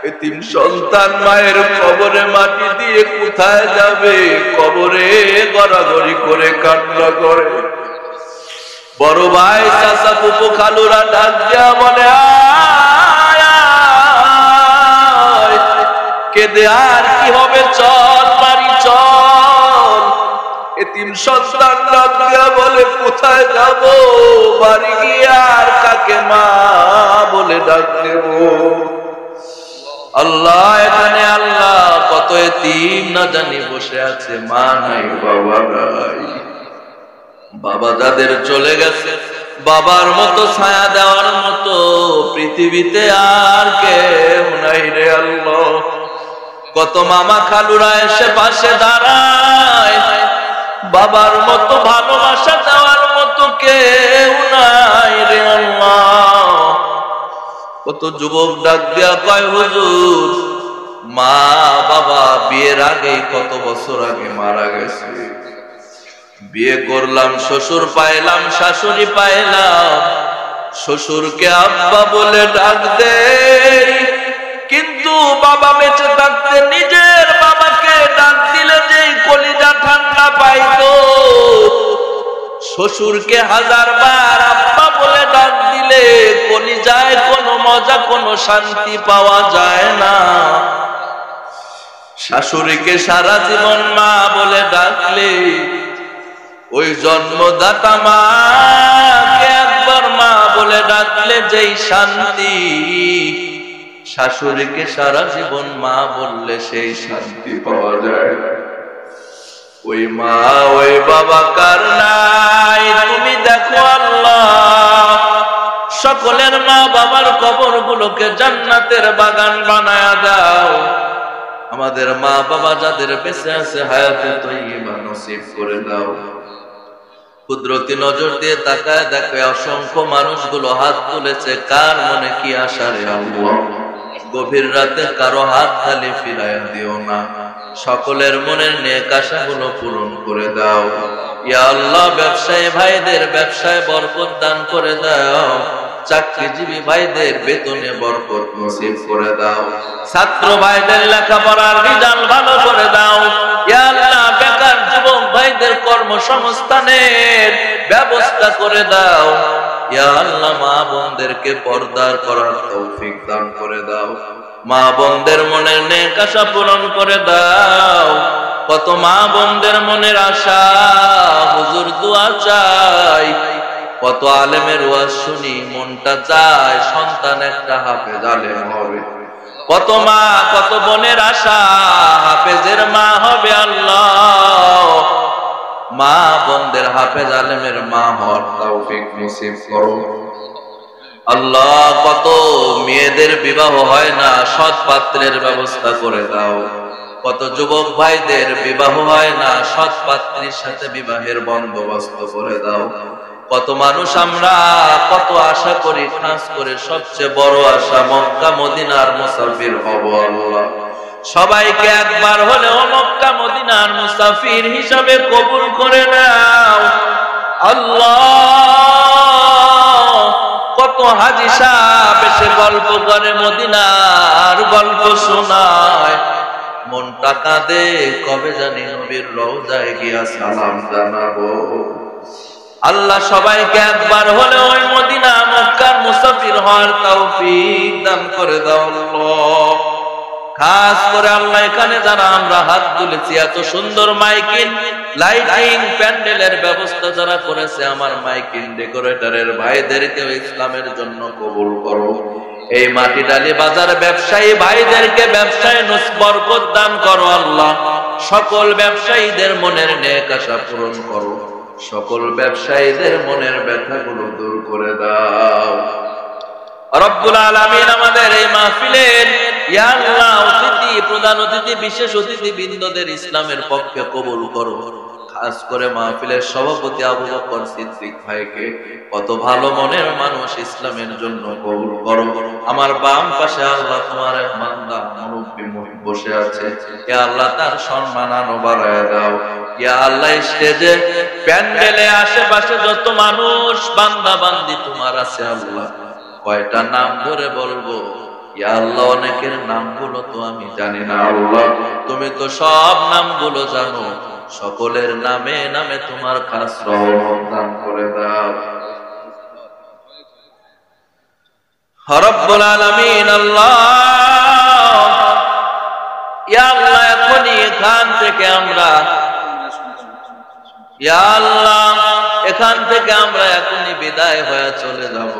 এতিম সন্তান মায়ের কবরে মাটি দিয়ে কোথায় যাবে? কবরে গড়াগড়ি করে কান্না করে। বড় ভাই, চাচা, ফুফু, খালুরা ডাক দিয়া বলে আয়, কেঁদে আর কি হবে, চল বাড়ি চল। এতিম সন্তান ডাক দিয়া বলে কোথায় যাব? বাড়ি গিয়ে আর কাকে মা বলে ডাক দেব? আল্লাহ এখানে আল্লাহ কত এতিম না জানি বসে আছে, মা নাই, বাবা নাই। বাবা যাদের চলে গেছে, বাবার মতো ছায়া দেওয়ার মতো পৃথিবীতে আর কেউ নাই রে আল্লাহ। কত মামা খালুরা এসে পাশে দাঁড়ায়, বাবার মতো ভালোবাসা দেওয়ার মতো কেউ নাই রে আল্লাহ। কত যুবক ডাক দিয়া কয় হুজুর মা বাবা বিয়ের আগে কত বছর আগে মারা গেছে, বিয়ে করলাম শ্বশুর পাইলাম শাশুড়ি পাইলাম, শ্বশুরকে আব্বা বলে ডাক দেই, কিন্তু বাবা বেঁচে থাকতে নিজের বাবাকে ডাক দিলে যেই কলিজা ঠান্ডা পাইতো, শ্বশুরকে 1000 বার আব্বা বলে ডাক দিলে কলিজায় কোনো মজা কোনো শান্তি পাওয়া যায় না। শাশুড়িকে সারা জীবন মা বলে ডাকলে, ওই জন্মদাতা মাকে একবার মা বলে ডাকলে যেই শান্তি, শাশুড়িকে সারা জীবন মা বললে সেই শান্তি পাওয়া যায়। ওই মা ওই বাবা কার নাই তুমি দেখো আল্লাহ। সকলের মা বাবার কবরগুলোকে জান্নাতের বাগান বানায়া দাও। আমাদের মা বাবা যাদের বেঁচে আছে হায়াতে তৈয়বা নসিব করে দাও। কুদরতি নজর দিয়ে তাকায় দেখে অসংখ্য মানুষগুলো হাত তুলেছে, কার মনে কি আশা রে আল্লাহ। গভীর রাতে কারো হাত খালি ফিরাইয়া দিও না, সকলের মনের নেক আশাগুলো পূরণ করে দাও। ইয়া আল্লাহ ব্যবসায়ী ভাইদের ব্যবসায় বরকত দান করে দাও, চাকরিজীবী ভাইদের বেতনে বরকত নসিব করে দাও, ছাত্র ভাইদের লেখাপড়ার রেজাল্ট ভালো করে দাও। ইয়া আল্লাহ বেকার যুবক ভাইদের কর্মসংস্থানের ব্যবস্থা করে দাও। ইয়া আল্লাহ মা বোনদেরকে পর্দার করার তৌফিক দান করে দাও, মা বোনদের মনের নেক আশা পূরণ করে দাও। কত মা বোনদের মনের আশা হুজুর দোয়া চাই, কত আলেমের ওয়াজ শুনি মনটা চায় সন্তান একটা হাফেজ আলেম হবে। কত মা কত বোনের আশা হাফেজের মা হবে। আল্লাহ মা বোনদের হাফেজ আলেমের মা হওয়ার তৌফিক নসিব করো। আল্লাহ কত মেয়েদের বিবাহ হয় না, সৎ পাত্রের ব্যবস্থা করে দাও। কত যুবক ভাইদের বিবাহ হয় না, সৎ পাত্রীর সাথে বিবাহের বন্দোবস্ত করে দাও। কত মানুষ আমরা কত আশা করি, খাস করে সবচেয়ে বড় আশা মক্কা মদিনার মুসাফির হব। আল্লাহ সবাইকে একবার হলেও মক্কা মদিনার মুসাফির হিসাবে কবুল করে নাও। আল্লাহ কত হাজী সাহেব এসে গল্প করে, মদিনার গল্প শোনায়, মনটা কাঁদে কবে জানি নবীর রওজায় গিয়া সালাম জানাবো। আল্লাহ সবাইকে একবার হলে ওই মদিনা মক্কার মুসাফির হওয়ার তৌফিক দান করে দাও। আল্লাহ খাস করে আল্লাহ এখানে যারা আমরা হাত তুলেছি, এত সুন্দর মাইকিং লাইটিং প্যান্ডেলের ব্যবস্থা যারা করেছে, আমার মাইকিং ডেকোরেটরের ভাইদেরকে ইসলামের জন্য কবুল করো। এই মাটি ডালি বাজার ব্যবসায়ী ভাইদেরকে ব্যবসায় বরকত দান করো। আল্লাহ সকল ব্যবসায়ীদের মনের নেক আশা পূরণ করো, সকল ব্যবসায়ীদের মনের ব্যথাগুলো দূর করে দাও। রব্বুল আলামিন আমাদের এই মাহফিলের ইয়া আল্লাহ অতিথি প্রধান অতিথি বিশেষ অতিথি বৃন্দদের ইসলামের পক্ষে কবুল করো। খাস করে মাহফিলের সভাপতি আবু বকর সিদ্দিক ভাইকে, কত ভালো মনের মানুষ, ইসলামের জন্য কবুল করো। আমার বাম পাশে আল্লাহ তোমার এক বান্দা মুরব্বি বসে আছে, ইয়া আল্লাহ তার সম্মান আনো বাড়ায় দাও। ইয়া আল্লাহ স্টেজে প্যান্ডেলে আশেপাশে যত মানুষ বান্দা বান্দি তোমার আছে, আল্লাহ কয়টা নাম ধরে বলবো? ইয়া আল্লাহ অনেকের নামগুলো তো আমি জানি না, আল্লাহ তুমি তো সব নামগুলো জানো, সকলের নামে নামে তোমার খাস রহমত দান করে দাও। রব্বুল আলামিন আল্লাহ ইয়া আল্লাহ এখনই এখান থেকে আমরা ইয়া আল্লাহ এখান থেকে আমরা এখনই বিদায় হয়ে চলে যাব।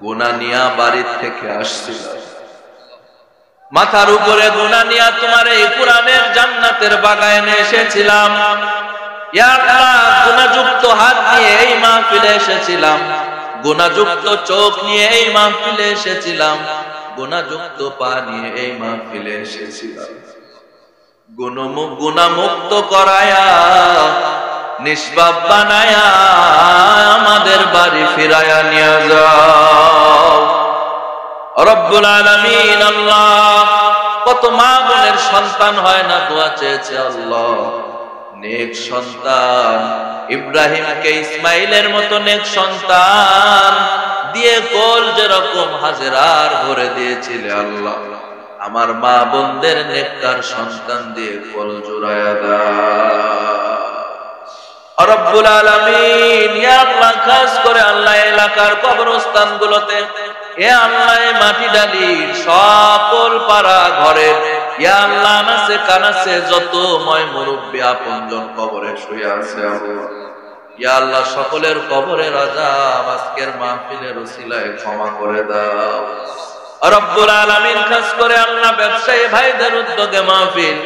গুনাহ নিয়া বাড়ির থেকে আসছিলাম, মাথার উপরে গুনাহ নিয়া তোমার এই কোরআনের জান্নাতের বাগানে এসেছিলাম। ইয়া আল্লাহ গুনাহযুক্ত হাত নিয়ে এই মাহফিলে এসেছিলাম, গুনাহযুক্ত চোখ নিয়ে এই মাহফিলে এসেছিলাম, গুনাহযুক্ত পা নিয়ে এই মাহফিলে এসেছিলাম। গুনাহমুক্ত করায়া নিষ্পাপ বানায়া আমাদের বাড়ি ফিরায়া নিয়ে যাও রব্বুল আলামিন। আল্লাহ, কত মা বোনের সন্তান হয় না, দোয়া চেয়েছে আল্লাহ নেক সন্তান, ইব্রাহিমকে ইসমাইলের মতো নেক সন্তান দিয়ে কোল যেরকম হাজেরার ভরে দিয়েছিলে আল্লাহ, আমার মা বোনদের নেককার সন্তান দিয়ে কোল জোড়ায়া দাও রব্বুল আলামিন। ইয়া আল্লাহ, খাস করে আল্লাহ এলাকার কবরস্থান গুলোতে এ আল্লাহ মাটি ডালির সকল পাড়া ঘরের ইয়া আল্লাহ নাসে কানাসে যত ময় মুরব্বি আপনজন কবরে শুয়ে আছে আল্লাহ, ইয়া আল্লাহ সকলের কবরের আযাব আজকের মাহফিলের উসিলায় ক্ষমা করে দাও রব্বুল আলামিন। খাস করে আল্লাহ ব্যবসায়ী ভাইদের উদ্যোগে মাহফিল,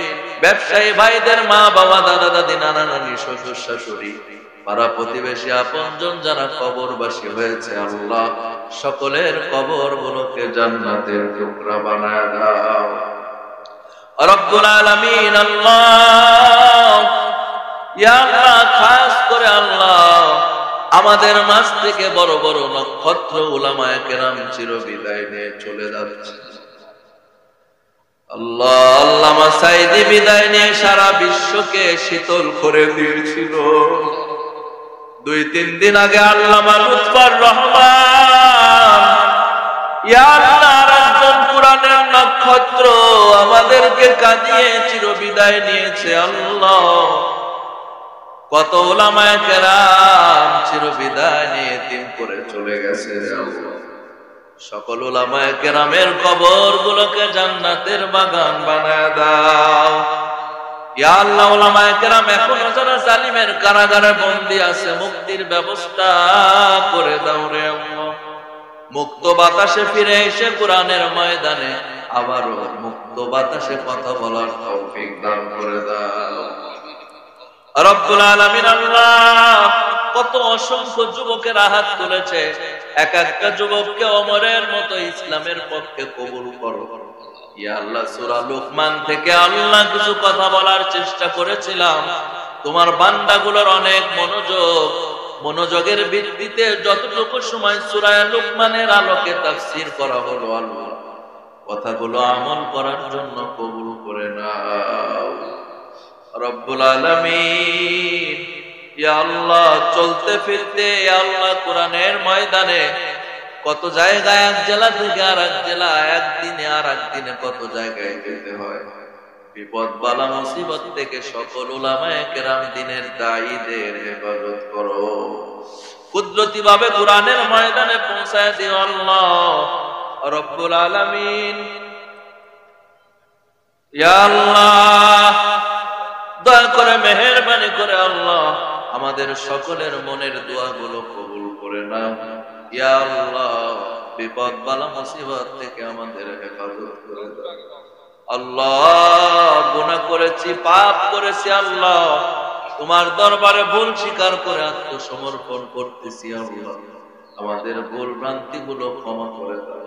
ব্যবসায়ী ভাইদের মা বাবা দাদা দাদি নানা নানি শ্বশুর শাশুড়ি পাড়া প্রতিবেশী আপনজন যারা কবরবাসী হয়েছে আল্লাহ সকলের কবর গুলোকে জান্নাতের টুকরা বানায় দাও রব্বুল আলামিন। আল্লাহ, ইয়া আল্লাহ, খাস করে আল্লাহ আমাদের মাঝ থেকে বড় বড় নক্ষত্র উলামায়ে কেরাম চিরবিদায় নিয়ে চলে যাচ্ছে আল্লাহ। আল্লামা সাঈদী বিদায় নিয়ে সারা বিশ্বকে শীতল করে দিয়েছিল। 2-3 দিন আগে আল্লামা লুৎফর রহমান ইয়া আল্লাহ একজন কোরআনের নক্ষত্র আমাদেরকে কাঁদিয়ে চিরবিদায় নিয়েছে আল্লাহ। কত উলামায়ে কেরাম চিরবিদায় নিয়ে এতিম করে চলে গেছে আল্লাহ। সকল উলামায়ে কেরামের কবর গুলোকে জান্নাতের বাগান বানায় দাও ইয়া আল্লাহ। উলামায়ে কেরাম এখনো যারা জালিমের কারাগারে বন্দী আছে মুক্তির ব্যবস্থা করে দাও রে আল্লাহ। মুক্ত বাতাসে ফিরে এসে কোরআনের ময়দানে আবারও মুক্ত বাতাসে কথা বলার তৌফিক দান করে দাও রব্বুল আলামিন। আল্লাহ, কত অসংখ্য যুবকের হাত তুলেছে, এক একটা যুবককে ওমরের মতো ইসলামের পক্ষে কবুল করো ইয়া আল্লাহ। সূরা লুকমান থেকে আল্লাহ কিছু কথা বলার চেষ্টা করেছিলাম, তোমার বান্দাগুলোর অনেক মনোযোগের ভিত্তিতে যতটুকু সময় সূরা লুকমানের আলোকে তাফসীর করা হলো আল্লাহ কথাগুলো আমল করার জন্য কবুল করে নাও রব্বুল আলামিন। ইয়া আল্লাহ, চলতে ফিরতে ইয়া আল্লাহ কোরআনের ময়দানে কত জায়গায় এক জেলা থেকে আর এক জেলা, একদিনে আর একদিনে কত জায়গায় যেতে হয়। বিপদ বালা মুসিবত থেকে সকল উলামায়ে কেরাম দ্বীনের দায়ীদের হেফাজত করো, কুদরতি ভাবে কোরআনের ময়দানে পৌঁছায় দিও আল্লাহ রব্বুল আলামিন। ইয়া আল্লাহ, দয়া করে মেহেরবানি করে আল্লাহ আমাদের সকলের মনের দোয়াগুলো কবুল করে নাও ইয়া আল্লাহ। বিপদ বালা মুসিবত থেকে আমাদের হেফাজত করে দাও আল্লাহ। গুনাহ করেছি, পাপ করেছি আল্লাহ, তোমার দরবারে ভুল স্বীকার করে আত্মসমর্পণ করতেছি আল্লাহ। আমাদের ভুল ভ্রান্তি গুলো ক্ষমা করে দাও।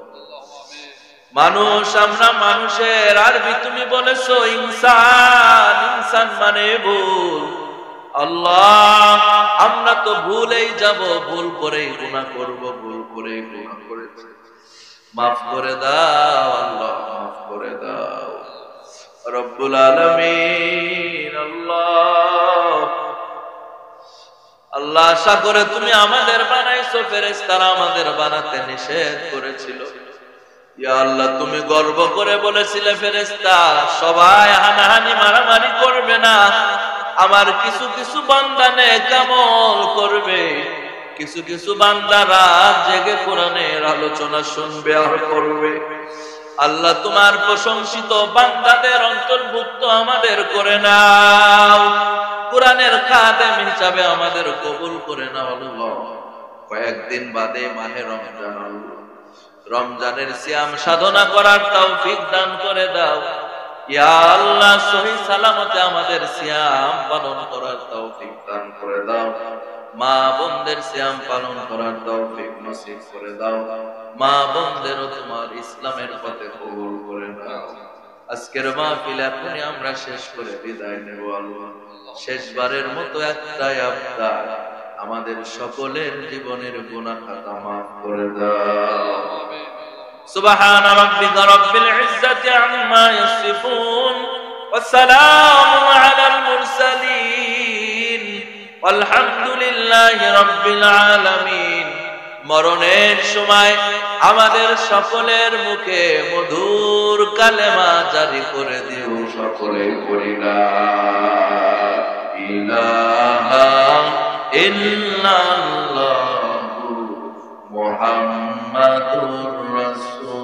মানুষ আমরা, মানুষের আরবি তুমি বলেছো ইনসান, ইনসান মানে ভুল আল্লাহ। আমরা তো ভুলেই যাব, ভুল করেই গুনাহ করব, ভুল করেই গুনাহ করেছি, মাফ করে দাও আল্লাহ, মাফ করে দাও রব্বুল আলামিন। আল্লাহ, আল্লাহ, আশা করে তুমি আমাদের বানাইছো, ফেরেশতারা আমাদের বানাতে নিষেধ করেছিল ইয়া আল্লাহ। তুমি গর্ব করে বলেছিলে ফেরেশতা সবাই হানাহানি মারামারি করবে না, আমার কিছু কিছু বান্দা নেক আমল করবে, কিছু কিছু বান্দা রাত জেগে কোরআনের আলোচনা শুনবে আর করবে। আল্লাহ, তোমার প্রশংসিত বান্দাদের অন্তর্ভুক্ত আমাদের করে নাও, কোরআনের খাদেম হিসাবে আমাদের কবুল করে নাও আল্লাহ। কয়েকদিন বাদে মাহে রমজান আল্লাহ, রমজানের সিয়াম সাধনা করার তৌফিক দান করে দাও ইয়া আল্লাহ। সহি সালামতে আমাদের সিয়াম পালন করার তৌফিক দান করে দাও। মা বোনদের সিয়াম পালন করার তৌফিক নসিব করে দাও। মা বোনদেরও তোমার ইসলামের পথে কবুল করে নাও আজকের মাহফিল এখনই আমরা শেষ করে বিদায় নেব আল্লাহ। শেষবারের মতো একটাই আবদার, আমাদের সকলের জীবনের গুনাহ খাতা মাফ করে দাও। সুবহান রাব্বিকা রাব্বিল ইজ্জাতি আম্মা ইয়াসিফুন ওয়া সালামুন আলাল মুরসালিন ওয়ালহামদুলিল্লাহি রাব্বিল আলামিন। মরণের সময় আমাদের সকলের মুখে মধুর কালেমা জারি করে দিও সকলে পড়ি লা ইলাহা ইল্লাল্লাহু মুহাম্মাদুর রাসূল।